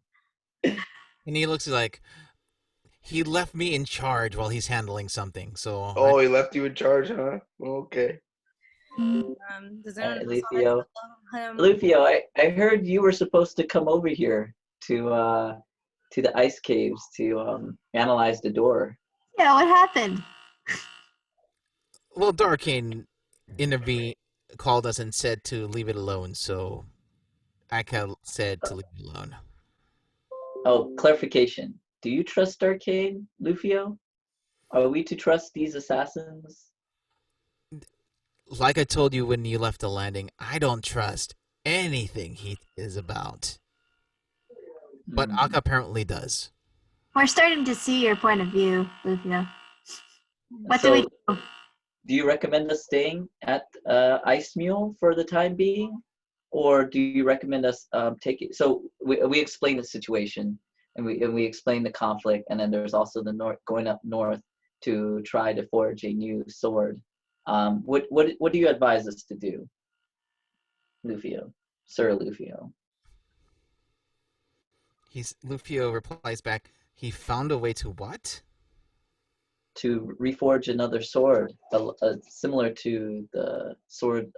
And he looks like he left me in charge while he's handling something. So Oh, he left you in charge, huh? Okay. Does anyone else Lufio. him? Lufio, I heard you were supposed to come over here to the ice caves to analyze the door. Yeah, what happened? Well, Darkane called us and said to leave it alone. So Aka said to leave it alone. Oh, clarification. Do you trust Arcade, Lufio? Are we to trust these assassins? Like I told you when you left the landing, I don't trust anything he is about. But Aka apparently does. We're starting to see your point of view, Lufio. What do we do? Do you recommend us staying at Ice Mule for the time being? Or do you recommend us take it? So we explain the situation and we explain the conflict, and then there's also the going up north to try to forge a new sword. What do you advise us to do, Lufio, Sir Lufio? Lufio replies back, he found a way to what? To reforge another sword, similar to the sword.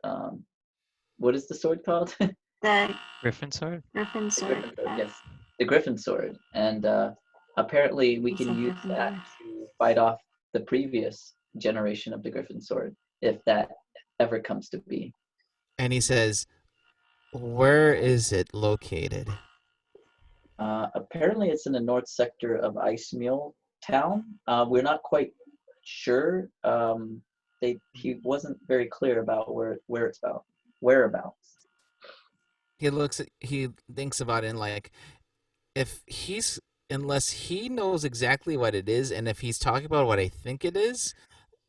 What is the sword called? The Griffin sword? Griffin sword. Yes, the Griffin sword. And apparently we can use that to fight off the previous generation of the Griffin sword, if that ever comes to be. And he says, where is it located? Apparently it's in the north sector of Ice Mule Town. We're not quite sure. He wasn't very clear about whereabouts. He thinks about it and like, unless he knows exactly what it is, and if he's talking about what I think it is,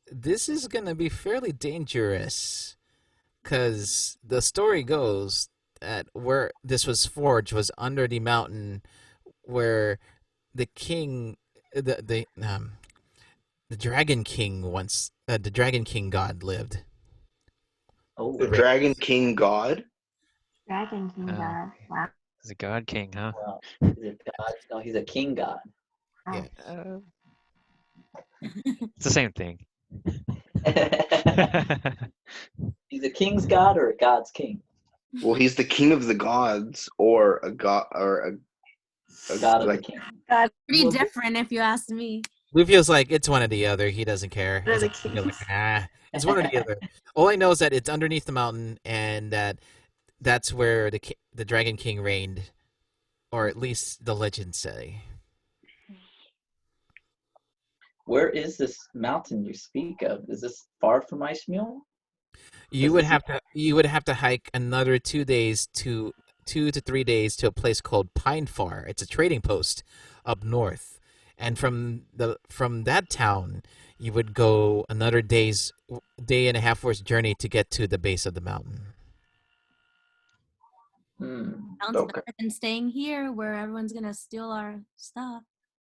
this is gonna be fairly dangerous. Cause the story goes that where this was forged was under the mountain where the king, the Dragon King the Dragon King god lived. Oh, The Dragon King god? Dragon King god. Wow. He's a god king, huh? wow. He's a god. No, he's a king god. Yeah. It's the same thing. He's a king's god or a god's king? Well, he's the king of the gods, or a god, or a God of like, the king. God. Pretty different, if you ask me. Lufio's like, it's one or the other. He doesn't care. One of the He's like, it's one or the other. All I know is that it's underneath the mountain, and that's where the Dragon King reigned, or at least the legends say. Where is this mountain you speak of? Is this far from Ice Mule? You would have to hike another 2 days to 2 to 3 days to a place called Pinefar. It's a trading post up north, and from that town, you would go another day and a half worth journey to get to the base of the mountain. Sounds Okay. better than staying here where everyone's gonna steal our stuff.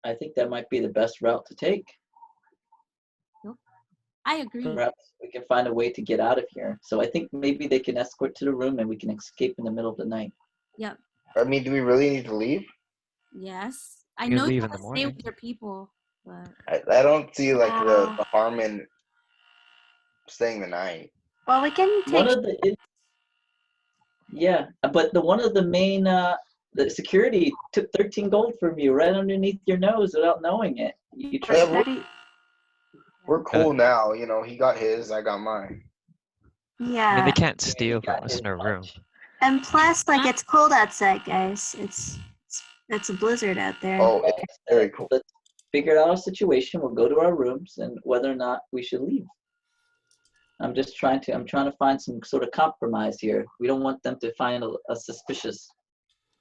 I think that might be the best route to take. I agree. Perhaps we can find a way to get out of here. So I think maybe they can escort to the room and we can escape in the middle of the night. Yep. I mean, do we really need to leave? Yes. I You know you leave in want the to stay morning. with your people, but I don't see like the harm in staying the night. Well, we can take. One of the but one of the main the security took 13 gold from you right underneath your nose without knowing it. You Yeah, tried. we're cool now. You know, he got his, I got mine. Yeah. I mean, they can't steal got from us his in our room. lunch. And plus, like, it's cold outside, guys. It's a blizzard out there. Oh, it's very cool. Let's figure out our situation. We'll go to our rooms and whether or not we should leave. I'm trying to find some sort of compromise here. We don't want them to find us suspicious.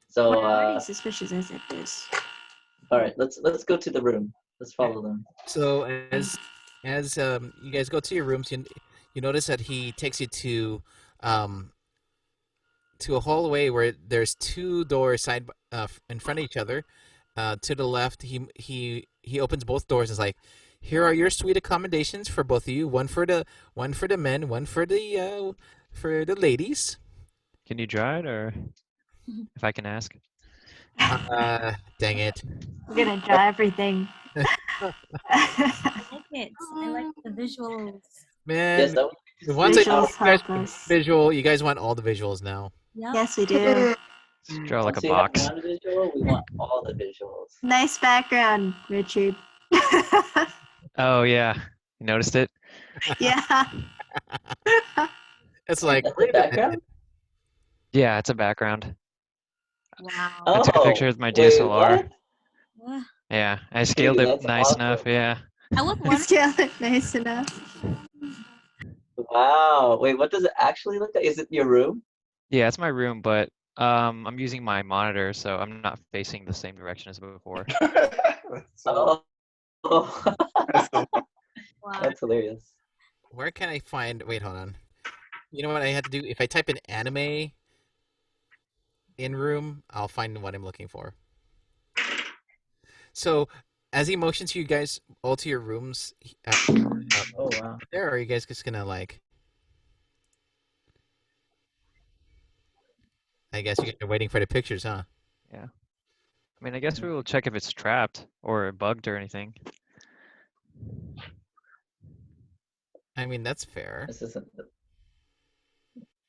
So We're already suspicious as it is. all right, let's go to the room. Let's follow them. So as you guys go to your rooms, you notice that he takes you to a hallway where there's two doors in front of each other. To the left, he opens both doors and is like, "Here are your suite accommodations for both of you. One for the men, one for the ladies." Can you draw it, or if I can ask? Dang it. We're gonna draw everything. I like it. I like the visuals. Man, Yes, that was once I Visuals you guys help us. visual, you guys want all the visuals now. Yep. Yes, we do. Just draw like a once you have box. one visual, we want all the visuals. Nice background, Richard. Oh yeah, you noticed it? Yeah. It's like, That's the wait a minute. background? Yeah, it's a background. Wow. I took a picture with my DSLR. Yeah. Yeah, I scaled it that's nice awesome. enough. Yeah. I was wondering. Scale it nice enough. Wow. Wait, what does it actually look like? Is it your room? Yeah, it's my room, but I'm using my monitor, so I'm not facing the same direction as before. Oh. That's so fun. Wow. That's hilarious. Where can I find? Wait, hold on. You know what I had to do? If I type in anime in room, I'll find what I'm looking for. So, as he motions you guys all to your rooms, Oh wow. there, or are you guys just gonna like? I guess you guys are waiting for the pictures, huh? Yeah. I mean, I guess we will check if it's trapped or bugged or anything. I mean, that's fair. This isn't the...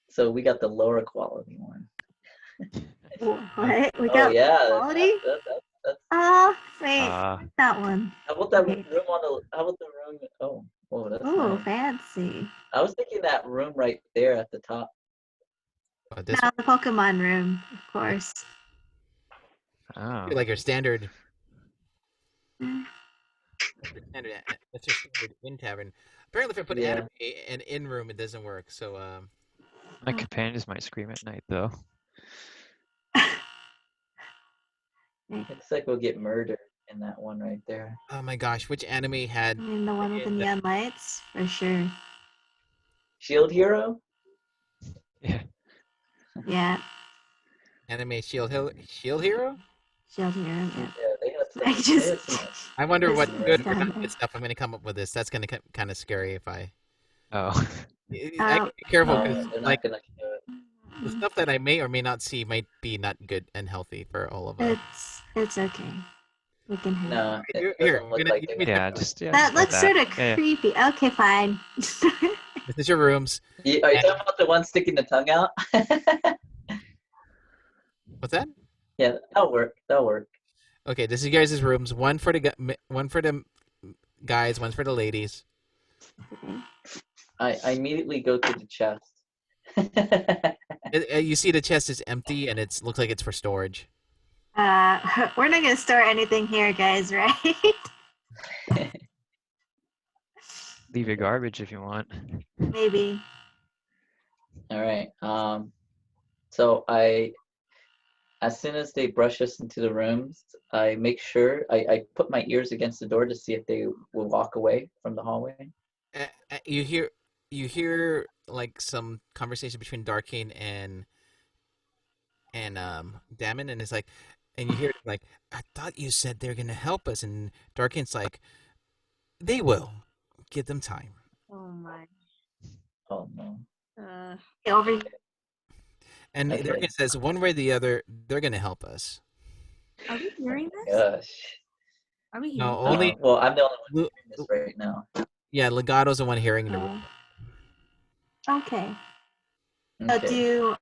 So we got the lower quality one. What? We Oh got yeah. quality? That's Oh, wait. Ah. That one. how about that Okay. room on the how about the room oh that's Oh, nice. fancy. I was thinking that room right there at the top. This Now the Pokemon room, of course. Oh. like your standard. Mm. That's your standard in tavern. Apparently, if I put Yeah. anime and in room, it doesn't work. So, My companions might scream at night, though. Looks like we'll get murdered in that one right there. oh my gosh, which anime had? I mean, the one with the neon lights, for sure. Shield Hero? Yeah. Yeah, Anime Shield Hero? Shield Hero. Yeah. Yeah, they have some, I they just- have some I wonder what Just good or stand not there. good stuff I'm gonna come up with this. That's gonna kind of scary if I. Oh. I gotta be careful no, because they're not like gonna do it. the stuff that I may or may not see might be not good and healthy for all of us. It's okay. We can handle it. No, Here, it doesn't look gonna- like you they can- Yeah, just yeah. That just like looks sort of Yeah, yeah. creepy. Okay, fine. This is your rooms. Are you talking about the one sticking the tongue out? What's that? Yeah, that'll work. That'll work. Okay, this is you guys' rooms. One for the guys, one for the ladies. I immediately go to the chest. You see the chest is empty and it looks like it's for storage. We're not gonna store anything here, guys, right? Leave your garbage if you want. Maybe. All right. So as soon as they brush us into the rooms, I make sure I put my ears against the door to see if they will walk away from the hallway. You hear like some conversation between Darkane and Damon, and it's like, and you hear like, I thought you said they're gonna help us, and Darkane's like, they will. Give them time. Oh my. Oh no. Over. And Okay. Darkane says, one way or the other, they're gonna help us. Are we hearing this? Gosh. Are we hearing No, this? only Well, I'm the only one hearing this right now. yeah. Legato's the one hearing the. Okay. So Okay. do you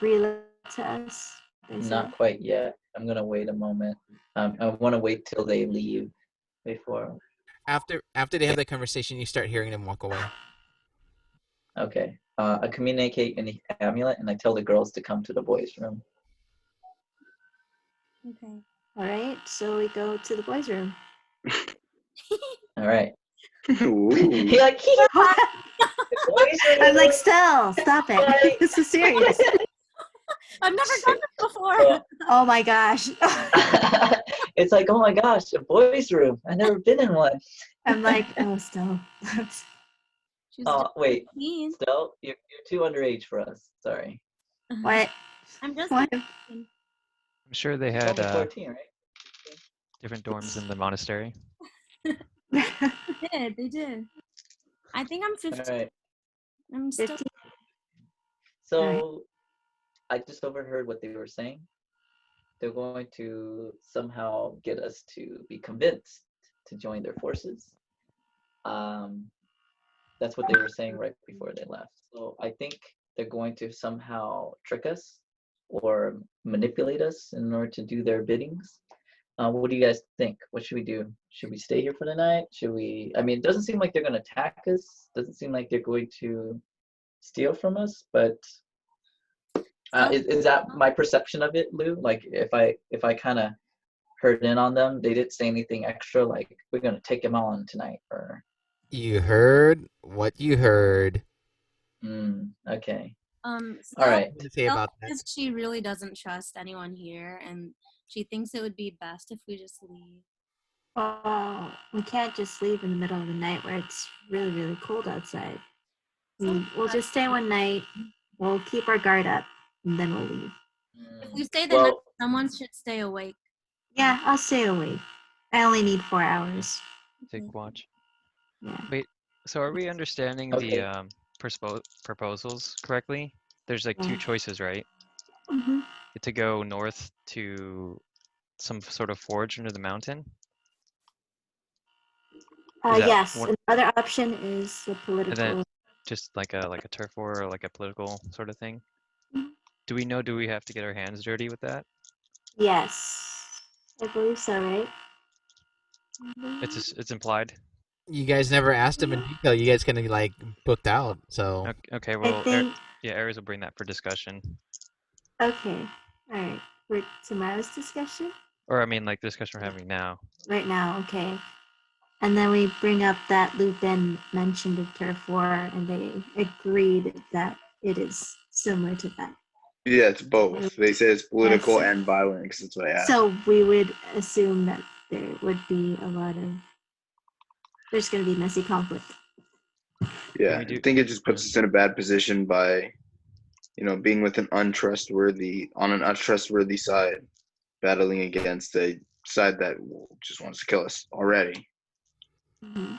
relay to us? They said? Not quite yet. I'm gonna wait a moment. I want to wait till they leave before. After they have that conversation, you start hearing them walk away. Okay. I communicate in the amulet, and I tell the girls to come to the boys' room. Okay. All right, so we go to the boys' room. All right. Ooh. He like the boys' room. I'm like, Stell, stop it. This is serious. I've never done this before. So, Oh my gosh. it's like, oh my gosh, a boys' room. I've never been in one. I'm like, oh, Stell. She's Oh, wait. 15. Still, you're too underage for us. Sorry. What? I'm just What? 15. I'm sure they It's had only 14, right? different dorms in the monastery. They did. I think I'm 15. All right. I'm still 15. So I just overheard what they were saying. They're going to somehow get us to be convinced to join their forces. That's what they were saying right before they left. So I think they're going to somehow trick us or manipulate us in order to do their biddings. What do you guys think? What should we do? Should we stay here for the night? Should we? I mean, it doesn't seem like they're going to attack us. Doesn't seem like they're going to steal from us. But is that my perception of it, Lou? Like if I kind of heard in on them, they didn't say anything extra. Like we're going to take them on tonight, or. You heard what you heard. Okay. All Stella right. What to say about that? says she really doesn't trust anyone here, and she thinks it would be best if we just leave. Oh, we can't just leave in the middle of the night where it's really, really cold outside. We'll just stay one night. We'll keep our guard up, and then we'll leave. If we stay the night, Well, someone should stay awake. Yeah, I'll stay awake. I only need 4 hours. Take watch. Yeah. Wait, so are we understanding Okay. the proposals correctly? There's like two Yeah. choices, right? Mm-hmm. To go north to some sort of forge under the mountain. Is that Yes. one- Another option is the And political. then just like a turf war or like a political sort of thing. Mhm. Do we have to get our hands dirty with that? Yes. I believe so, right? It's implied. You guys never asked him in detail. You guys kind of like booked out. So Okay, I well, think. Aries will bring that for discussion. Okay. All right. For tomorrow's discussion? Or I mean, like the discussion we're having now. Right now, okay. And then we bring up that Lupin mentioned a turf war, and they agreed that it is similar to that. Yeah, it's both. They say it's political Yes. and violent because that's what I asked. So we would assume that there would be there's going to be messy conflict. Yeah, I do- think it just puts us in a bad position by, being with on an untrustworthy side, battling against a side that just wants to kill us already. Mhm.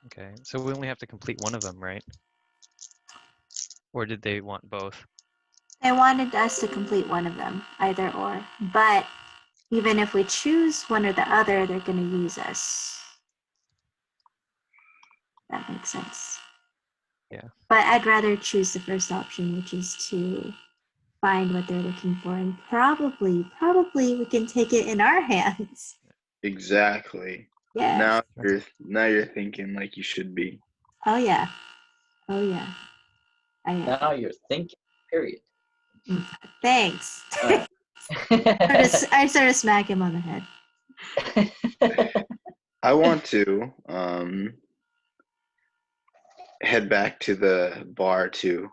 Okay, so we only have to complete one of them, right? Or did they want both? They wanted us to complete one of them, either or. But even if we choose one or the other, they're going to use us. That makes sense. Yeah. But I'd rather choose the first option, which is to find what they're looking for, and probably we can take it in our hands. Exactly. Yeah. Now you're thinking like you should be. Oh yeah. I am. now you're thinking. Period. Thanks. All right. I sort of smack him on the head. I want to head back to the bar to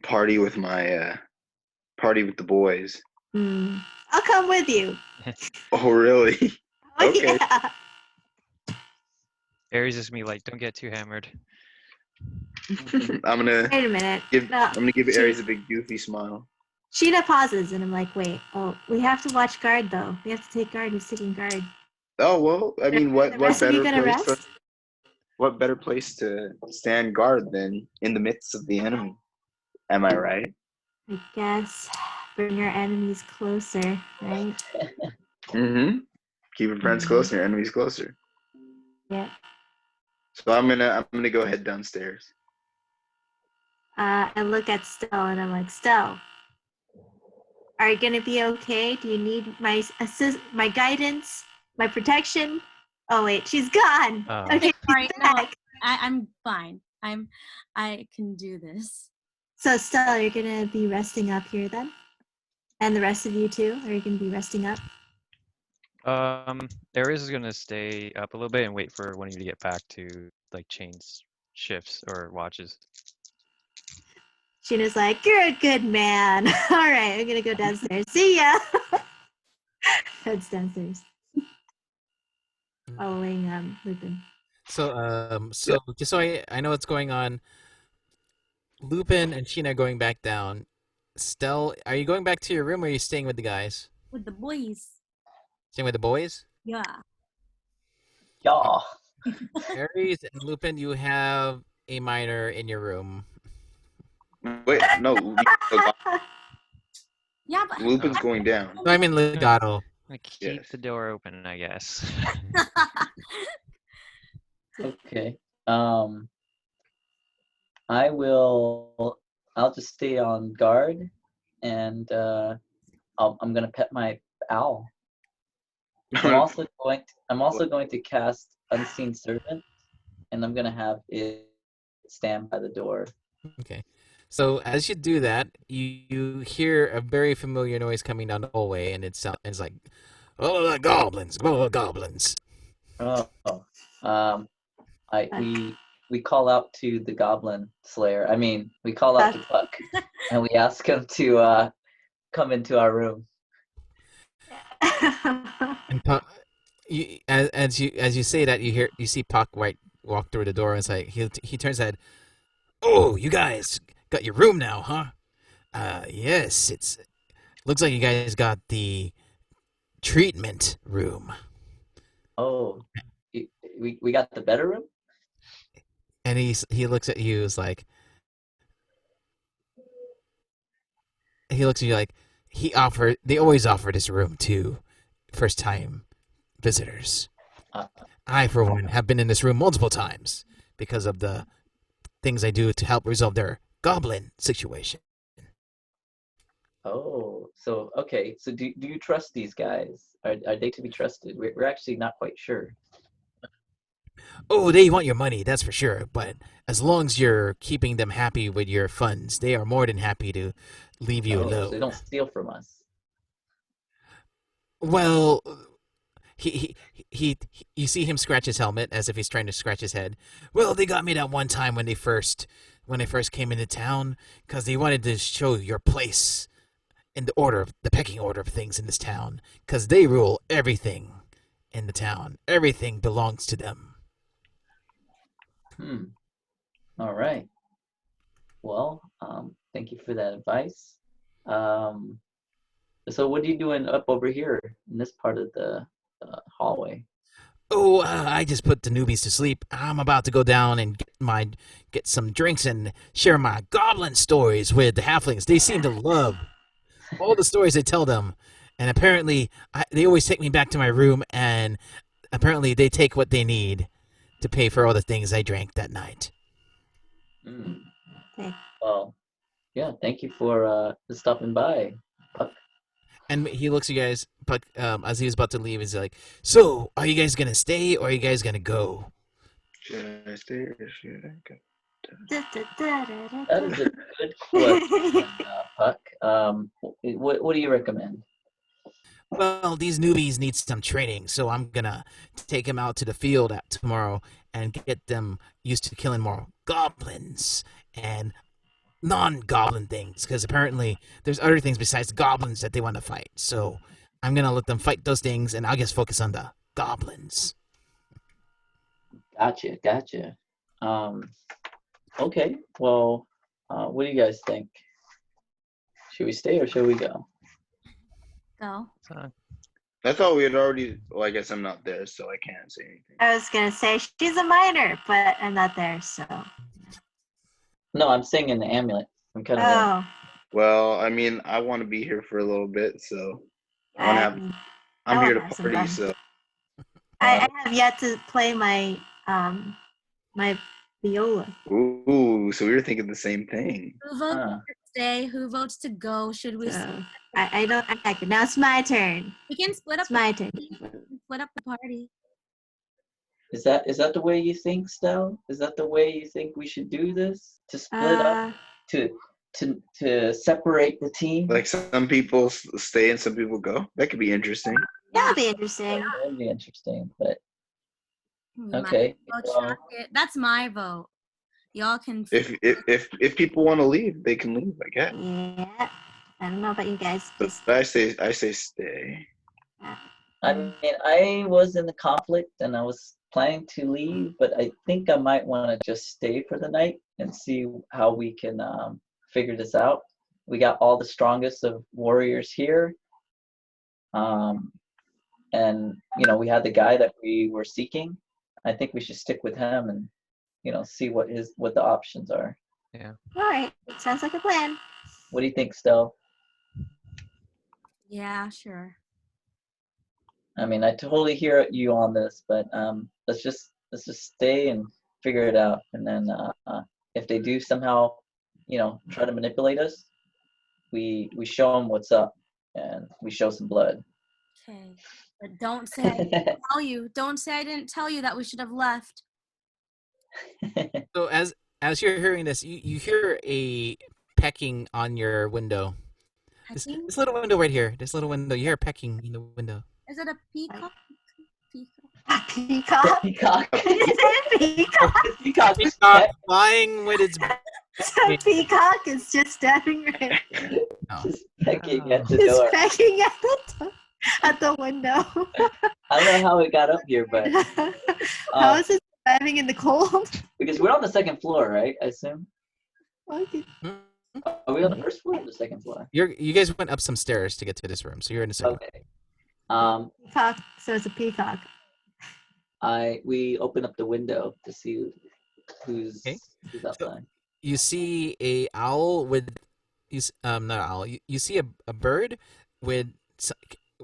party with the boys. I'll come with you. Oh, really? Oh, Okay. yeah. Aries is me like, don't get too hammered. I'm gonna Wait a minute. give She- Aries a big goofy smile. Sheena pauses, and I'm like, wait. Oh, we have to watch guard, though. We have to take guard. Who's taking guard? Oh well, I mean, The rest of you gonna rest? what better place to stand guard than in the midst of the enemy? Am I right? I guess bring your enemies closer, right? Mm-hmm. Keep your friends closer, your enemies closer. Yeah. So I'm gonna go head downstairs. I look at Stell, and I'm like, Stell, are you gonna be okay? Do you need my my guidance, my protection? Oh wait, she's gone. Oh. Okay, Sorry, she's no, back. I'm fine. I can do this. So Stella, you're gonna be resting up here then? And the rest of you too? Are you gonna be resting up? Aries is gonna stay up a little bit and wait for one of you to get back to like change shifts or watches. Sheena's like, you're a good man. All right, I'm gonna go downstairs. See ya. Heads downstairs. Following Lupin. So just so I know what's going on, Lupin and Sheena are going back down. Stell, are you going back to your room or are you staying with the guys? With the boys. Staying with the boys? Yeah. Yeah. Aries and Lupin, you have a minor in your room. Wait, no. Yeah, but Lupin's going down. No, I mean Legato. Keep Yes. the door open, I guess. Okay. I'll just stay on guard, and I'm gonna pet my owl. I'm also going to cast Unseen Servant, and I'm gonna have it stand by the door. Okay. So as you do that, you hear a very familiar noise coming down the hallway, and it's like, oh, the goblins, oh, the goblins. Oh. We call out to the Goblin Slayer. I mean, we call out to Puck, and we ask him to come into our room. And Puck, as you say that, you see Puck walk through the door, and it's like he turns his head. Oh, you guys got your room now, huh? Yes, looks like you guys got the treatment room. Oh, we got the better room? And he looks at you as like, he looks at you like, they always offer this room to first time visitors. I, for one, have been in this room multiple times because of the things I do to help resolve their goblin situation. Oh, so okay. So do you trust these guys? Are they to be trusted? We're actually not quite sure. Oh, they want your money, that's for sure. But as long as you're keeping them happy with your funds, they are more than happy to leave you So alone. they don't steal from us. Well, he you see him scratch his helmet as if he's trying to scratch his head. Well, they got me that one time when they first came into town, because they wanted to show your place in the pecking order of things in this town, because they rule everything in the town. Everything belongs to them. All right. Well, thank you for that advice. So what are you doing up over here in this part of the hallway? Oh, I just put the newbies to sleep. I'm about to go down and get some drinks and share my goblin stories with the halflings. They seem to love all the stories I tell them. And apparently, they always take me back to my room, and apparently they take what they need to pay for all the things I drank that night. Well, yeah, thank you for stopping by, Puck. And he looks at you guys, Puck, as he was about to leave, he's like, so, are you guys going to stay, or are you guys going to go? Should I stay or should I go? That is a good question, Puck. What do you recommend? Well, these newbies need some training, so I'm going to take them out to the field tomorrow and get them used to killing more goblins and non-goblin things, because apparently there's other things besides goblins that they want to fight. So I'm going to let them fight those things, and I'll just focus on the goblins. Gotcha. Okay, well, what do you guys think? Should we stay or should we go? Go. I thought we had already. Well, I guess I'm not there, so I can't say anything. I was gonna say she's a minor, but I'm not there, so. No, I'm singing the amulet. I'm kind of. Oh. Well, I mean, I want to be here for a little bit, so I'm here to party. So I have yet to play my my viola. Ooh, so we were thinking the same thing. Who votes to stay? Who votes to go? Should we? I don't like it. Now it's my turn. We can split up. It's my turn. Split up the party. Is that the way you think, Stell? Is that the way you think we should do this? To split up, to separate the team? Like some people stay and some people go. That could be interesting. That'll be interesting. That would be interesting, but Might okay. as well try it. That's my vote. Y'all can. If people want to leave, they can leave. I guess. Yeah. I don't know about you guys. But I say stay. I mean, I was in the conflict and I was planning to leave, but I think I might want to just stay for the night and see how we can figure this out. We got all the strongest of warriors here. And, we had the guy that we were seeking. I think we should stick with him and, see what the options are. Yeah. All right. Sounds like a plan. What do you think, Stell? Yeah, sure. I mean, I totally hear you on this, but let's just stay and figure it out. And then if they do somehow, try to manipulate us, we show them what's up and we show some blood. Okay, but don't say I didn't tell you. Don't say I didn't tell you that we should have left. So as you're hearing this, you hear a pecking on your window. This little window right here. This little window. You hear pecking in the window. Is it a peacock? Peacock? Peacock. Is it a peacock? Peacock flying with its. So peacock is just standing right. Just pecking at the Just door. pecking at the window. I don't know how it got up here, but How is it surviving in the cold? because we're on the second floor, right? I assume. Okay. Are we on the first floor or the second floor? You guys went up some stairs to get to this room, so you're in the second. Okay. Peacock. So it's a peacock. We open up the window to see who's outside. You see a owl with, not owl. You see a bird with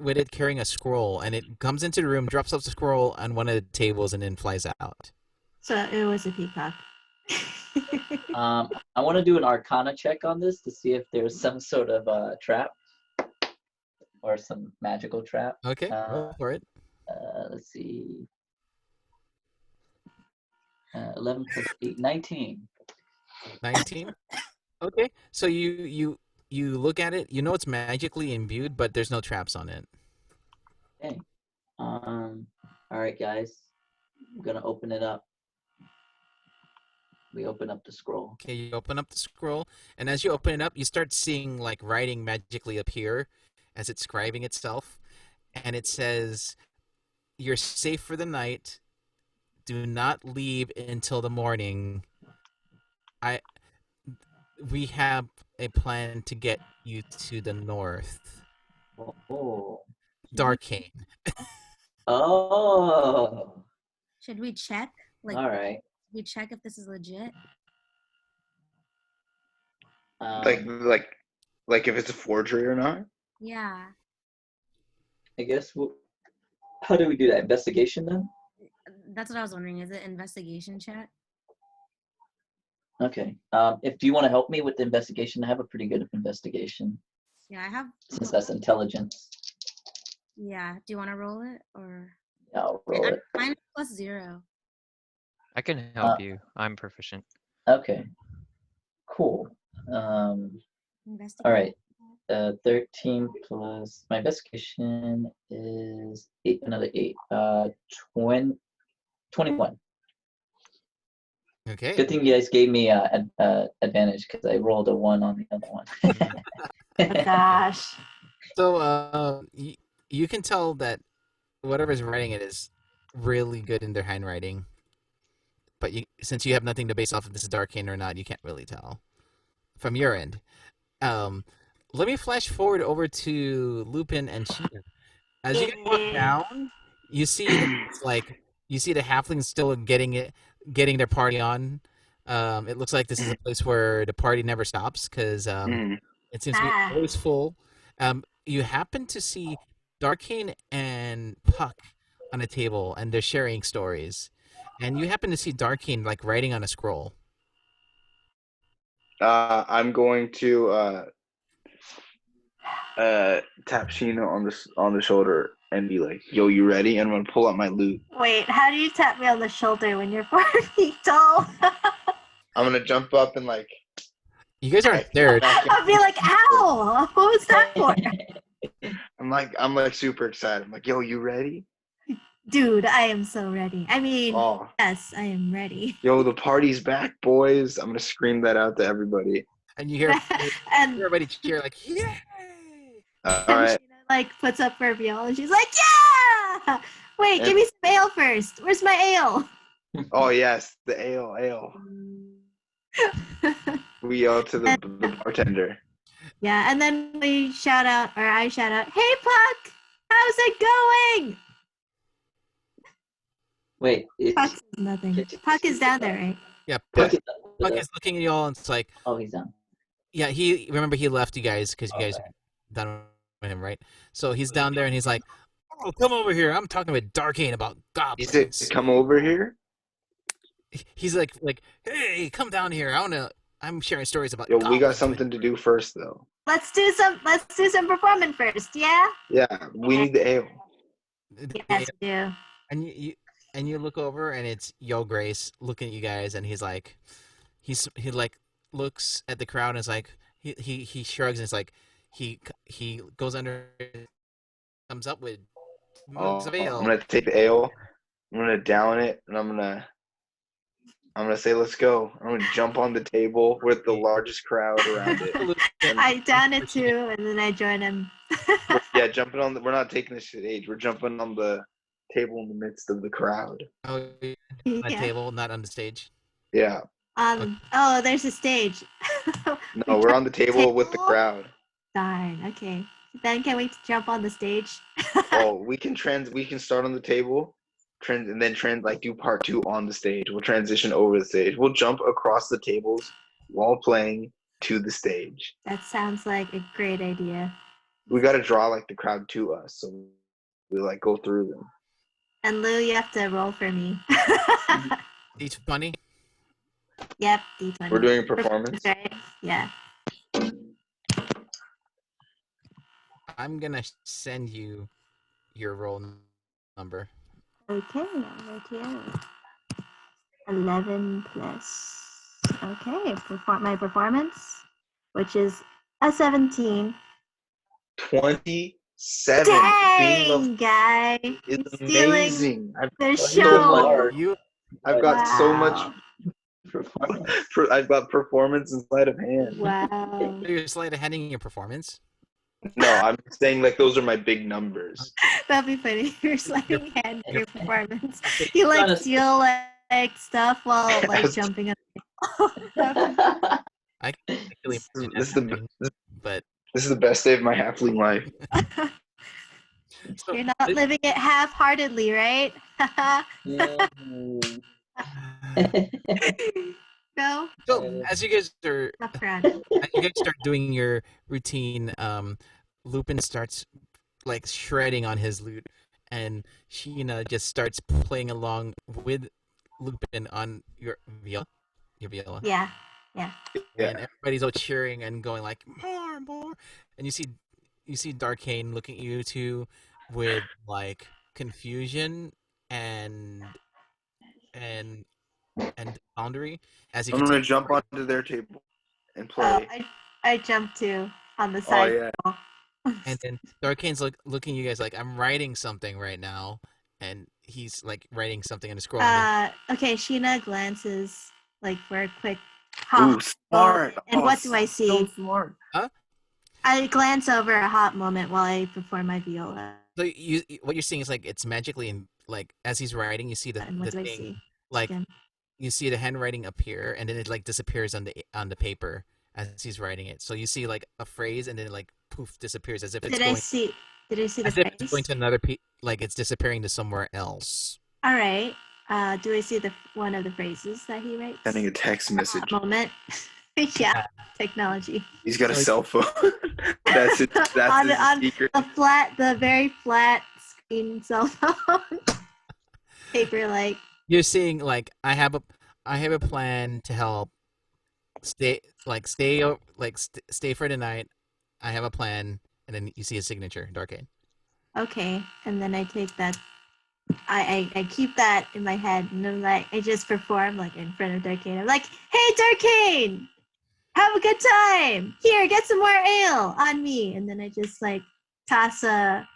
it carrying a scroll, and it comes into the room, drops off the scroll on one of the tables, and then flies out. So it was a peacock. I want to do an Arcana check on this to see if there's some sort of trap or some magical trap. Okay, go for it. Let's see. 11 plus 8, 19. 19. Okay, so you look at it. You know it's magically imbued, but there's no traps on it. Okay. All right, guys. I'm gonna open it up. We open up the scroll. Okay, you open up the scroll, and as you open it up, you start seeing like writing magically appear as it's scribing itself, and it says, "You're safe for the night. Do not leave until the morning. We have a plan to get you to the north." Oh. Darkane. Oh. Should we check? All right. We check if this is legit. Like if it's a forgery or not. Yeah. I guess how do we do that? Investigation then? That's what I was wondering. Is it investigation check? Okay. Do you want to help me with the investigation? I have a pretty good investigation. Yeah, I have. Since that's intelligence. Yeah. Do you want to roll it or? Yeah, I'll roll it. Mine is +0. I can help you. I'm proficient. Okay. Cool. All right. 13 plus my investigation is 8. Another 8. 21. Okay. Good thing you guys gave me advantage because I rolled a 1 on the other one. Oh, gosh. So you can tell that whatever's writing it is really good in their handwriting. But since you have nothing to base off if this is Darkane or not, you can't really tell from your end. Let me flash forward over to Lupin and Cheetah. As you look down, you see the halflings still getting their party on. It looks like this is a place where the party never stops because it seems to be always full. You happen to see Darkane and Puck on a table, and they're sharing stories. And you happen to see Darkane like writing on a scroll. I'm going to tap Sheena on the shoulder. and be like, "Yo, you ready?" And I'm gonna pull out my loot. Wait, how do you tap me on the shoulder when you're 4 feet tall? I'm gonna jump up and like. You guys aren't there. I'll be like, ow! What was that for? I'm like super excited. I'm like, "Yo, you ready?" Dude, I am so ready. I mean, Oh, yes, I am ready. yo, the party's back, boys! I'm gonna scream that out to everybody. And you hear And everybody cheer like, "Yay!" All and right. Sheena, like, puts up her viol and she's like, yeah! Wait, give And- me some ale first. Where's my ale? Oh yes, the ale. We yell to the bartender. Yeah, and then we shout out, or I shout out, hey, Puck! How's it going? Wait, Puck says nothing. Puck is down there, right? Yeah, Puck Puck is looking at you all and it's like, oh, he's down. yeah, he left you guys because you guys are done with him, right? So he's down there and he's like, "Oh, come over here. I'm talking with Darkane about He goblins." said, "Come over here." He's like, "Hey, come down here. I'm sharing stories about Yo, goblins." we got something to do first, though. Let's do some performing first, yeah? Yeah, we need the ale. Yes, we do. And you look over and it's Yo Grace looking at you guys and he's like, he like looks at the crowd and is like, he shrugs and it's like, he goes under, comes up with mugs of ale. I'm gonna take the ale. I'm gonna down it, and I'm gonna say, "Let's go." I'm gonna jump on the table with the largest crowd around it. I down it too, and then I join him. Yeah, jumping on. We're not taking the stage. We're jumping on the table in the midst of the crowd. Oh, on the Yeah. table, not on the stage. Yeah. Oh, there's a stage. No, we're on the table with the crowd. Darn. Okay. Then can we jump on the stage? Oh, we can start on the table, and then do part 2 on the stage. We'll transition over the stage. We'll jump across the tables while playing to the stage. That sounds like a great idea. We got to draw like the crowd to us, so we like go through them. And Lou, you have to roll for me. Each funny. Yep, D20. We're doing a performance. Right? Yeah. I'm gonna send you your roll number. Okay, right here. 11 plus. Okay, my performance, which is a 17. 27. Dang, guy! It's Stealing amazing. the show. I've got so much. Wow. I've got performance in sleight of hand. Wow. You're sleight of handing your performance. No, I'm saying like those are my big numbers. That'd be funny. You're sliding hand in your performance. You like steal like stuff while like jumping up. I can really This is the but this is the best day of my halfling life. You're not living it half-heartedly, right? No. So as you guys are, Not proud. as you guys start doing your routine, Lupin starts like shredding on his lute, and Sheena just starts playing along with Lupin on your viola. Yeah. And everybody's all cheering and going like more, and you see Darkane looking at you two with like confusion and boundary as he I'm gonna continues jump playing. onto their table and Oh, play. I jumped too on the side. yeah. And then Darkane's looking at you guys like, I'm writing something right now, and he's like writing something on a scroll. Okay, Sheena glances like for a quick Ooh, hop. smart. And Oh, what do I see? So smart. I glance over a hot moment while I perform my viola. So what you're seeing is like it's magically in like as he's writing, you see the And what do I thing see? like Again. you see the handwriting appear, and then it like disappears on the paper as he's writing it. So you see like a phrase, and then it like poof disappears as if it's Did I see the as if phrase? it's going to another like it's disappearing to somewhere else. All right. Do I see one of the phrases that he writes? Sending a text message. Moment. Yeah, technology. He's got a cell phone. That's it. That's his on secret. the very flat screen cell phone. Paper like. You're seeing like I have a plan to help stay for tonight. I have a plan, and then you see his signature, Darkane. okay. And then I take that. I keep that in my head, and I'm like, I just perform like in front of Darkane. I'm like, hey, Darkane, have a good time. Here, get some more ale on me. And then I just like toss a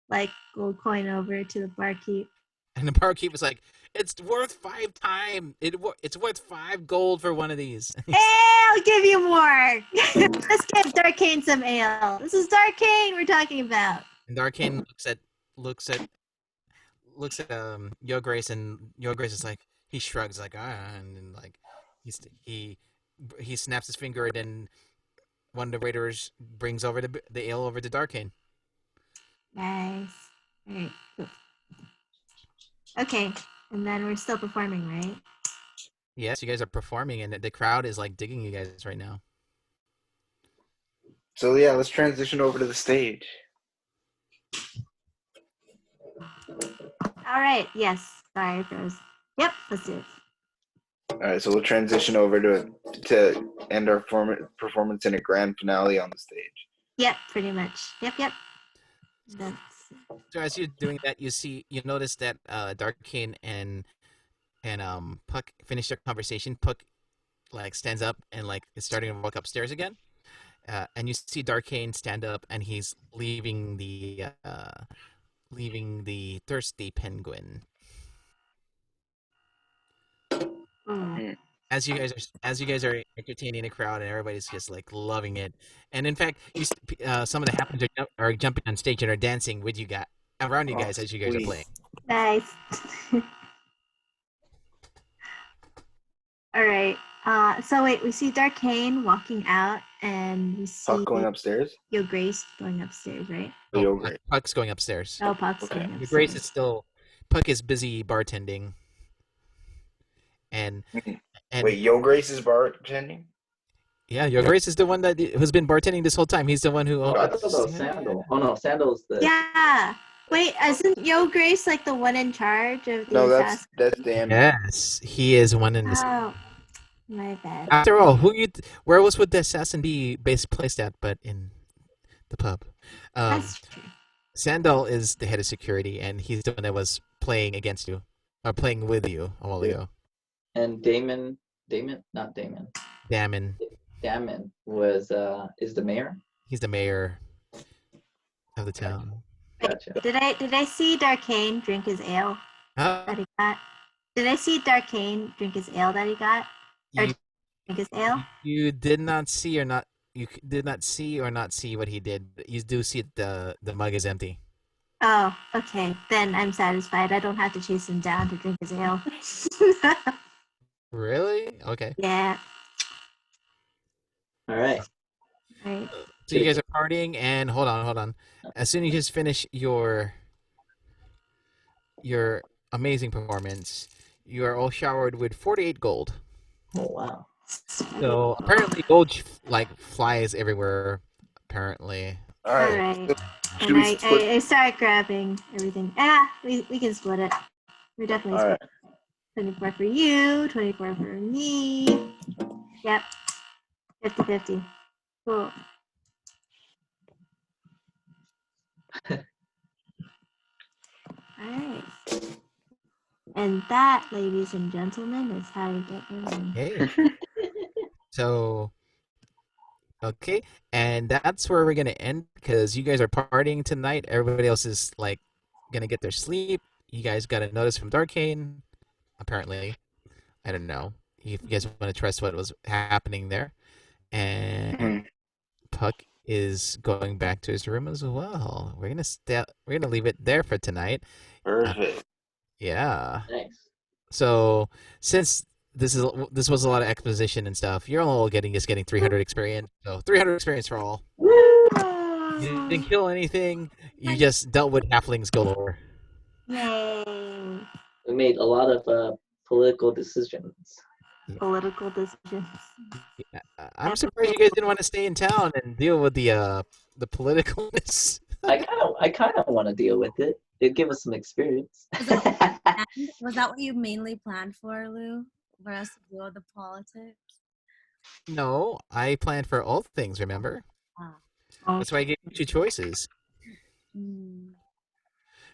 like gold coin over to the barkeep. And the barkeep was like, "It's worth 5 times. It's worth 5 gold for one of these." Hey, I'll give you more. Let's give Darkane some ale. This is Darkane we're talking about. And Darkane looks at Yo Grace, and Yo Grace is like, he shrugs like, and then, like he snaps his finger, and then one of the raiders brings over the ale over to Darkane. Nice. All right. Cool. Okay, and then we're still performing, right? Yes, you guys are performing, and the crowd is like digging you guys right now. So yeah, let's transition over to the stage. All right. Yes. Sorry, Rose. Yep. Let's do it. All right, so we'll transition over to end our performance in a grand finale on the stage. Yep. Pretty much. Yep. That's So as you're doing that, you notice that Darkane and Puck finish their conversation. Puck like stands up and like is starting to walk upstairs again. And you see Darkane stand up, and he's leaving the thirsty penguin. As you guys are entertaining the crowd, and everybody's just like loving it. And in fact, some of the happens are jumping on stage and are dancing with you guys around you guys as you guys are playing. nice. All right. So wait, we see Darkane walking out, and we see Puck going upstairs. Yo Grace going upstairs, right? Yo Grace. Puck's going upstairs. Oh, Puck's going upstairs. Grace is still. Puck is busy bartending. And wait, Yo Grace is bartending? Yeah, Yo Grace is the one that who's been bartending this whole time. He's the one who. Oh, I thought that was Sandal. Oh no, Sandal's the. Yeah. Wait, isn't Yo Grace like the one in charge of the No, that's Dan. Yes, he is one in the. Oh, my bad. After all, where else would the assassin be placed at but in the pub? That's true. Sandal is the head of security, and he's the one that was playing against you, or playing with you a while ago. And Damon, not Damon. Damon was is the mayor. He's the mayor of the town. Gotcha. Did I see Darkane drink his ale that he got? Did I see Darkane drink his ale that he got? Or drink his ale? You did not see or not. You did not see or not see what he did. You do see the mug is empty. Oh, okay. Then I'm satisfied. I don't have to chase him down to drink his ale. Really? Okay. Yeah. All right. Right. So you guys are partying, and hold on. As soon as you just finish your amazing performance, you are all showered with 48 gold. Oh wow. So apparently gold flies everywhere. Apparently. All right. And I start grabbing everything. We can split it. We're definitely split. Right. 24 for you, 24 for me. Yep. 50-50. Cool. Alright. And that, ladies and gentlemen, is how you get your money. Hey. So, okay. And that's where we're going to end, because you guys are partying tonight. Everybody else is like going to get their sleep. You guys got a notice from Darkane, apparently. I don't know if you guys want to trust what was happening there. And Puck is going back to his room as well. We're gonna leave it there for tonight. Perfect. Yeah. Thanks. So since this was a lot of exposition and stuff, you're all getting 300 experience. So 300 experience for all. You didn't kill anything. You just dealt with halflings galore. Yay! We made a lot of political decisions. Political decisions. Yeah. I'm surprised you guys didn't want to stay in town and deal with the politicalness. I kind of want to deal with it. It'd give us some experience. Was that what you mainly planned for, Lou? For us to deal with the politics? No, I planned for all things. Remember? That's why I gave you 2 choices.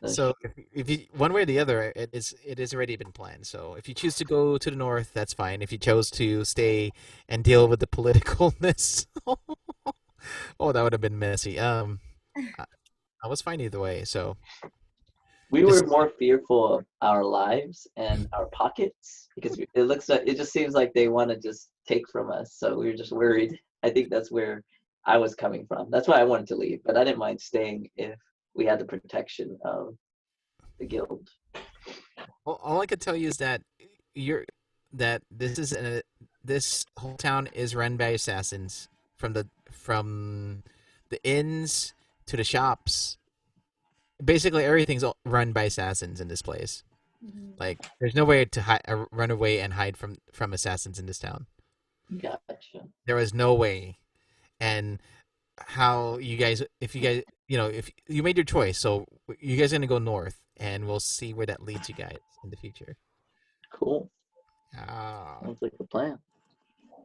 So if you one way or the other, it is already been planned. So if you choose to go to the north, that's fine. If you chose to stay and deal with the politicalness, oh, that would have been messy. I was fine either way. So We just were more fearful of our lives and our pockets because it looks like it just seems like they want to just take from us. So we were just worried. I think that's where I was coming from. That's why I wanted to leave, but I didn't mind staying if we had the protection of the guild. all I could tell you is that you're that this whole town is run by assassins from the inns to the shops. Basically, everything's run by assassins in this place. Mhm. Like, there's no way to run away and hide from assassins in this town. Gotcha. There was no way. And how you guys, if you made your choice, so you guys are gonna go north, and we'll see where that leads you guys in the future. Cool. Ah, Sounds like a plan.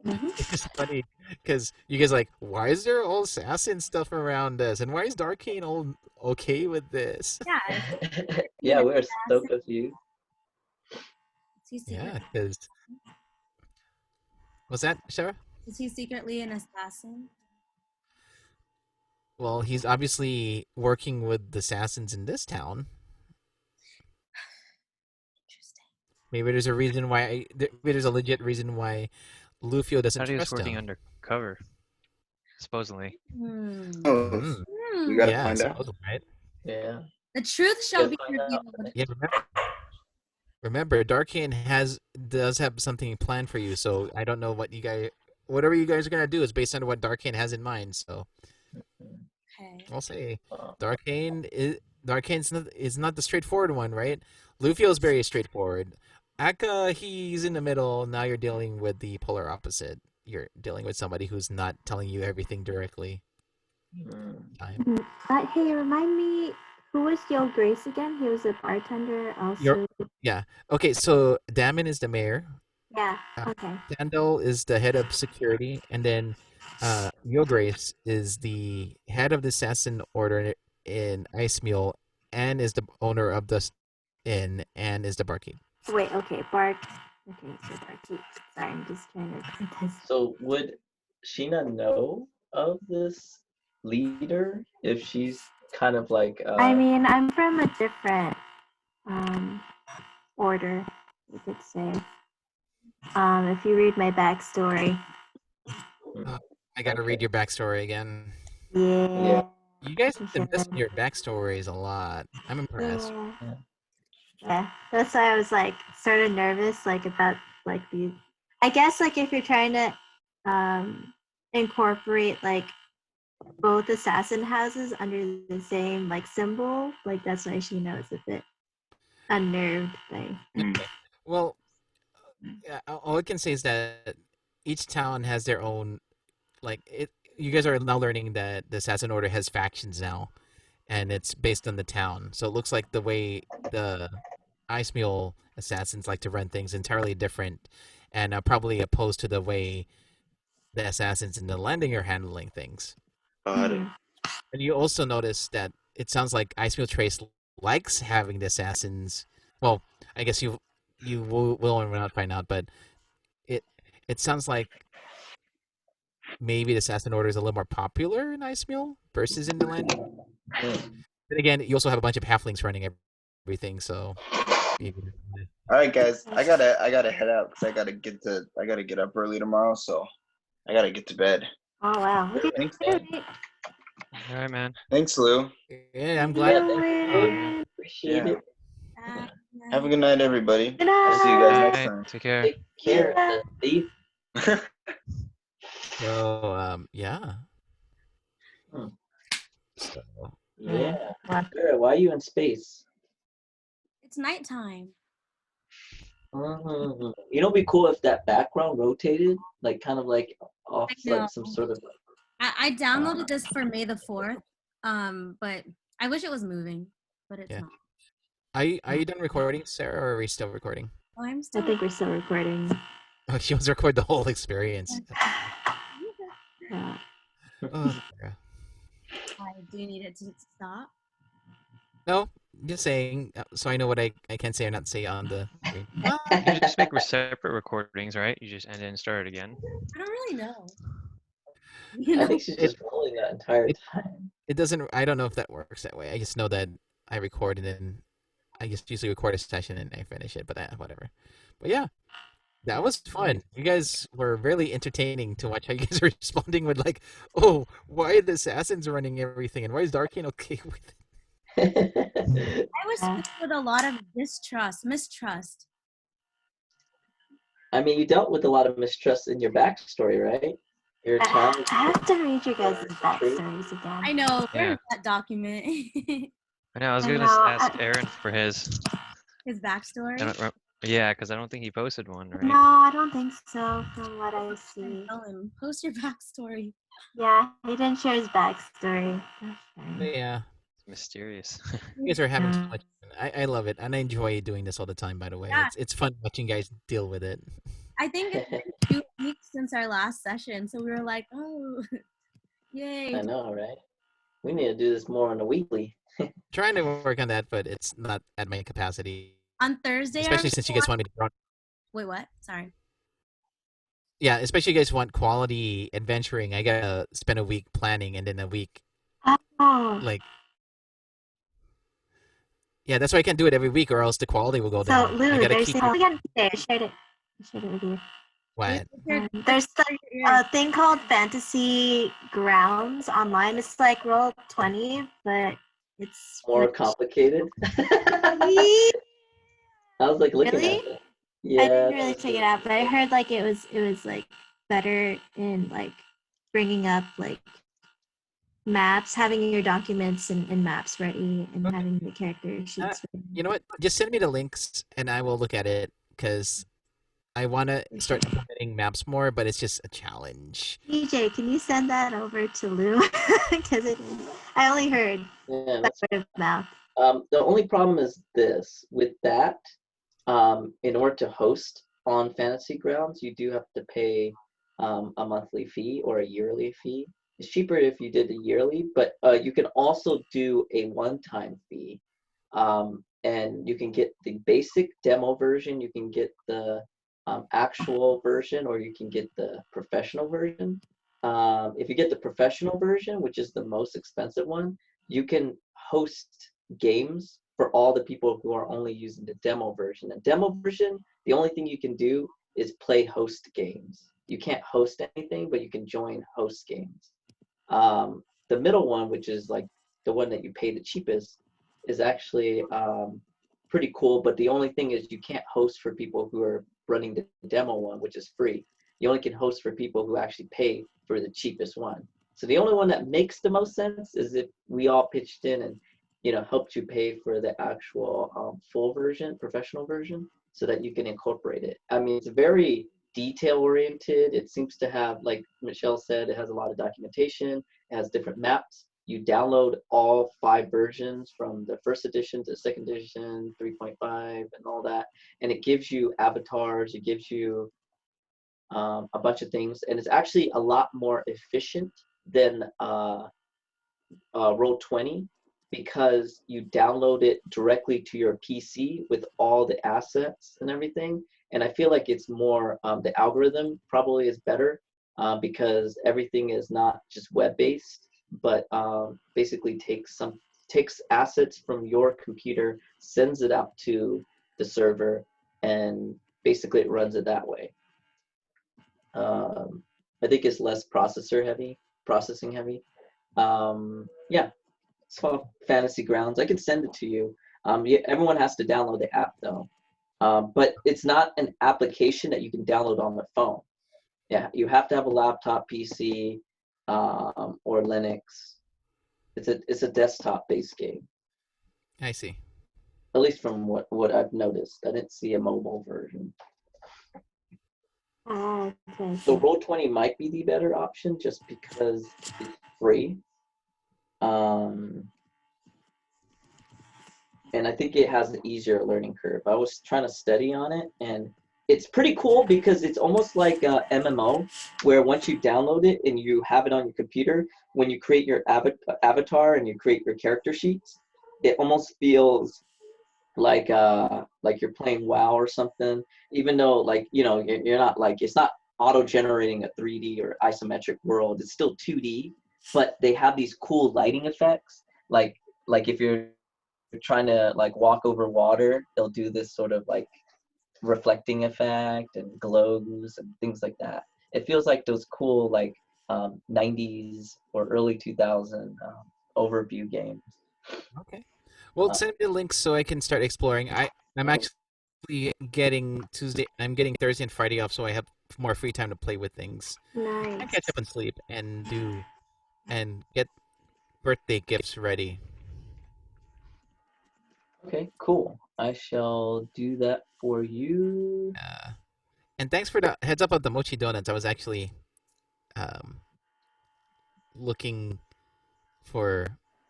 it's just funny because you guys are like, why is there all assassin stuff around us, and why is Darkane all okay with this? Yeah. Yeah, we were so confused. Is he Yeah, secret? because what's that, Sarah? Is he secretly an assassin? Well, he's obviously working with the assassins in this town. Interesting. Maybe there's a reason why. Maybe there's a legit reason why Lufio doesn't Thought he was trust working him. undercover, supposedly. Hmm. Oh, Hmm. we gotta Yeah, find out. supposedly, right? Yeah. The truth shall Gotta be find out. revealed. Yeah, remember, Darkane does have something planned for you. So I don't know whatever you guys are gonna do is based on what Darkane has in mind. So Okay. I'll say Uh, Darkane's not the straightforward one, right? Lufio's very straightforward. Akka, he's in the middle. Now you're dealing with the polar opposite. You're dealing with somebody who's not telling you everything directly. Time. Hey, remind me, who was Yo Grace again? He was a bartender also. Yeah. Okay, so Damon is the mayor. Yeah, okay. Sandal is the head of security, and then Yo Grace is the head of the assassin order in Ice Mule, and is the owner of the inn, and is the barkeep. Wait, okay, Bart. Okay, so Barkeep. Sorry, I'm just trying to put this. So would Sheena know of this leader if she's kind of like I mean, I'm from a different order, you could say. If you read my backstory. I gotta read your backstory again. Yeah. You guys invest in your backstories a lot. I'm impressed. Yeah, that's why I was like sort of nervous, like about like the. I guess like if you're trying to incorporate like both assassin houses under the same like symbol, like that's why she knows a bit unnerved by. Well, all I can say is that each town has their own, like it. You guys are now learning that the assassin order has factions now, and it's based on the town. So it looks like the way the Ice Mule assassins like to run things entirely different, and probably opposed to the way the assassins in the landing are handling things. Got it. And you also notice that it sounds like Ice Mule Trace likes having the assassins. Well, I guess you will or will not find out, but it sounds like maybe the assassin order is a little more popular in Ice Mule versus in the landing. Then again, you also have a bunch of halflings running everything, so. All right, guys, I gotta head out because I gotta get up early tomorrow, so I gotta get to bed. Oh wow! Okay. Thanks, All right, man. Thanks, Lou. Yeah, I'm glad. Appreciate it. Have a good night, everybody. Good I'll see you guys next Bye. time. Take care. Take care, thief. So, yeah. So, Yeah. Sarah, why are you in space? It's nighttime. You know, it'd be cool if that background rotated, like kind of like off, like some sort of. I downloaded this for May the 4th, but I wish it was moving, but it's not. Are you done recording, Sarah, or are we still recording? Oh, I'm I still. think we're still recording. Oh, she wants to record the whole experience. Yeah. Oh, Sarah. I do need it to stop. No, Just saying, so I know what I can say or not say on the screen. You can just make separate recordings, right? You just end it and start it again. I don't really know. I think she's just rolling that entire it- time. It doesn't. I don't know if that works that way. I just know that I record and then I just usually record a session and I finish it. But whatever. But yeah, that was fun. You guys were really entertaining to watch how you guys are responding with like, oh, why are the assassins running everything and why is Darkane okay with it? I was filled with a lot of mistrust. I mean, you dealt with a lot of mistrust in your backstory, right? Your child. I have to read you guys' backstories again. I know. Yeah. Where's that document? I know. I was I gonna know, ask Aaron for his. His backstory. Yeah, because I don't think he posted one, right? No, I don't think so from what I see. Tell him. Post your backstory. Yeah, he didn't share his backstory. Yeah. It's mysterious. You guys are having too much fun. I love it, and I enjoy doing this all the time. By the way, Yeah. it's fun watching you guys deal with it. I think it's been 2 weeks since our last session, so we were like, oh, yay. I know, right? We need to do this more on a weekly. Trying to work on that, but it's not at my capacity. On Thursday, Especially since you guys want me to run. Wait, what? Sorry. Yeah, especially you guys want quality adventuring. I gotta spend a week planning and then a week Oh. like. Yeah, that's why I can't do it every week, or else the quality will go So, down. I Lou, gotta there's keep something again today. I shared it with you. what? There's a thing called Fantasy Grounds online. It's like Roll20, but it's More complicated. I was like looking Really? at it. Yeah. I didn't really check it out, but I heard like it was like better in like bringing up like maps, having your documents and maps ready, and having the character sheets ready. You know what? Just send me the links and I will look at it because I want to start implementing maps more, but it's just a challenge. DJ, can you send that over to Lou? Because I only heard Yeah, that word of mouth. the only problem is this with that. In order to host on Fantasy Grounds, you do have to pay a monthly fee or a yearly fee. It's cheaper if you did a yearly, but you can also do a one-time fee. And you can get the basic demo version, you can get the actual version, or you can get the professional version. If you get the professional version, which is the most expensive one, you can host games for all the people who are only using the demo version. The demo version, the only thing you can do is play host games. You can't host anything, but you can join host games. The middle one, which is like the one that you pay the cheapest, is actually pretty cool, but the only thing is you can't host for people who are running the demo one, which is free. You only can host for people who actually pay for the cheapest one. So the only one that makes the most sense is if we all pitched in and helped you pay for the actual full version, professional version, so that you can incorporate it. I mean, it's very detail oriented. It seems to have, like Michelle said, it has a lot of documentation. It has different maps. You download all 5 versions from the first edition to the second edition, 3.5, and all that. And it gives you avatars. It gives you a bunch of things. And it's actually a lot more efficient than Roll20, because you download it directly to your PC with all the assets and everything. And I feel like it's more, the algorithm probably is better because everything is not just web-based, but basically takes assets from your computer, sends it out to the server, and basically it runs it that way. I think it's less processing heavy. Yeah. It's called Fantasy Grounds. I can send it to you. Everyone has to download the app though. But it's not an application that you can download on the phone. Yeah, you have to have a laptop, PC, or Linux. It's a desktop-based game. I see. At least from what I've noticed. I didn't see a mobile version. Okay. So Roll20 might be the better option just because it's free. And I think it has an easier learning curve. I was trying to study on it, and it's pretty cool because it's almost like a MMO, where once you download it and you have it on your computer, when you create your avatar and you create your character sheets, it almost feels like you're playing WoW or something, even though like you're not like it's not auto-generating a 3D or isometric world. It's still 2D, but they have these cool lighting effects. Like if you're trying to like walk over water, they'll do this sort of like reflecting effect and glows and things like that. It feels like those cool like 90s or early 2000 overview games. Okay. Well, send me the links so I can start exploring. I'm actually getting Thursday and Friday off, so I have more free time to play with things. Nice. I catch up on sleep and get birthday gifts ready. Okay, cool. I shall do that for you. And thanks for the heads up on the mochi donuts. I was actually looking for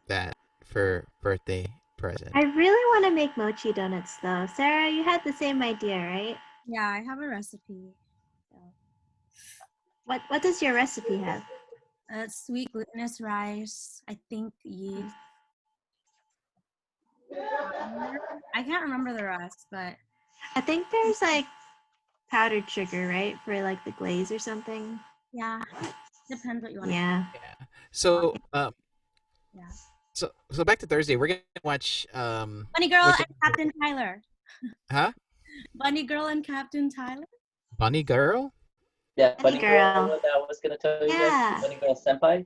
that for birthday present. I really want to make mochi donuts though. Sarah, you had the same idea, right? Yeah, I have a recipe. What does your recipe have? Sweet glutinous rice, I think yeast. I can't remember the rest, but I think there's like powdered sugar, right? For like the glaze or something. yeah, depends what you want. Yeah. So Yeah. So back to Thursday. We're gonna watch Bunny Girl and Captain Tyler. Huh? Bunny Girl and Captain Tyler. Bunny Girl? Yeah, Bunny Girl. What I was gonna tell you Yeah. guys. Bunny Girl Senpai.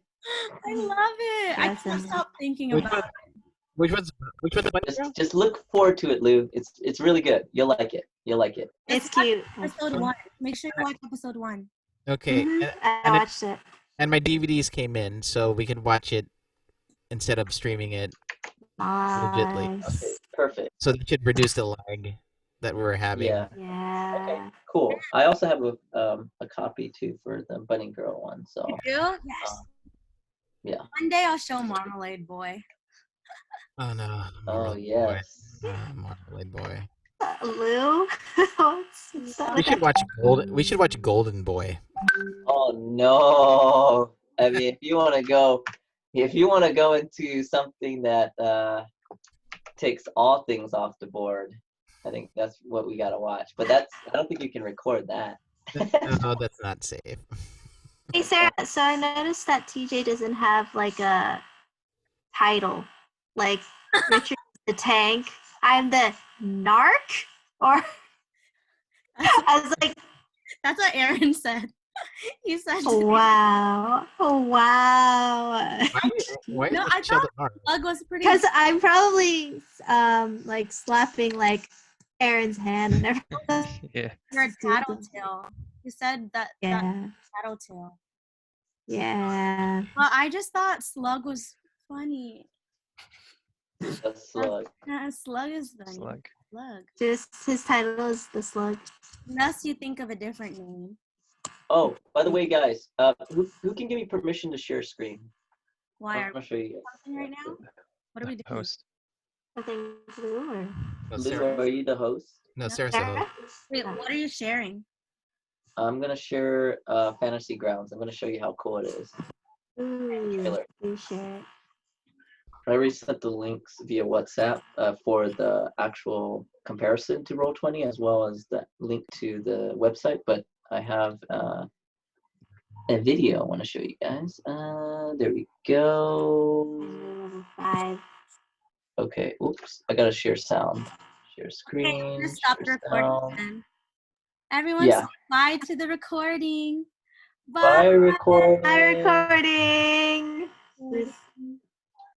I love it. I can't stop thinking about it. Which one's the Bunny Girl? Just look forward to it, Lou. It's really good. You'll like it. You'll like it. It's cute. Episode 1. Make sure you watch episode 1. Okay. I watched it. And my DVDs came in, so we can watch it instead of streaming it legitly. Nice. Okay, perfect. So that should reduce the lag that we're having. Yeah. Yeah. Okay, cool. I also have a copy too for the Bunny Girl one. So You do? Yes. yeah. One day I'll show Marmalade Boy. Oh no. Oh yes. Marmalade Boy. Lou? We should watch Golden Boy. Oh no. I mean, if you want to go into something that takes all things off the board, I think that's what we gotta watch. But I don't think you can record that. No, that's not safe. Hey Sarah, so I noticed that TJ doesn't have like a title. Like Richard the Tank. I'm the narc? Or I was like, that's what Aaron said. He said wow. Oh wow. Why no, I thought Slug was pretty Because I'm probably like slapping like Aaron's hand and everything. Yeah. You're a tattletale. You said that Yeah. tattletale. Yeah. Well, I just thought Slug was funny. The Slug. Slug is funny. Slug. Slug. Just his title is the Slug. Unless you think of a different name. Oh, by the way, guys, who can give me permission to share screen? Why I'm are gonna show you guys. we right now? What are we doing? Host. I think Lou or No, Lou, Sarah. are you the host? No, Sarah's the Sarah? host. Wait, what are you sharing? I'm gonna share Fantasy Grounds. I'm gonna show you how cool it is. Ooh, Trailer. please share it. I already sent the links via WhatsApp for the actual comparison to Roll20 as well as the link to the website, but I have a video I want to show you guys. There we go. Level 5. Okay, oops, I gotta share sound. Share Okay, screen. just stop the share recording sound. then. Everyone Yeah. say bye to the recording. Bye, record. Hi, recording.